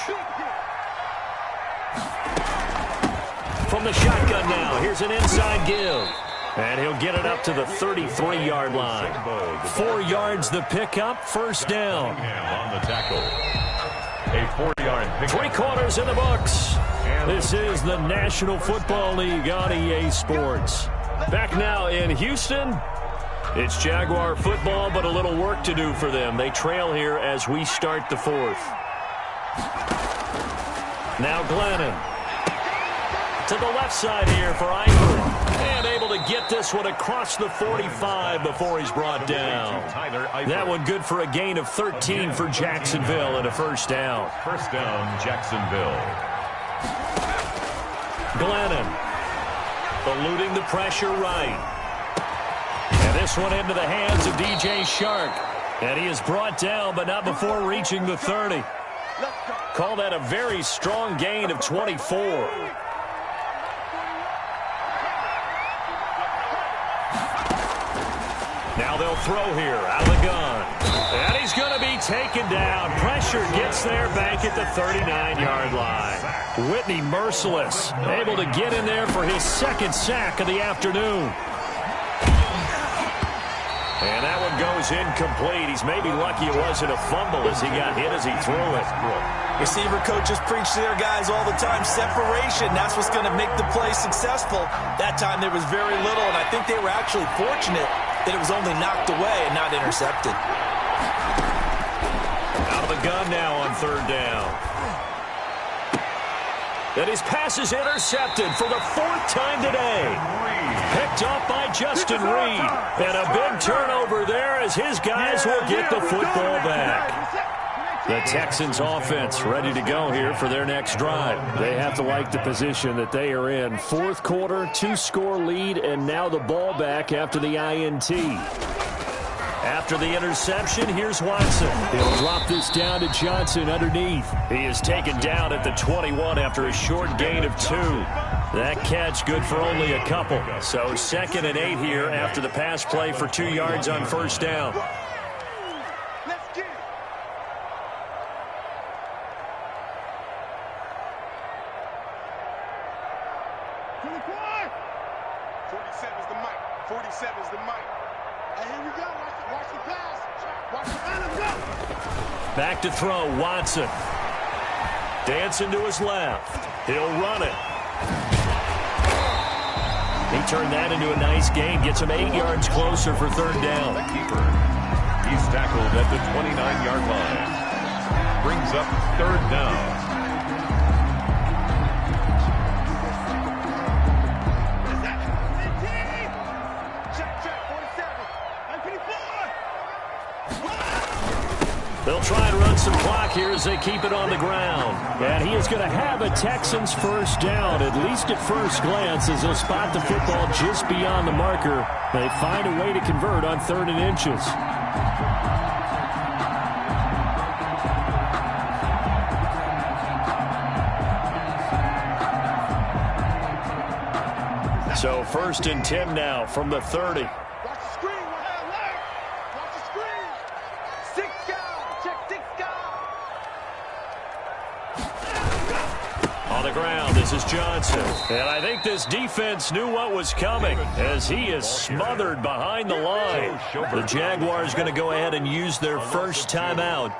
From the shotgun now, here's an inside give. And he'll get it up to the 33-yard line. 4 yards the pickup, first down. On the tackle. A 4-yard pickup. 3 quarters in the books. This is the National Football League on EA Sports. Back now in Houston. It's Jaguar football, but a little work to do for them. They trail here as we start the 4th. Now Glennon. To the left side here for Ivory. And able to get this one across the 45 before he's brought down. That one good for a gain of 13 for Jacksonville and a first down. First down, Jacksonville. Glennon. Eluding the pressure right. And this one into the hands of DJ Shark. And he is brought down, but not before reaching the 30. Call that a very strong gain of 24. Now they'll throw here. Out of the gun. And he's going to be taken down. Pressure gets there back at the 39-yard line. Whitney Merciless able to get in there for his 2nd sack of the afternoon. And that one goes incomplete. He's maybe lucky it wasn't a fumble as he got hit as he threw it. Receiver coaches preach to their guys all the time. Separation, that's what's going to make the play successful. That time there was very little, and I think they were actually fortunate that it was only knocked away and not intercepted. Out of the gun now on 3rd down. And his pass is intercepted for the 4th time today. Picked off by Justin Reed. And a big turnover there as his guys will get the football back. The Texans offense ready to go here for their next drive. They have to like the position that they are in. 4th quarter, 2-score lead, and now the ball back after the INT. After the interception, here's Watson. He'll drop this down to Johnson underneath. He is taken down at the 21 after a short gain of 2. That catch good for only a couple. So 2nd and 8 here after the pass play for 2 yards on first down. Let's get it. 47's the mic. 47's the mic. Hey, here we go. Watch the pass. Watch the pass. Let's go. Back to throw, Watson. Dancing to his left. He'll run it. He turned that into a nice gain. Gets him 8 yards closer for 3rd down. The keeper. He's tackled at the 29-yard line. Brings up 3rd down. They'll try and run some clock here as they keep it on the ground. And he is going to have a Texans first down, at least at first glance, as they'll spot the football just beyond the marker. They find a way to convert on 3rd and inches. So 1st and 10 now from the 30. Ground. This is Johnson. And I think this defense knew what was coming as he is smothered behind the line. The Jaguars going to go ahead and use their first timeout.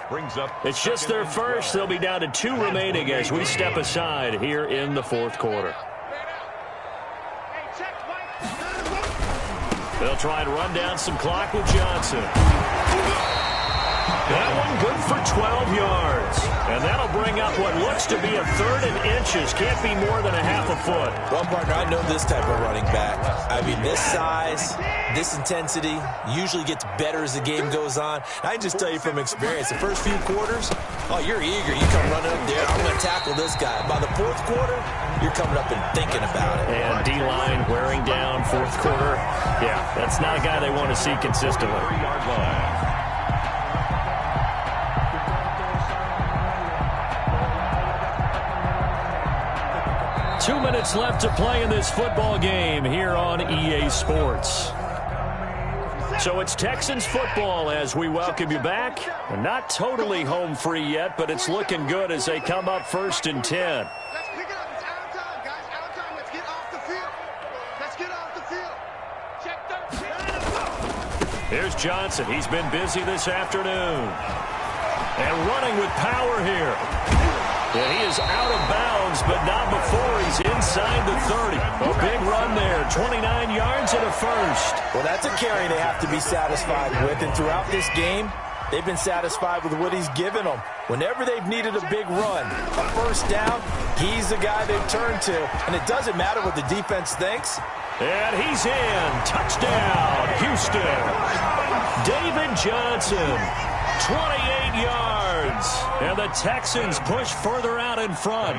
It's just their first. They'll be down to 2 remaining as we step aside here in the 4th quarter. They'll try and run down some clock with Johnson. That one good for 12 yards. And that'll bring up what looks to be a 3rd and inches. Can't be more than a half a foot. Well, partner, I know this type of running back. I mean, this size, this intensity usually gets better as the game goes on. I can just tell you from experience, the first few quarters, oh, you're eager. You come running up there, I'm going to tackle this guy. By the 4th quarter, you're coming up and thinking about it. And D-line wearing down 4th quarter. Yeah, that's not a guy they want to see consistently. 3-yard line. 2 minutes left to play in this football game here on EA Sports. So it's Texans football as we welcome you back. Not totally home free yet, but it's looking good as they come up 1st and 10. Let's pick it up. It's out of time, guys. Out of time. Let's get off the field. Let's get off the field. Check 13. Here's Johnson. He's been busy this afternoon. And running with power here. And he is out of bounds, but not before he's inside the 30. A big run there, 29 yards and a first. Well, that's a carry they have to be satisfied with. And throughout this game, they've been satisfied with what he's given them. Whenever they've needed a big run, a first down, he's the guy they've turned to. And it doesn't matter what the defense thinks. And he's in. Touchdown, Houston. David Johnson, 28 yards. And the Texans push further out in front.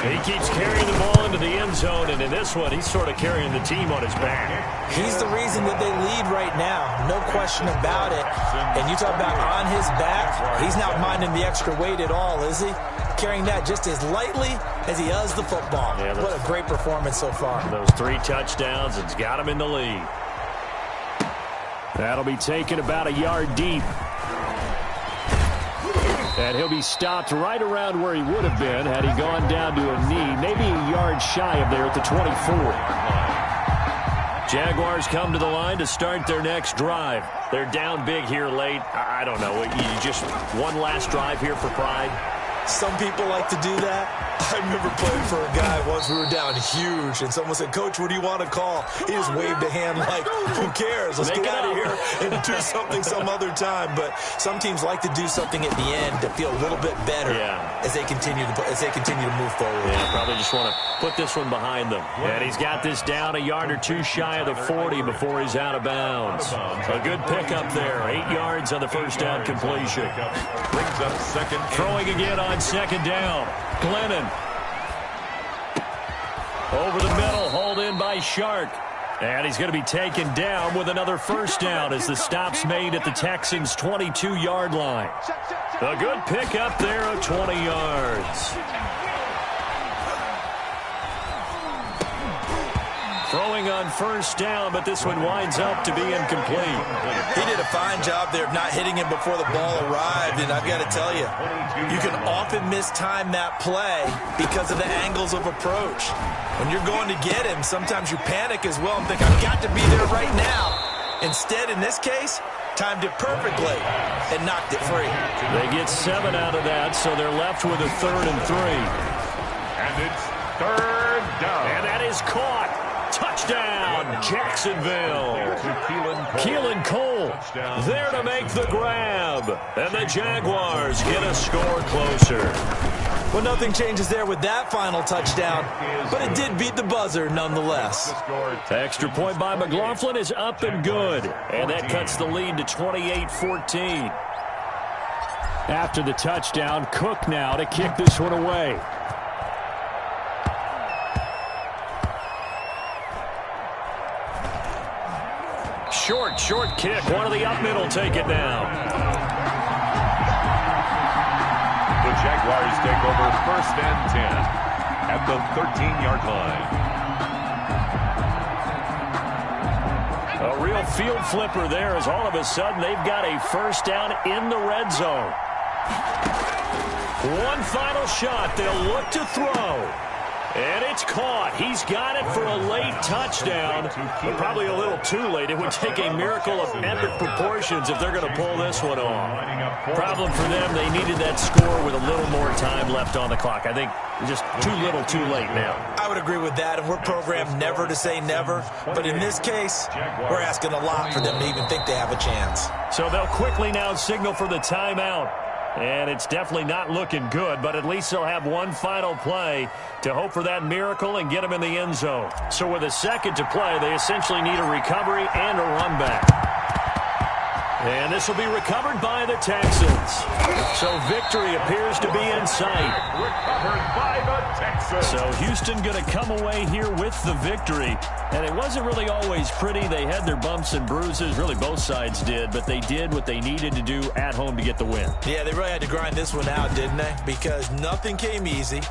He keeps carrying the ball into the end zone, and in this one, he's sort of carrying the team on his back. He's the reason that they lead right now, no question about it. And you talk about on his back, he's not minding the extra weight at all, is he? Carrying that just as lightly as he does the football. Yeah, what a great performance so far. Those 3 touchdowns, it's got him in the lead. That'll be taken about a yard deep. And he'll be stopped right around where he would have been had he gone down to a knee, maybe a yard shy of there at the 24. Jaguars come to the line to start their next drive. They're down big here late. I don't know. You just one last drive here for pride? Some people like to do that. I remember playing for a guy once. We were down huge, and someone said, "Coach, what do you want to call?" He just waved a hand like, "Who cares? Let's get out of here and do something some other time." But some teams like to do something at the end to feel a little bit better as they continue to move forward. Yeah, probably just want to put this one behind them. And he's got this down a yard or 2 shy of the 40 before he's out of bounds. A good pickup there. 8 yards on the first down completion. Brings up 2nd. Throwing again on 2nd down. Glennon. Over the middle, hauled in by Shark. And he's going to be taken down with another first down as the stop's made at the Texans' 22-yard line. A good pickup there of 20 yards. Throwing on first down, but this one winds up to be incomplete. He did a fine job there of not hitting him before the ball arrived, and I've got to tell you, you can often mistime that play because of the angles of approach. When you're going to get him, sometimes you panic as well and think, I've got to be there right now. Instead, in this case, timed it perfectly and knocked it free. They get 7 out of that, so they're left with a 3rd and 3. And it's 3rd down. And that is caught. Touchdown, Jacksonville. Keelan Cole there to make the grab. And the Jaguars get a score closer. Well, nothing changes there with that final touchdown, but it did beat the buzzer nonetheless. Extra point by McLaughlin is up and good. And that cuts the lead to 28-14. After the touchdown, Cook now to kick this one away. Short kick. One of the up middle take it down. The Jaguars take over 1st and 10 at the 13-yard line. A real field flipper there as all of a sudden they've got a first down in the red zone. One final shot. They'll look to throw. And it's caught. He's got it for a late touchdown, but probably a little too late. It would take a miracle of epic proportions if they're going to pull this one off. Problem for them, they needed that score with a little more time left on the clock. I think just too little, too late now. I would agree with that, and we're programmed never to say never. But in this case, we're asking a lot for them to even think they have a chance. So they'll quickly now signal for the timeout. And it's definitely not looking good, but at least they'll have one final play to hope for that miracle and get them in the end zone. So with a second to play, they essentially need a recovery and a run back. And this will be recovered by the Texans. So victory appears to be in sight. Recovered by the Texans. So Houston going to come away here with the victory. And it wasn't really always pretty. They had their bumps and bruises. Really, both sides did. But they did what they needed to do at home to get the win. Yeah, they really had to grind this one out, didn't they? Because nothing came easy.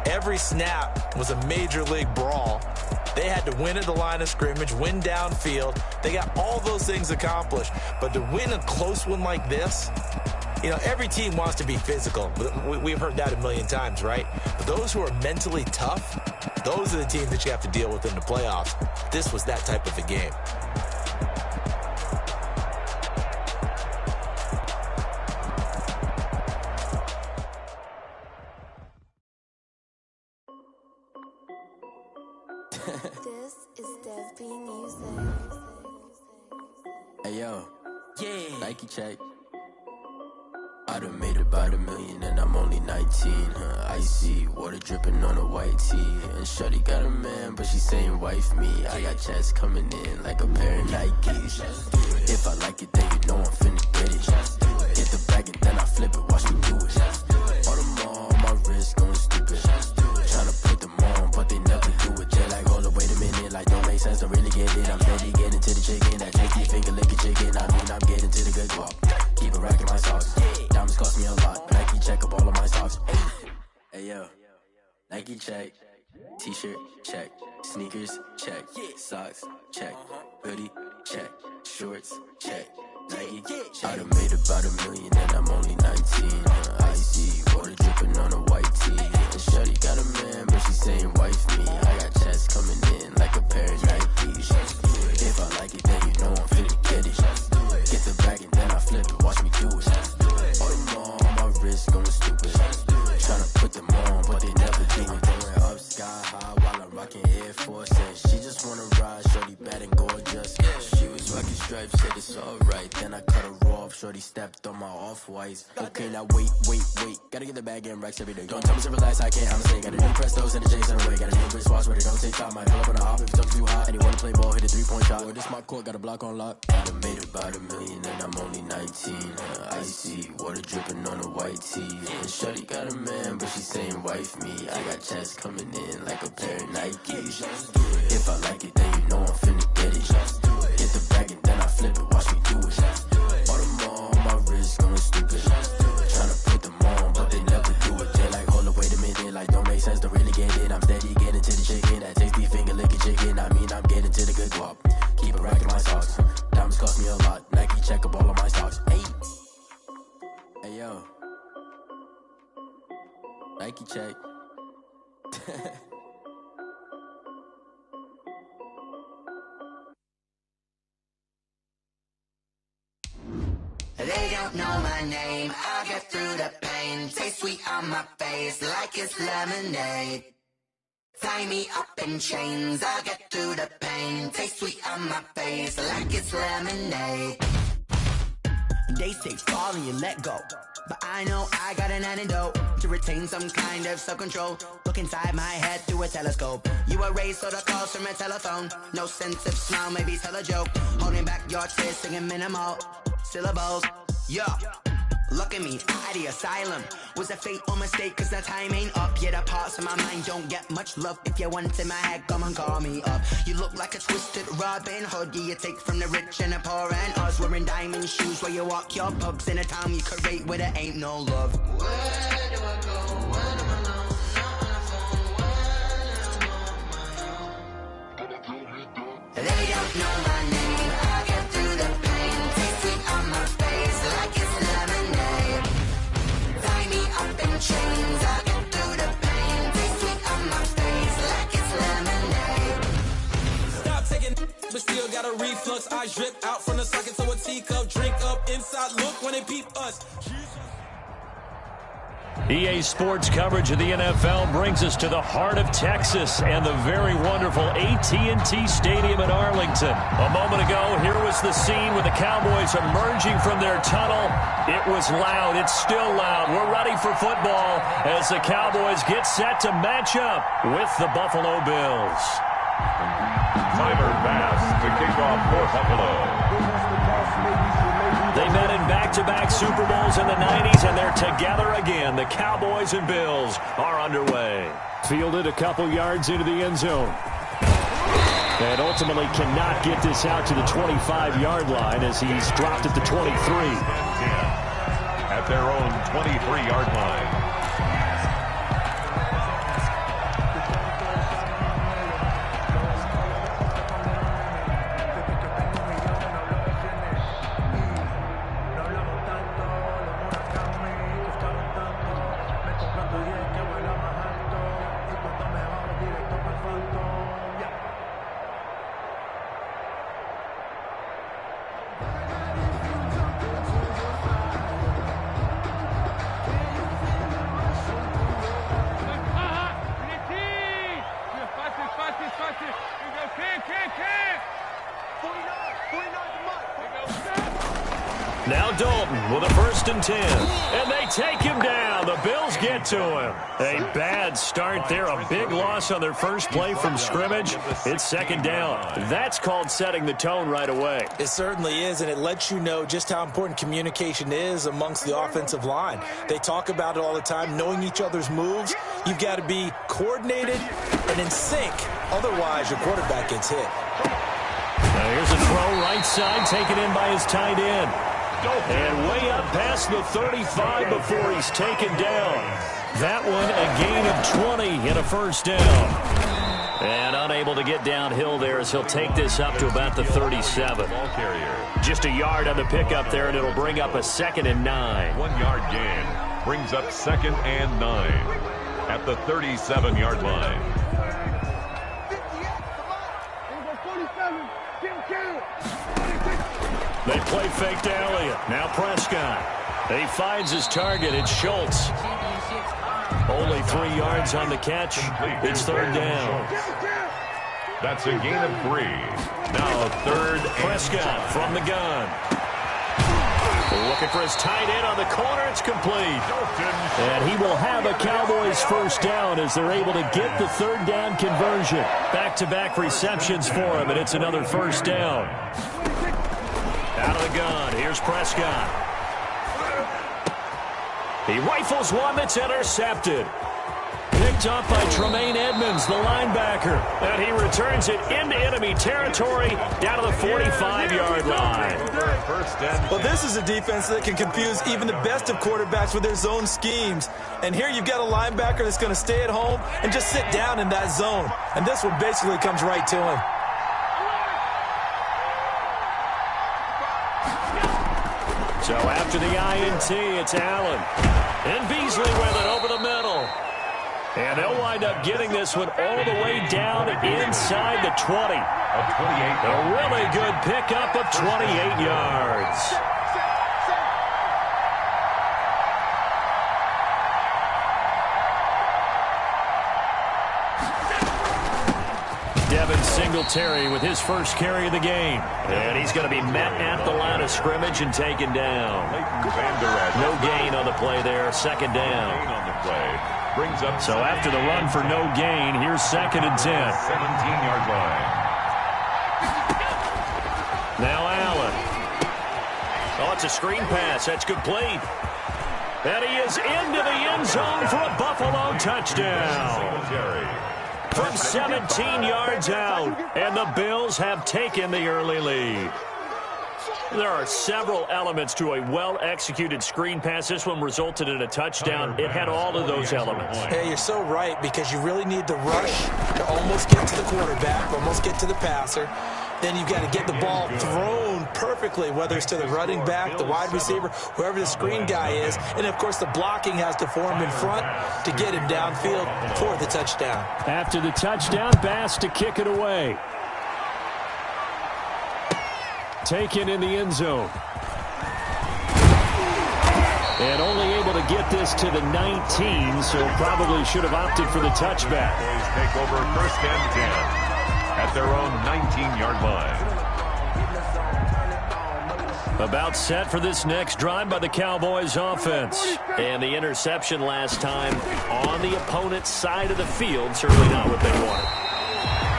Every snap was a major league brawl. They had to win at the line of scrimmage, win downfield. They got all those things accomplished. But to win a close one like this, you know, every team wants to be physical. We've heard that a million times, right? But those who are mentally tough, those are the teams that you have to deal with in the playoffs. This was that type of a game. This is Dev B Music. Hey yo, yeah, Nike check. I done made about $1 million and I'm only 19. Icy water dripping on a white tee. And shorty got a man, but she saying wife me. I got checks coming in like a pair of Nikes. If I like it, then you know I'm finna get it. Get the bag and then I flip it, watch me do it. All them on my wrist going stupid. Tryna put them on, but they never do it. They're like, hold up, wait a minute, like don't make sense, don't really get it. I'm steady getting to the chicken, that tricky finger licking chicken. I mean, I'm getting to the good guap. Keep a rack in my socks. Diamonds cost me a lot. Nike check up all of my stocks. Hey yo, Nike check. T-shirt check. Sneakers check. Socks check. Hoodie check. Shorts check. Nike I done made about $1 million and I'm only 19. Icy water dripping on a white tee. And shorty got a man, but she saying wife me. I got checks coming in like a pair of Nikes. If I like it, then you know I'm finna get it. Get the bag and then I flip it, watch me do it. All them on my wrist going stupid. Tryna put them on, but they never do it. Going up sky high while I'm rocking Air Force. And she just wanna ride, shorty bad and gorgeous. She was rocking stripes, said it's alright. Then I cut her off, shorty stepped on my off-whites. Okay, now wait. Gotta get the bag and racks every day. Don't tell me to relax, I can't, I'm say. Got a new Prestos and a J's on the way. Got a new bitch watch, but it don't take time. Might pull up on a hop if it talks too hot. And he wanna play ball, hit a 3-point shot. Or this my court, got a block on lock. I done made about $1 million and I'm only 19. Icy water dripping on a white tee. And shorty got a man, but she saying wife me. I got checks coming in like a pair of Nikes. If I like it, then you know I'm finna get it. Get the bag and then I flip it, watch me do it. All them on my wrist going stupid. Tryna put them on, but they never do it. They're like, hold up, wait a minute, like don't make sense, don't really get it. I'm steady getting to the chicken, that tasty finger licking chicken. I mean, I'm getting Nike check. They don't know my name, I'll get through the pain. Taste sweet on my face like it's lemonade. Tie me up in chains, I'll get through the pain. Taste sweet on my face like it's lemonade. They say fall and you let go, but I know I got an antidote to retain some kind of self-control. Look inside my head through a telescope. You erase all the calls from a telephone. No sense of smile, maybe tell a joke. Holding back your tears, singing minimal syllables. Yeah, look at me, out of the asylum. Was a fate or mistake, cause the time ain't up. Yeah, the parts of my mind don't get much love. If you want in my head, come and call me up. You look like a twisted Robin Hood. Yeah, you take from the rich and the poor and us. Wearing diamond shoes where you walk your pugs in a town you create where there ain't no love. Where do I go? When I'm alone, not on the phone. When I'm on my own. They don't know my name, I get through the pain. Taste sweet on my face like it's lemonade. Tie me up in chains, I get through the pain. Taste sweet on my face like it's lemonade. Stop taking, but still got a reflux. I drip out from the socket to a teacup. Drink up inside, look when they peep us. EA Sports coverage of the NFL brings us to the heart of Texas and the very wonderful AT&T Stadium in Arlington. A moment ago, here was the scene with the Cowboys emerging from their tunnel. It was loud. It's still loud. We're ready for football as the Cowboys get set to match up with the Buffalo Bills. Tyler Bass to kick off for Buffalo. They met in back-to-back Super Bowls in the 90s, and they're together again. The Cowboys and Bills are underway. Fielded a couple yards into the end zone. And ultimately cannot get this out to the 25-yard line as he's dropped at the 23. At their own 23-yard line. Now Dalton with a 1st and 10. And they take him down. The Bills get to him. A bad start there. A big loss on their first play from scrimmage. It's 2nd down. That's called setting the tone right away. It certainly is, and it lets you know just how important communication is amongst the offensive line. They talk about it all the time, knowing each other's moves. You've got to be coordinated and in sync. Otherwise, your quarterback gets hit. Now here's a throw right side, taken in by his tight end. And way up past the 35 before he's taken down. That one a gain of 20 and a 1st down. And unable to get downhill there as he'll take this up to about the 37. Just a yard on the pickup there, and it'll bring up a 2nd and 9. 1-yard gain brings up 2nd and 9 at the 37-yard line. They play fake to Elliott. Now Prescott. He finds his target. It's Schultz. Only 3 yards on the catch. It's 3rd down. That's a gain of 3. Now 3rd. Prescott from the gun. Looking for his tight end on the corner. It's complete. And he will have a Cowboys 1st down as they're able to get the 3rd down conversion. Back-to-back receptions for him, and it's another 1st down. Out of the gun. Here's Prescott. He rifles one that's intercepted. Picked up by Tremaine Edmonds, the linebacker. And he returns it into enemy territory down to the 45-yard line. Well, this is a defense that can confuse even the best of quarterbacks with their zone schemes. And here you've got a linebacker that's going to stay at home and just sit down in that zone. And this one basically comes right to him. So after the INT, it's Allen. And Beasley with it over the middle. And they'll wind up getting this one all the way down inside the 20. A really good pickup of 28 yards. Devin Singletary with his first carry of the game. And he's going to be met at the line of scrimmage and taken down. No gain on the play there, second down. So after the run for no gain, here's 2nd and 10. 17-yard line. Now Allen. Oh, it's a screen pass. That's complete. And he is into the end zone for a Buffalo touchdown. From 17 yards out, and the Bills have taken the early lead. There are several elements to a well-executed screen pass. This one resulted in a touchdown. It had all of those elements. Hey, you're so right, because you really need the rush to almost get to the quarterback, almost get to the passer. Then you've got to get the ball thrown perfectly, whether it's to the running back, the wide receiver, whoever the screen guy is. And, of course, the blocking has to form in front to get him downfield for the touchdown. After the touchdown, Bass to kick it away. Taken in the end zone. And only able to get this to the 19, so probably should have opted for the touchback. Take over 1st and 10 at their own 19-yard line. About set for this next drive by the Cowboys offense. And the interception last time on the opponent's side of the field, certainly not what they wanted.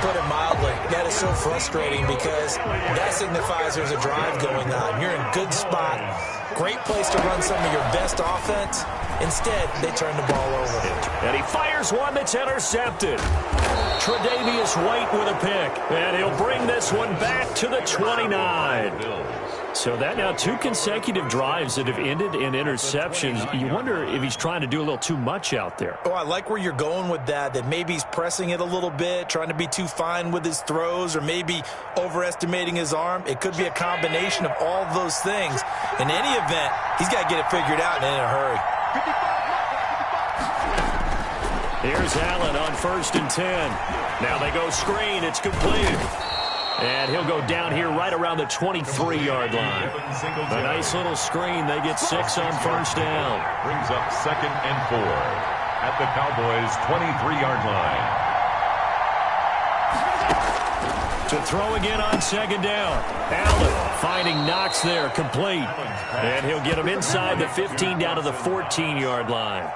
Put it mildly, that is so frustrating because that signifies there's a drive going on. You're in a good spot, great place to run some of your best offense. Instead, they turn the ball over. And he fires one that's intercepted. Tre'Davious White with a pick. And he'll bring this one back to the 29. So that now 2 consecutive drives that have ended in interceptions. You wonder if he's trying to do a little too much out there. Oh, I like where you're going with that maybe he's pressing it a little bit, trying to be too fine with his throws, or maybe overestimating his arm. It could be a combination of all of those things. In any event, he's got to get it figured out and in a hurry. Here's Allen on 1st and 10. Now they go screen. It's complete. And he'll go down here right around the 23-yard line. A nice little screen. They get 6 on 1st down. Brings up 2nd and 4 at the Cowboys' 23-yard line. To throw again on 2nd down. Allen finding Knox there, complete. And he'll get him inside the 15 down to the 14-yard line.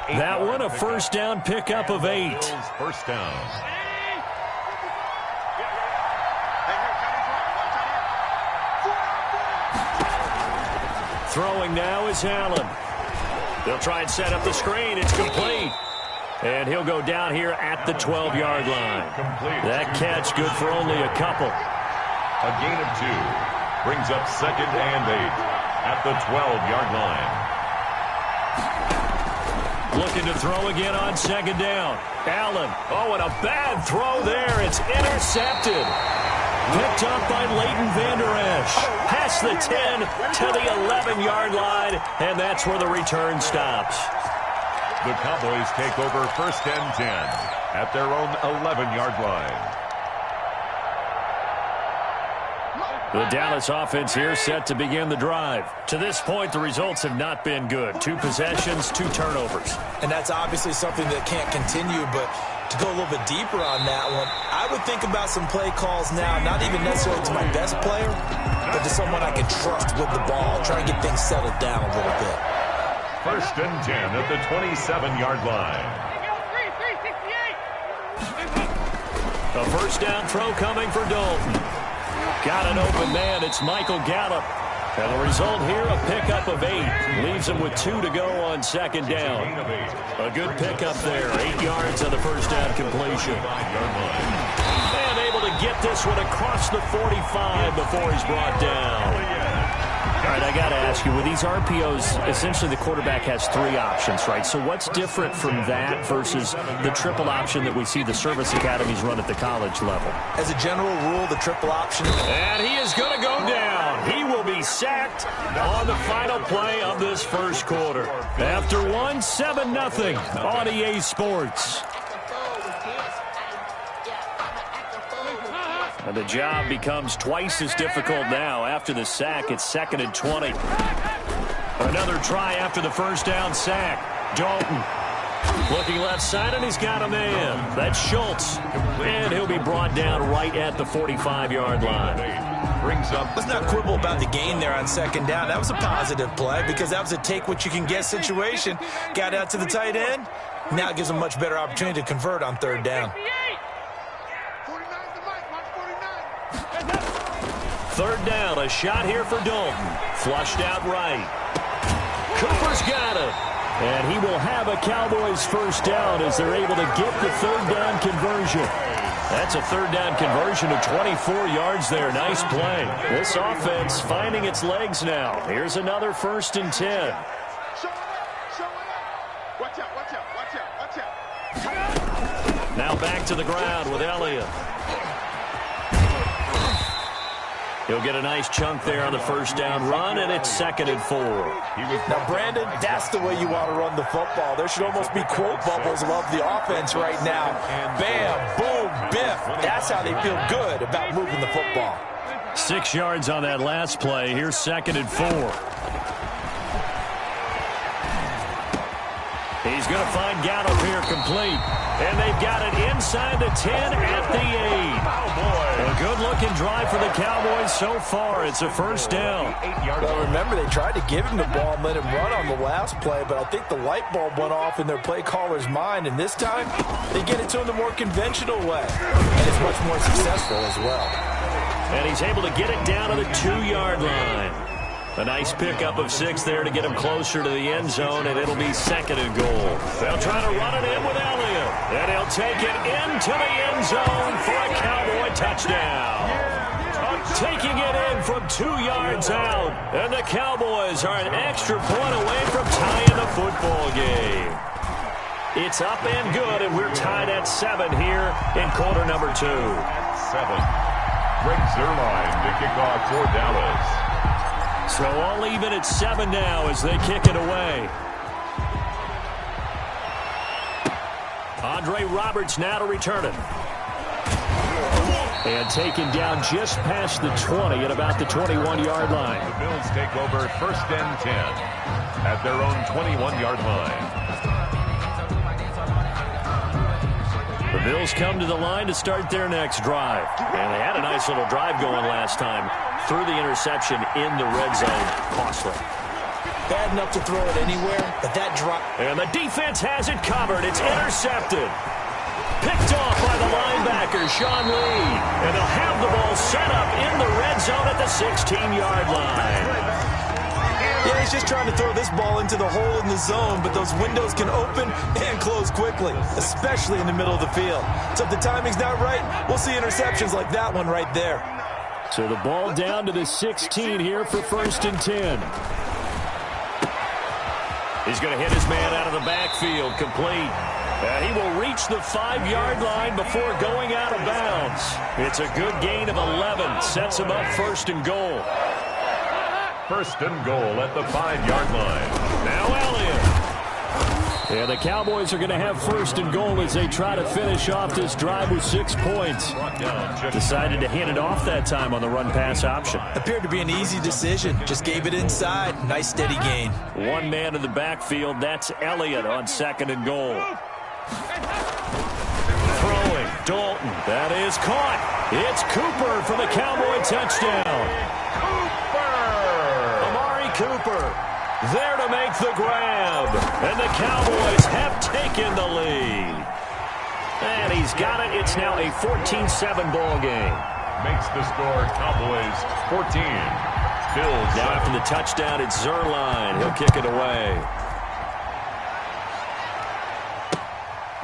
That one, a 1st down pickup of 8. 1st down. Throwing now is Allen. They'll try and set up the screen. It's complete. And he'll go down here at the 12-yard line. That catch good for only a couple. A gain of 2. Brings up 2nd and 8 at the 12-yard line. Looking to throw again on 2nd down. Allen. Oh, and a bad throw there. It's intercepted. Picked up by Leighton Vander Esch. Past the 10 to the 11-yard line, and that's where the return stops. The Cowboys take over 1st and 10 at their own 11-yard line. The Dallas offense here set to begin the drive. To this point, the results have not been good. 2 possessions, 2 turnovers. And that's obviously something that can't continue, but to go a little bit deeper on that one, I would think about some play calls now, not even necessarily to my best player, but to someone I can trust with the ball, try and get things settled down a little bit. 1st and 10 at the 27-yard line. A 1st down throw coming for Dalton. Got an open man. It's Michael Gallup. And the result here, a pickup of 8. Leaves him with 2 to go on 2nd down. A good pickup there. 8 yards on the 1st down completion. And able to get this one across the 45 before he's brought down. All right, I got to ask you, with these RPOs, essentially the quarterback has 3 options, right? So what's different from that versus the triple option that we see the service academies run at the college level? As a general rule, the triple option. And he is going to go down. He will be he's sacked on the final play of this first quarter. After 7-0 on EA Sports. And the job becomes twice as difficult now. After the sack, it's 2nd and 20. Another try after the first down sack. Dalton looking left side, and he's got a man. That's Schultz. And he'll be brought down right at the 45-yard line. Let's not quibble about the gain there on 2nd down. That was a positive play because that was a take-what-you-can-get situation. Got out to the tight end. Now it gives them a much better opportunity to convert on 3rd down. 3rd down, a shot here for Dalton. Flushed out right. Cooper's got him. And he will have a Cowboys first down as they're able to get the 3rd down conversion. That's a 3rd down conversion of 24 yards there. Nice play. This offense finding its legs now. Here's another 1st and 10. Now back to the ground with Elliott. He'll get a nice chunk there on the first down run, and it's 2nd and 4. Now, Brandon, that's the way you want to run the football. There should almost be quote bubbles above the offense right now. Bam, boom, biff. That's how they feel good about moving the football. 6 yards on that last play. Here's 2nd and 4. He's going to find Gallup here complete. And they've got it inside the 10 at the 8. A good-looking drive for the Cowboys so far. It's a first down. Well, remember, they tried to give him the ball and let him run on the last play, but I think the light bulb went off in their play caller's mind, and this time they get it to him the more conventional way, and it's much more successful as well. And he's able to get it down to the 2-yard line. A nice pickup of 6 there to get him closer to the end zone, and it'll be 2nd and goal. They'll try to run it in with Elliott, and he'll take it into the end zone for a Cowboy touchdown. Taking it in from 2 yards out, and the Cowboys are an extra point away from tying the football game. It's up and good, and we're tied at 7 here in quarter number 2. 7. Greg Zuerlein to kick off for Dallas. So all even at 7 now as they kick it away. Andre Roberts now to return it. And taken down just past the 20 at about the 21-yard line. The Bills take over 1st and 10 at their own 21-yard line. The Bills come to the line to start their next drive. And they had a nice little drive going last time. Through the interception in the red zone. Costly. Bad enough to throw it anywhere, but that drop. And the defense has it covered. It's intercepted. Picked off by the linebacker, Sean Lee. And they'll have the ball set up in the red zone at the 16-yard line. Yeah, he's just trying to throw this ball into the hole in the zone, but those windows can open and close quickly, especially in the middle of the field. So if the timing's not right, we'll see interceptions like that one right there. So the ball down to the 16 here for 1st and 10. He's going to hit his man out of the backfield, complete. And he will reach the 5-yard line before going out of bounds. It's a good gain of 11. Sets him up 1st and goal. 1st and goal at the 5-yard line. Now Elliott. And the Cowboys are going to have 1st and goal as they try to finish off this drive with 6 points. Decided to hand it off that time on the run-pass option. Appeared to be an easy decision. Just gave it inside. Nice steady gain. One man in the backfield. That's Elliott on 2nd and goal. Throwing. Dalton. That is caught. It's Cooper for the Cowboy touchdown. Cooper there to make the grab. And the Cowboys have taken the lead. And he's got it. It's now a 14-7 ball game. Makes the score Cowboys 14. Bills. Now after the touchdown, it's Zuerlein. He'll kick it away.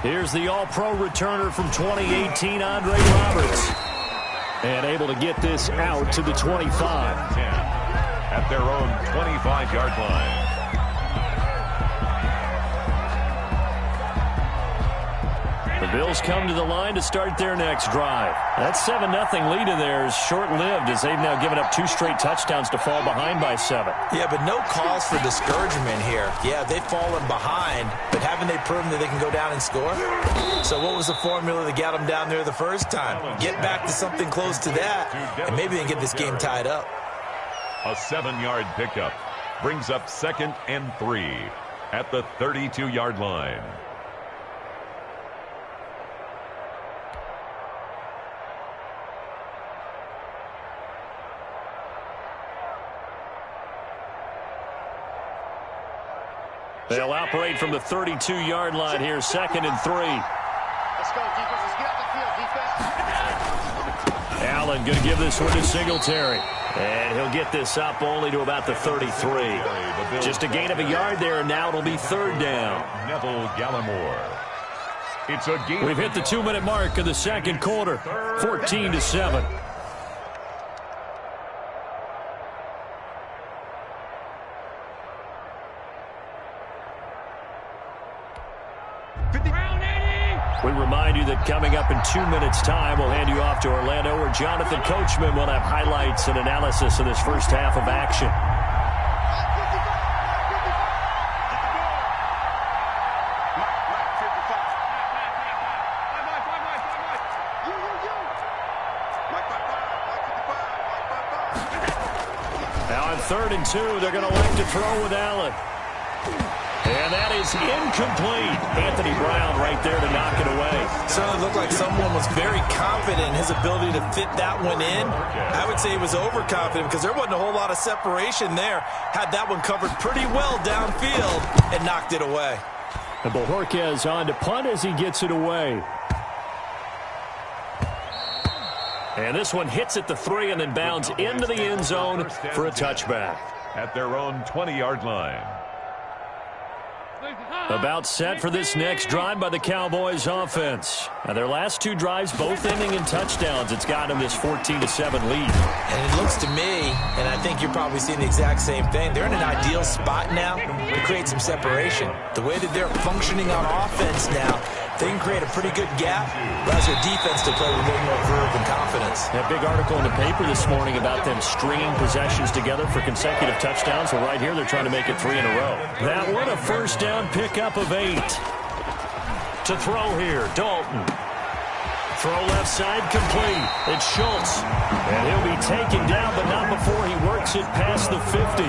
Here's the all-pro returner from 2018, Andre Roberts. And able to get this out to the 25. At their own 25-yard line. The Bills come to the line to start their next drive. That 7-0 lead in there is short-lived as they've now given up 2 straight touchdowns to fall behind by 7. Yeah, but no cause for discouragement here. Yeah, they've fallen behind, but haven't they proven that they can go down and score? So what was the formula that got them down there the first time? Get back to something close to that, and maybe they can get this game tied up. A 7-yard pickup brings up 2nd and 3 at the 32-yard line. They'll operate from the 32-yard line here, 2nd and 3. Let's go, defense. Let's get out the field, defense. Allen going to give this one to Singletary. And he'll get this up only to about the 33. Just a gain of a yard there, and now it'll be 3rd down. Neville Gallimore. It's a game. We've hit the 2-minute mark of the second quarter, 14-7. We remind you that coming up in 2 minutes' time, we'll hand you off to Orlando, where Jonathan Coachman will have highlights and analysis of this first half of action. Now on 3rd and 2, they're going to elect to throw with Allen. And that is incomplete. Anthony Brown right there to knock it away. Certainly looked like someone was very confident in his ability to fit that one in. I would say he was overconfident because there wasn't a whole lot of separation there. Had that one covered pretty well downfield and knocked it away. And Bojorquez on to punt as he gets it away. And this one hits at the 3 and then bounds into the end zone for a touchback. At their own 20-yard line. About set for this next drive by the Cowboys offense. Now their last 2 drives, both ending in touchdowns. It's got them this 14-7 lead. And it looks to me, and I think you're probably seeing the exact same thing, they're in an ideal spot now to create some separation. The way that they're functioning on offense now, they can create a pretty good gap, allows their defense to play with a little more verve and confidence. That big article in the paper this morning about them stringing possessions together for consecutive touchdowns. Well, right here, they're trying to make it 3 in a row. That one, a first down pickup of 8. To throw here, Dalton. Throw left side complete. It's Schultz. And he'll be taken down, but not before he works it past the 50.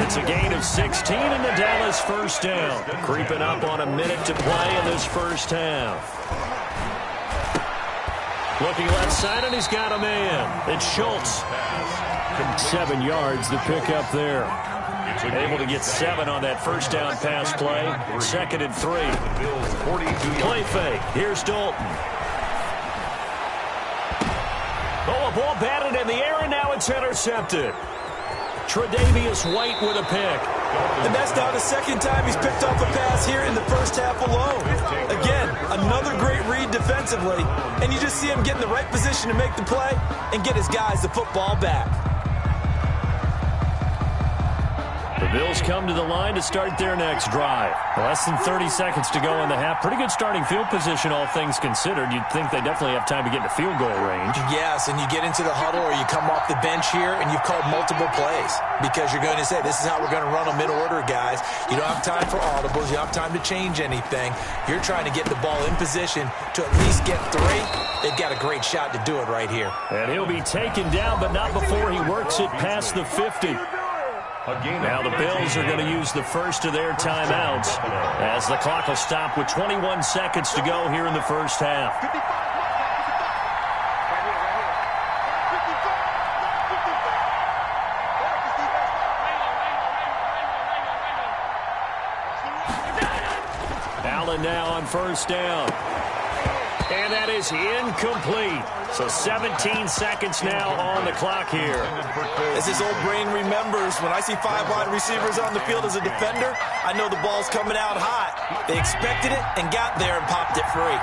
It's a gain of 16 in the Dallas first down. Creeping up on a minute to play in this first half. Looking left side, and he's got a man. It's Schultz. 7 yards to pick up there. Able to get 7 on that first down pass play. 2nd and 3. Play fake. Here's Dalton. Oh, a ball batted in the air, and now it's intercepted. Tre'Davious White with a pick. And that's now the 2nd time he's picked off a pass here in the first half alone. Again, another great read defensively. And you just see him get in the right position to make the play and get his guys the football back. The Bills come to the line to start their next drive. Less than 30 seconds to go in the half. Pretty good starting field position, all things considered. You'd think they definitely have time to get into field goal range. Yes, and you get into the huddle or you come off the bench here and you've called multiple plays because you're going to say, this is how we're going to run them in order, guys. You don't have time for audibles. You don't have time to change anything. You're trying to get the ball in position to at least get 3. They've got a great shot to do it right here. And he'll be taken down, but not before he works it past the 50. Now the Bills are going to use the first of their timeouts as the clock will stop with 21 seconds to go here in the first half. Allen now on first down. And that is incomplete. So 17 seconds now on the clock here. As his old brain remembers, when I see 5 wide receivers on the field as a defender, I know the ball's coming out hot. They expected it and got there and popped it free.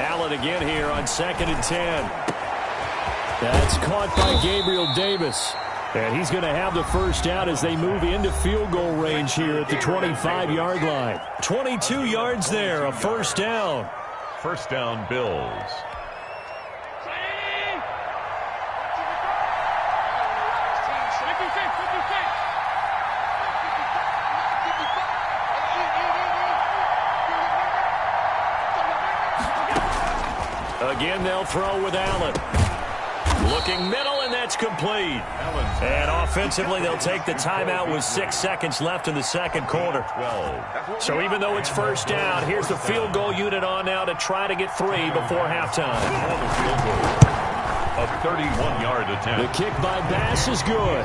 Allen again here on 2nd and 10. That's caught by Gabriel Davis. And he's going to have the first down as they move into field goal range here at the 25-yard line. 22 yards there, a first down. First down, Bills. Again, they'll throw with Allen. Looking middle, and that's complete. And offensively, they'll take the timeout with 6 seconds left in the second quarter. So even though it's first down, here's the field goal unit on now to try to get 3 before halftime. A 31-yard attempt. The kick by Bass is good.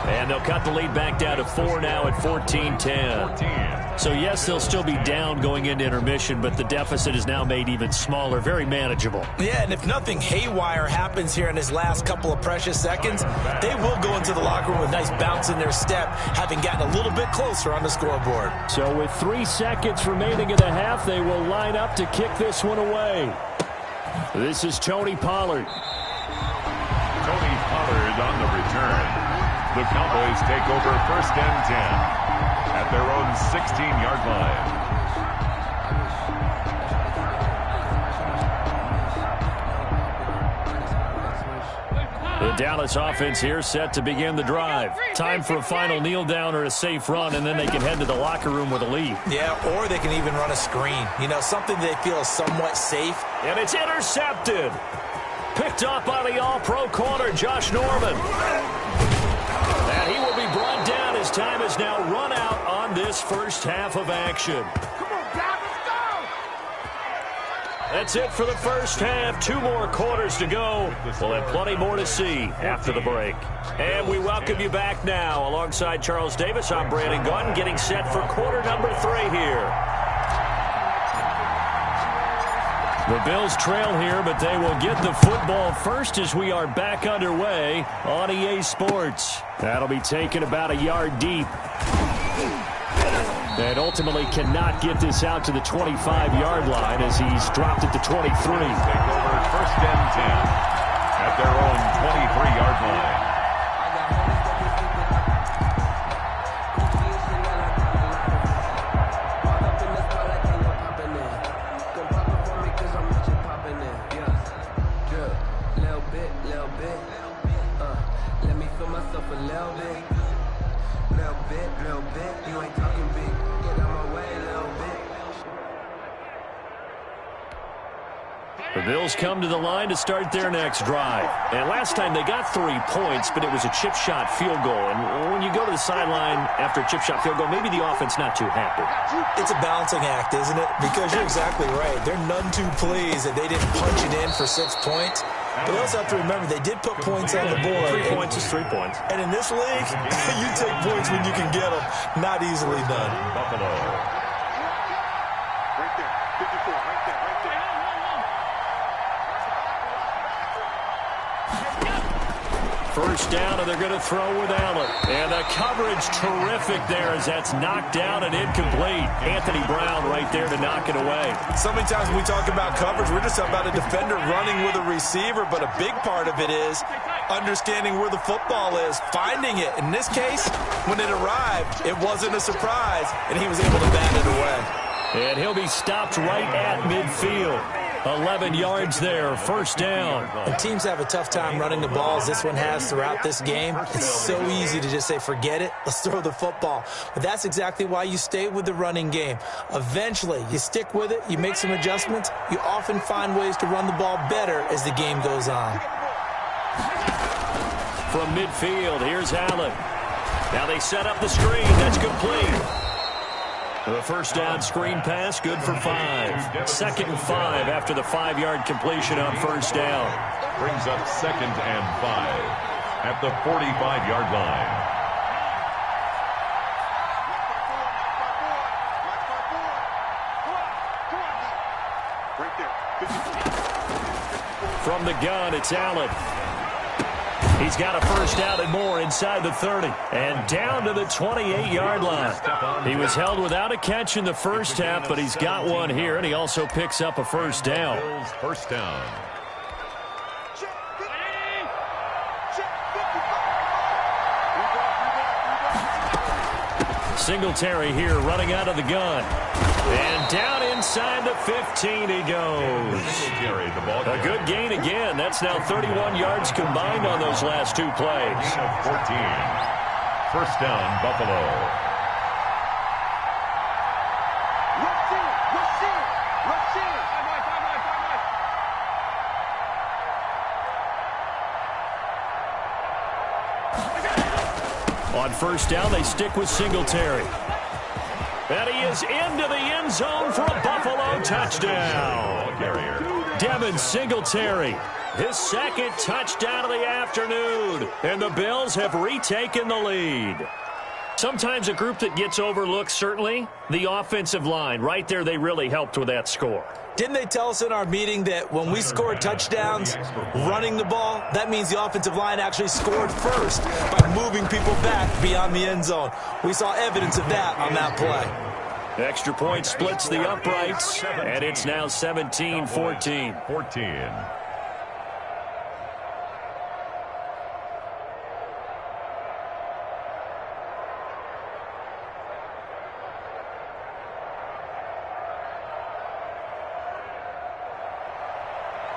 And they'll cut the lead back down to 4 now at 14-10. So, yes, they'll still be down going into intermission, but the deficit is now made even smaller, very manageable. Yeah, and if nothing haywire happens here in his last couple of precious seconds, they will go into the locker room with a nice bounce in their step, having gotten a little bit closer on the scoreboard. So with 3 seconds remaining in the half, they will line up to kick this one away. This is Tony Pollard. Tony Pollard on the return. The Cowboys take over 1st and 10 at their own 16-yard line. The Dallas offense here set to begin the drive. Time for a final kneel down or a safe run, and then they can head to the locker room with a lead. Yeah, or they can even run a screen. You know, something they feel is somewhat safe. And it's intercepted. Picked up by the all-pro corner, Josh Norman. And he will be brought down as time has now run out on this first half of action. Come on, guys, let's go! That's it for the first half. 2 more quarters to go. We'll have plenty more to see after the break. And we welcome you back now. Alongside Charles Davis, I'm Brandon Gunn, getting set for quarter number 3 here. The Bills trail here, but they will get the football first as we are back underway on EA Sports. That'll be taken about a yard deep. And ultimately cannot get this out to the 25-yard line as he's dropped it to 23. Take over 1st and 10 at their own 23-yard line. The Bills come to the line to start their next drive. And last time they got 3 points, but it was a chip shot field goal. And when you go to the sideline after a chip shot field goal, maybe the offense not too happy. It's a balancing act, isn't it? Because you're exactly right. They're none too pleased that they didn't punch it in for 6 points. But you also have to remember, they did put points on the board. 3 points is 3 points. And in this league, you take points when you can get them. Not easily done. Buffalo. Right there, 54, right there, right there. First down, and they're going to throw with Allen. And the coverage terrific there as that's knocked down and incomplete. Anthony Brown right there to knock it away. So many times when we talk about coverage, we're just talking about a defender running with a receiver, but a big part of it is understanding where the football is, finding it. In this case, when it arrived, it wasn't a surprise, and he was able to bat it away. And he'll be stopped right at midfield. 11 yards there, first down. And teams have a tough time running the ball as this one has throughout this game. It's so easy to just say, forget it, let's throw the football. But that's exactly why you stay with the running game. Eventually, you stick with it, you make some adjustments, you often find ways to run the ball better as the game goes on. From midfield, here's Allen. Now they set up the screen, that's complete. The first down screen pass, good for 5. 2nd and 5 after the 5-yard completion on first down. Brings up 2nd and 5 at the 45-yard line. Right there, 54. From the gun, it's Allen. He's got a first down and more inside the 30. And down to the 28-yard line. He was held without a catch in the first half, but he's got one here, and he also picks up a first down. First down. Singletary here running out of the gun. And down inside the 15 he goes. A good gain again. That's now 31 yards combined on those last two plays. 14. First down, Buffalo. On first down, they stick with Singletary. And he is into the end zone for a Buffalo touchdown. Devin Singletary, his second touchdown of the afternoon. And the Bills have retaken the lead. Sometimes a group that gets overlooked, certainly, the offensive line. Right there, they really helped with that score. Didn't they tell us in our meeting that when we score touchdowns running the ball, that means the offensive line actually scored first by moving people back beyond the end zone? We saw evidence of that on that play. Extra point splits the uprights, and it's now 17-14.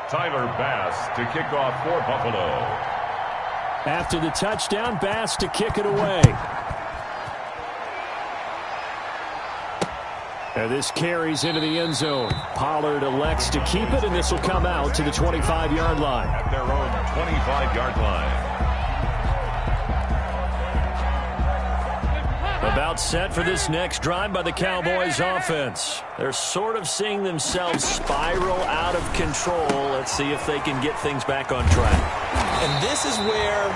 Tyler Bass to kick off for Buffalo. After the touchdown, Bass to kick it away. And this carries into the end zone. Pollard elects to keep it, and this will come out to the 25-yard line. At their own 25-yard line. About set for this next drive by the Cowboys offense. They're sort of seeing themselves spiral out of control. Let's see if they can get things back on track. And this is where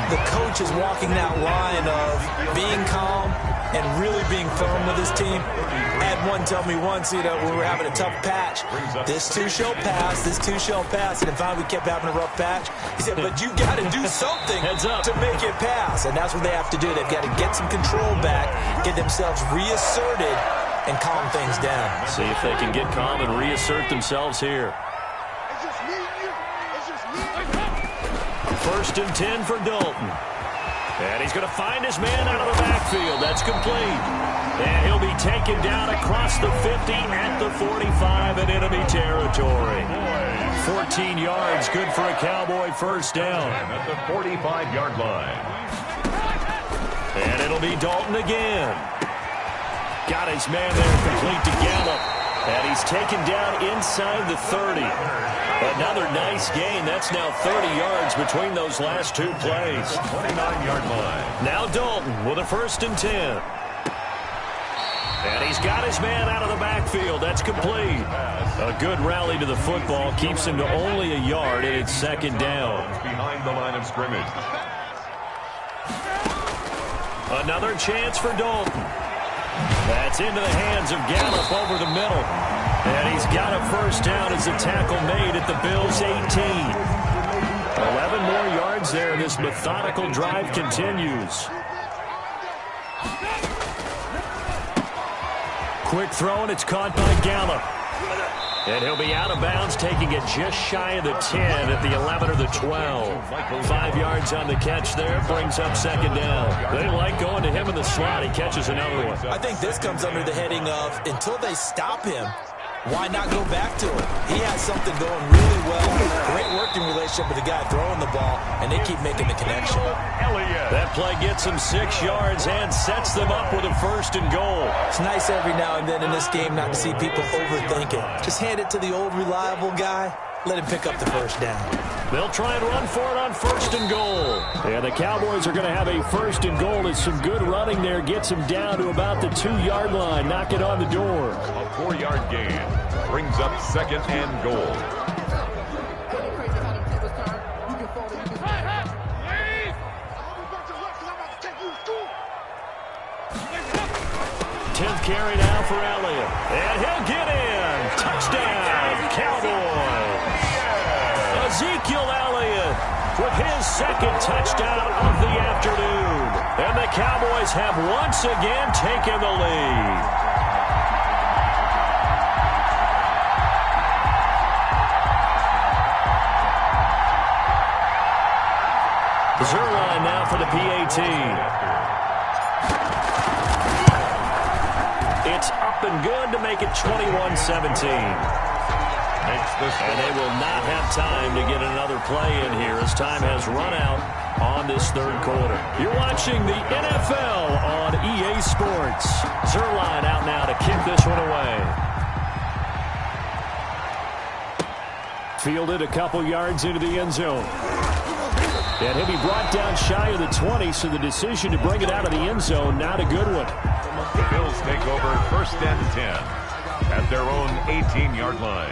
the coach is walking that line of being calm and really being firm with his team. I had one tell me once, when we were having a tough patch, this too shall pass, this too shall pass. And finally we kept having a rough patch. He said, but you got to do something to make it pass. And that's what they have to do. They've got to get some control back, get themselves reasserted, and calm things down. See if they can get calm and reassert themselves here. First and 10 for Dalton. And he's going to find his man out of the backfield. That's complete. And he'll be taken down across the 50 at the 45 in enemy territory. 14 yards, good for a Cowboy first down. At the 45-yard line. And it'll be Dalton again. Got his man there, complete to Gallup. And he's taken down inside the 30. Another nice gain. That's now 30 yards between those last two plays. 29-yard line. Now Dalton with a first and 10. And he's got his man out of the backfield. That's complete. A good rally to the football. Keeps him to only a yard, and it's second down. Behind the line of scrimmage. Another chance for Dalton. That's into the hands of Gallup over the middle. And he's got a first down as a tackle made at the Bills' 18. 11 more yards there, and this methodical drive continues. Quick throw, and it's caught by Gallup. And he'll be out of bounds, taking it just shy of the 10 at the 11 or the 12. 5 yards on the catch there, brings up second down. They like going to him in the slot. He catches another one. I think this comes under the heading of, until they stop him, why not go back to him? He has something going really well. Great working relationship with the guy throwing the ball, and they keep making the connection. That play gets him 6 yards and sets them up with a first and goal. It's nice every now and then in this game not to see people overthink it. Just hand it to the old reliable guy. Let him pick up the first down. They'll try and run for it on first and goal. Yeah, the Cowboys are going to have a first and goal. It's some good running there. Gets him down to about the 2-yard line. Knock it on the door. A 4-yard gain brings up second and goal. Tenth carry now for Elliott. And he'll get in. Touchdown, Cowboys. Ezekiel Elliott with his second touchdown of the afternoon. And the Cowboys have once again taken the lead. Zerline now for the PAT. It's up and good to make it 21-17. And they will not have time to get another play in here as time has run out on this third quarter. You're watching the NFL on EA Sports. Zerline out now to kick this one away. Fielded a couple yards into the end zone. And he'll be brought down shy of the 20, so the decision to bring it out of the end zone, not a good one. The Bills take over 1st and 10 at their own 18-yard line.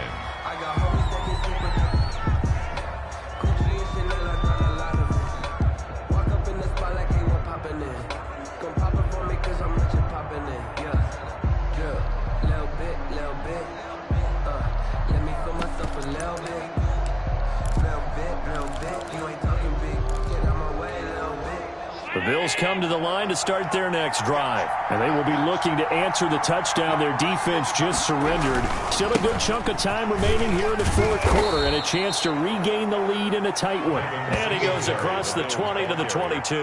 The Bills come to the line to start their next drive, and they will be looking to answer the touchdown their defense just surrendered. Still a good chunk of time remaining here in the fourth quarter and a chance to regain the lead in a tight one. And he goes across the 20 to the 22.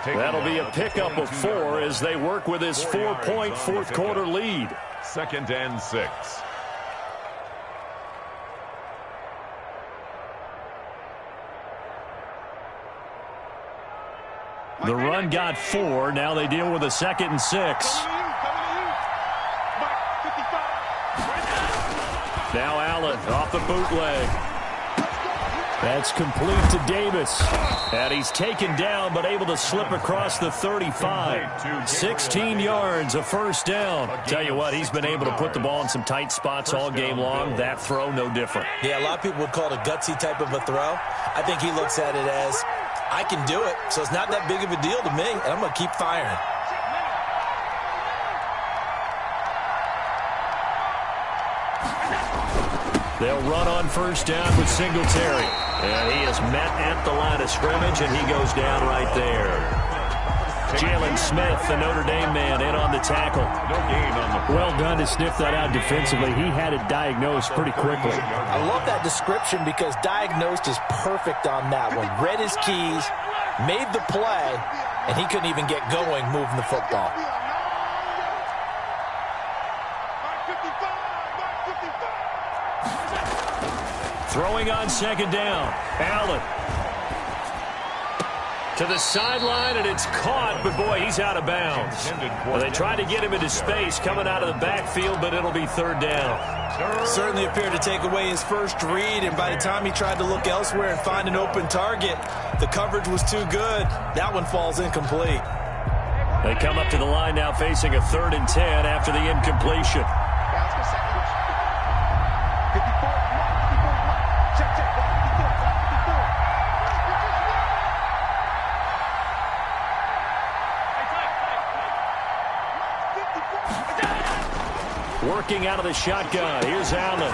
That'll be a pickup of 4 as they work with his 4-point fourth quarter lead. 2nd and 6. The run got 4. Now they deal with a 2nd and 6. Now Allen off the bootleg. That's complete to Davis. And he's taken down but able to slip across the 35. 16 yards, a first down. Tell you what, he's been able to put the ball in some tight spots all game long. That throw, no different. Yeah, a lot of people would call it a gutsy type of a throw. I think he looks at it as, I can do it, so it's not that big of a deal to me, and I'm going to keep firing. They'll run on first down with Singletary. And he is met at the line of scrimmage, and he goes down right there. Jalen Smith, the Notre Dame man, in on the tackle. No gain on the play. Well done to sniff that out defensively. He had it diagnosed pretty quickly. I love that description because diagnosed is perfect on that one. Read his keys, made the play, and he couldn't even get going moving the football. Throwing on second down. Allen. To the sideline, and it's caught, but boy, he's out of bounds. Well, they tried to get him into space coming out of the backfield, but it'll be third down. Certainly appeared to take away his first read, and by the time he tried to look elsewhere and find an open target, the coverage was too good. That one falls incomplete. They come up to the line now facing a 3rd and 10 after the incompletion. Working out of the shotgun. Here's Allen.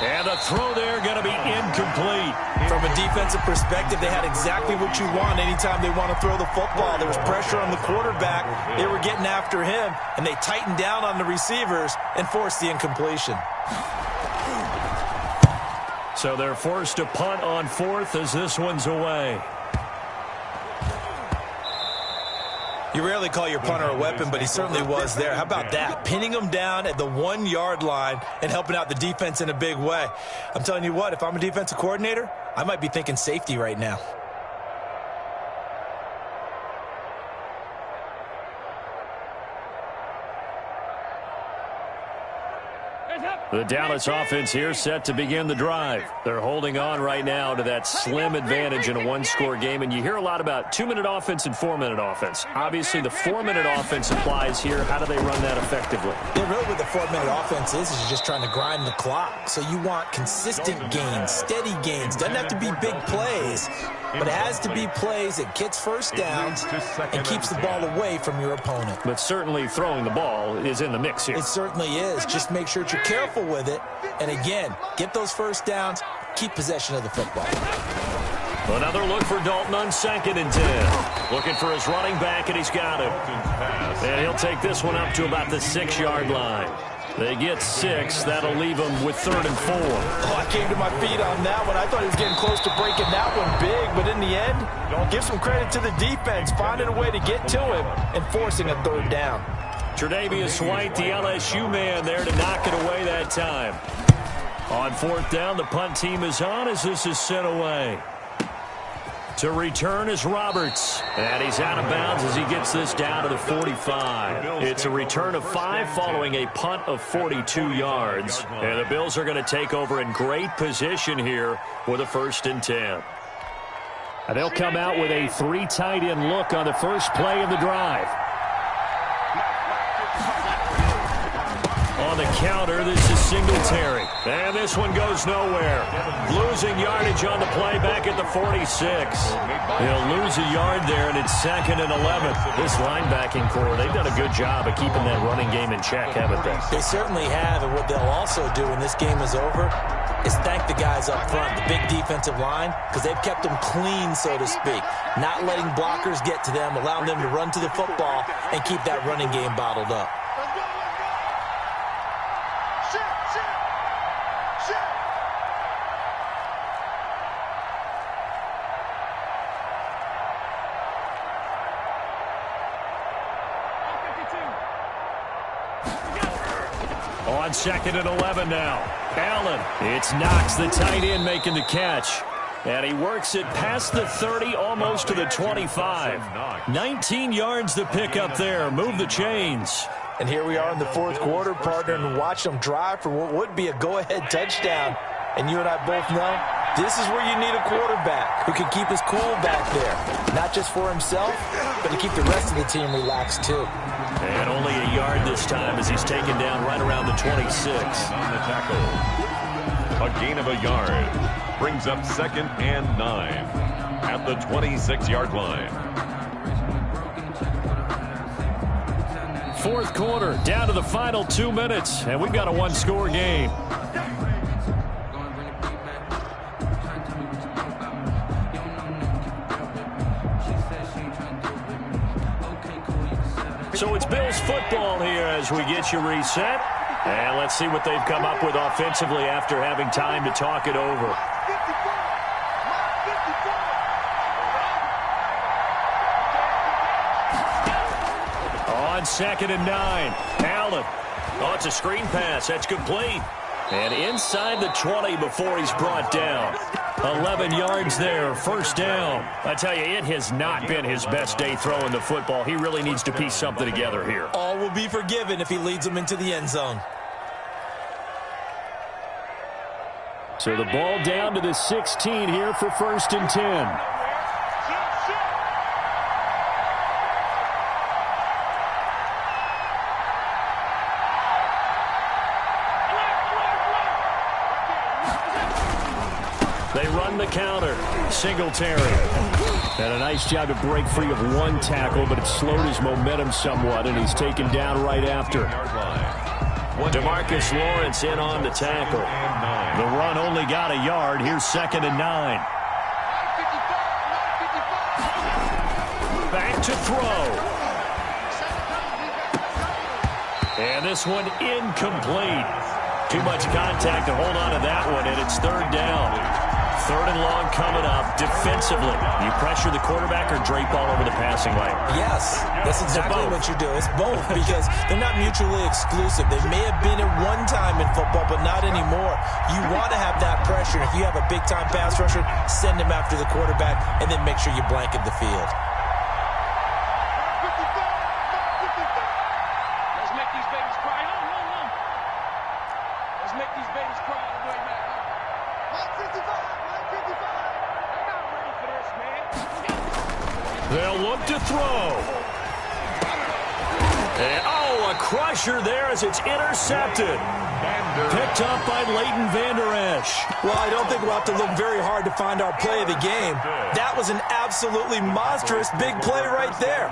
And the throw there going to be incomplete. From a defensive perspective, they had exactly what you want anytime they want to throw the football. There was pressure on the quarterback. They were getting after him, and they tightened down on the receivers and forced the incompletion. So they're forced to punt on 4th as this one's away. You rarely call your punter a weapon, but he certainly was there. How about that? Pinning him down at the 1-yard line and helping out the defense in a big way. I'm telling you what, if I'm a defensive coordinator, I might be thinking safety right now. The Dallas offense here set to begin the drive. They're holding on right now to that slim advantage in a one-score game, and you hear a lot about 2-minute offense and 4-minute offense. Obviously, the 4-minute offense applies here. How do they run that effectively? Yeah, really what the 4-minute offense is just trying to grind the clock. So you want consistent gains, steady gains. Doesn't have to be big plays, but it has to be plays that gets first downs and keeps the ball away from your opponent. But certainly throwing the ball is in the mix here. It certainly is. Just make sure that you're careful with it. And again, get those first downs, keep possession of the football. Another look for Dalton on 2nd and 10. Looking for his running back, and he's got him. And he'll take this one up to about the 6-yard line. They get 6. That'll leave them with 3rd and 4. Oh, I came to my feet on that one. I thought he was getting close to breaking that one big, but in the end, give some credit to the defense, finding a way to get to him and forcing a 3rd down. Tre'Davious White, the LSU man, there to knock it away that time. On 4th down, the punt team is on as this is sent away. To return is Roberts, and he's out of bounds as he gets this down to the 45. It's a return of 5 following a punt of 42 yards. And the Bills are going to take over in great position here with a 1st and 10. And they'll come out with a 3 tight end look on the first play of the drive. On the counter, this is Singletary. And this one goes nowhere. Losing yardage on the play back at the 46. He'll lose a yard there, and it's 2nd and 11. This linebacking core, they've done a good job of keeping that running game in check, haven't they? They certainly have, and what they'll also do when this game is over is thank the guys up front, the big defensive line, because they've kept them clean, so to speak. Not letting blockers get to them, allowing them to run to the football and keep that running game bottled up. On 2nd and 11 now. Allen. It's Knox, the tight end, making the catch. And he works it past the 30, almost to the 25. 19 yards to pick up there. Move the chains. And here we are in the 4th quarter, partner, and watch them drive for what would be a go-ahead touchdown. And you and I both know this is where you need a quarterback who can keep his cool back there. Not just for himself, but to keep the rest of the team relaxed, too. And only a yard this time as he's taken down right around the 26. On the tackle. A gain of a yard. Brings up 2nd and 9 at the 26-yard line. 4th quarter, down to the final 2 minutes, and we've got a 1-score game. So it's Bills football here as we get you reset. And let's see what they've come up with offensively after having time to talk it over. On 2nd and 9, Allen. Oh, it's a screen pass. That's complete. And inside the 20 before he's brought down. 11 yards there, 1st down. I tell you, it has not been his best day throwing the football. He really needs to piece something together here. All will be forgiven if he leads them into the end zone. So the ball down to the 16 here for 1st and 10. They run the counter. Singletary. And a nice job to break free of 1 tackle, but it slowed his momentum somewhat, and he's taken down right after. DeMarcus Lawrence in on the tackle. The run only got a yard. Here's 2nd and 9. Back to throw. And this one incomplete. Too much contact to hold on to that one, and it's 3rd down. 3rd and long coming up. Defensively, you pressure the quarterback or drape all over the passing lane? Yes, that's exactly what you do. It's both because they're not mutually exclusive. They may have been at one time in football, but not anymore. You want to have that pressure. If you have a big-time pass rusher, send him after the quarterback, and then make sure you blanket the field. Let's make these babies cry. Let's make these babies cry all the way back. 155. They'll look to throw. And, oh, a crusher there as it's intercepted. Picked up by Leighton Vander Esch. Well, I don't think we'll have to look very hard to find our play of the game. That was an absolutely monstrous big play right there.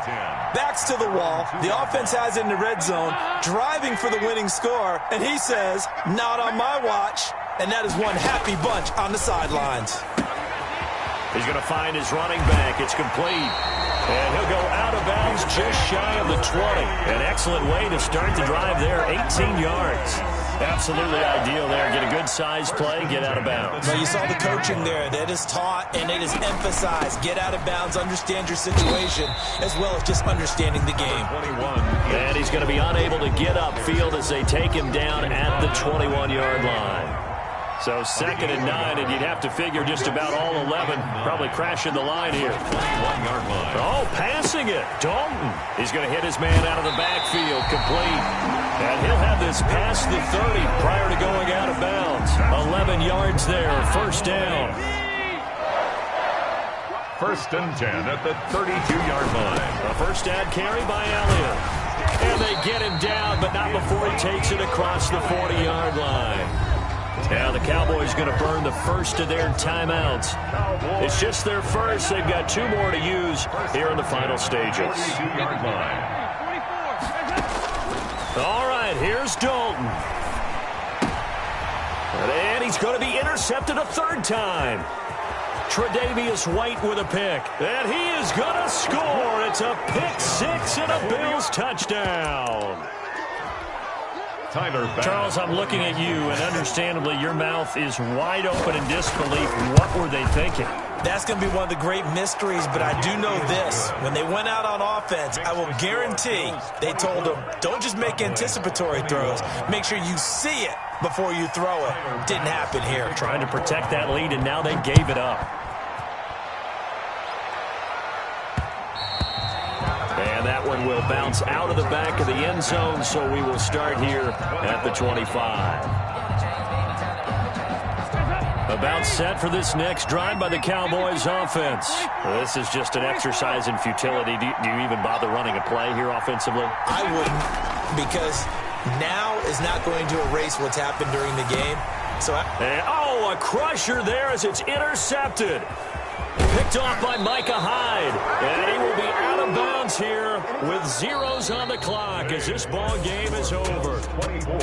Backs to the wall. The offense has it in the red zone, driving for the winning score. And he says, not on my watch. And that is one happy bunch on the sidelines. He's going to find his running back. It's complete. And he'll go out of bounds just shy of the 20. An excellent way to start the drive there, 18 yards. Absolutely ideal there. Get a good size play, get out of bounds. Well, you saw the coaching there. That is taught and it is emphasized. Get out of bounds, understand your situation, as well as just understanding the game. 21. And he's going to be unable to get upfield as they take him down at the 21-yard line. So 2nd and 9, and you'd have to figure just about all 11 probably crashing the line here. 21-yard line. Oh, passing it. Dalton. He's going to hit his man out of the backfield. Complete. And he'll have this past the 30 prior to going out of bounds. 11 yards there. First down. 1st and 10 at the 32-yard line. A first down carry by Elliott. And they get him down, but not before he takes it across the 40-yard line. Now the Cowboys going to burn the first of their timeouts. It's just their first. They've got 2 more to use here in the final stages. 42-yard line. All right, here's Dalton. And he's going to be intercepted a 3rd time. Tre'Davious White with a pick. And he is going to score. It's a pick 6 and a Bills touchdown. Charles, I'm looking at you, and understandably, your mouth is wide open in disbelief. What were they thinking? That's going to be one of the great mysteries, but I do know this. When they went out on offense, I will guarantee they told them, don't just make anticipatory throws. Make sure you see it before you throw it. Didn't happen here. Trying to protect that lead, and now they gave it up. And that one will bounce out of the back of the end zone, so we will start here at the 25. About set for this next drive by the Cowboys offense. This is just an exercise in futility. Do you even bother running a play here offensively? I wouldn't, because now is not going to erase what's happened during the game. So a crusher there as it's intercepted. Picked off by Micah Hyde. And he will be out of bounds here with zeros on the clock as this ball game is over. 24.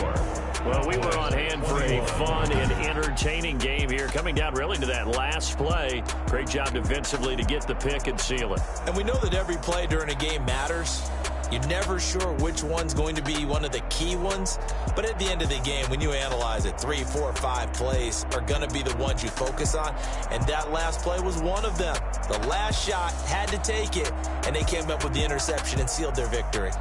Well, we were on hand for a fun and entertaining game here. Coming down really to that last play. Great job defensively to get the pick and seal it. And we know that every play during a game matters. You're never sure which one's going to be one of the key ones. But at the end of the game, when you analyze it, 3, 4, 5 plays are going to be the ones you focus on. And that last play was one of them. The last shot had to take it, and they came up with the interception and sealed their victory.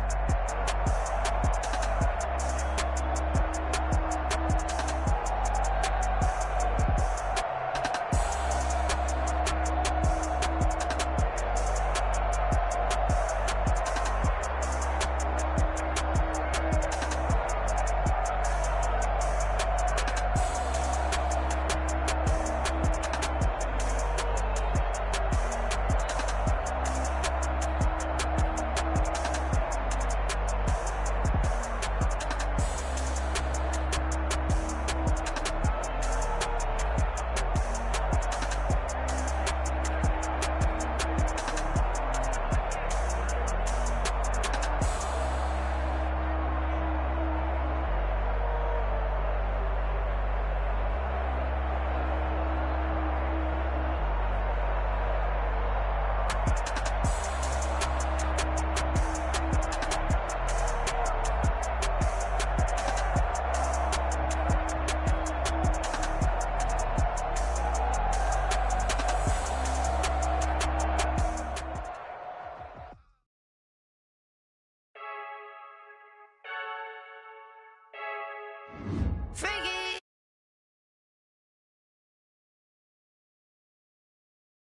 You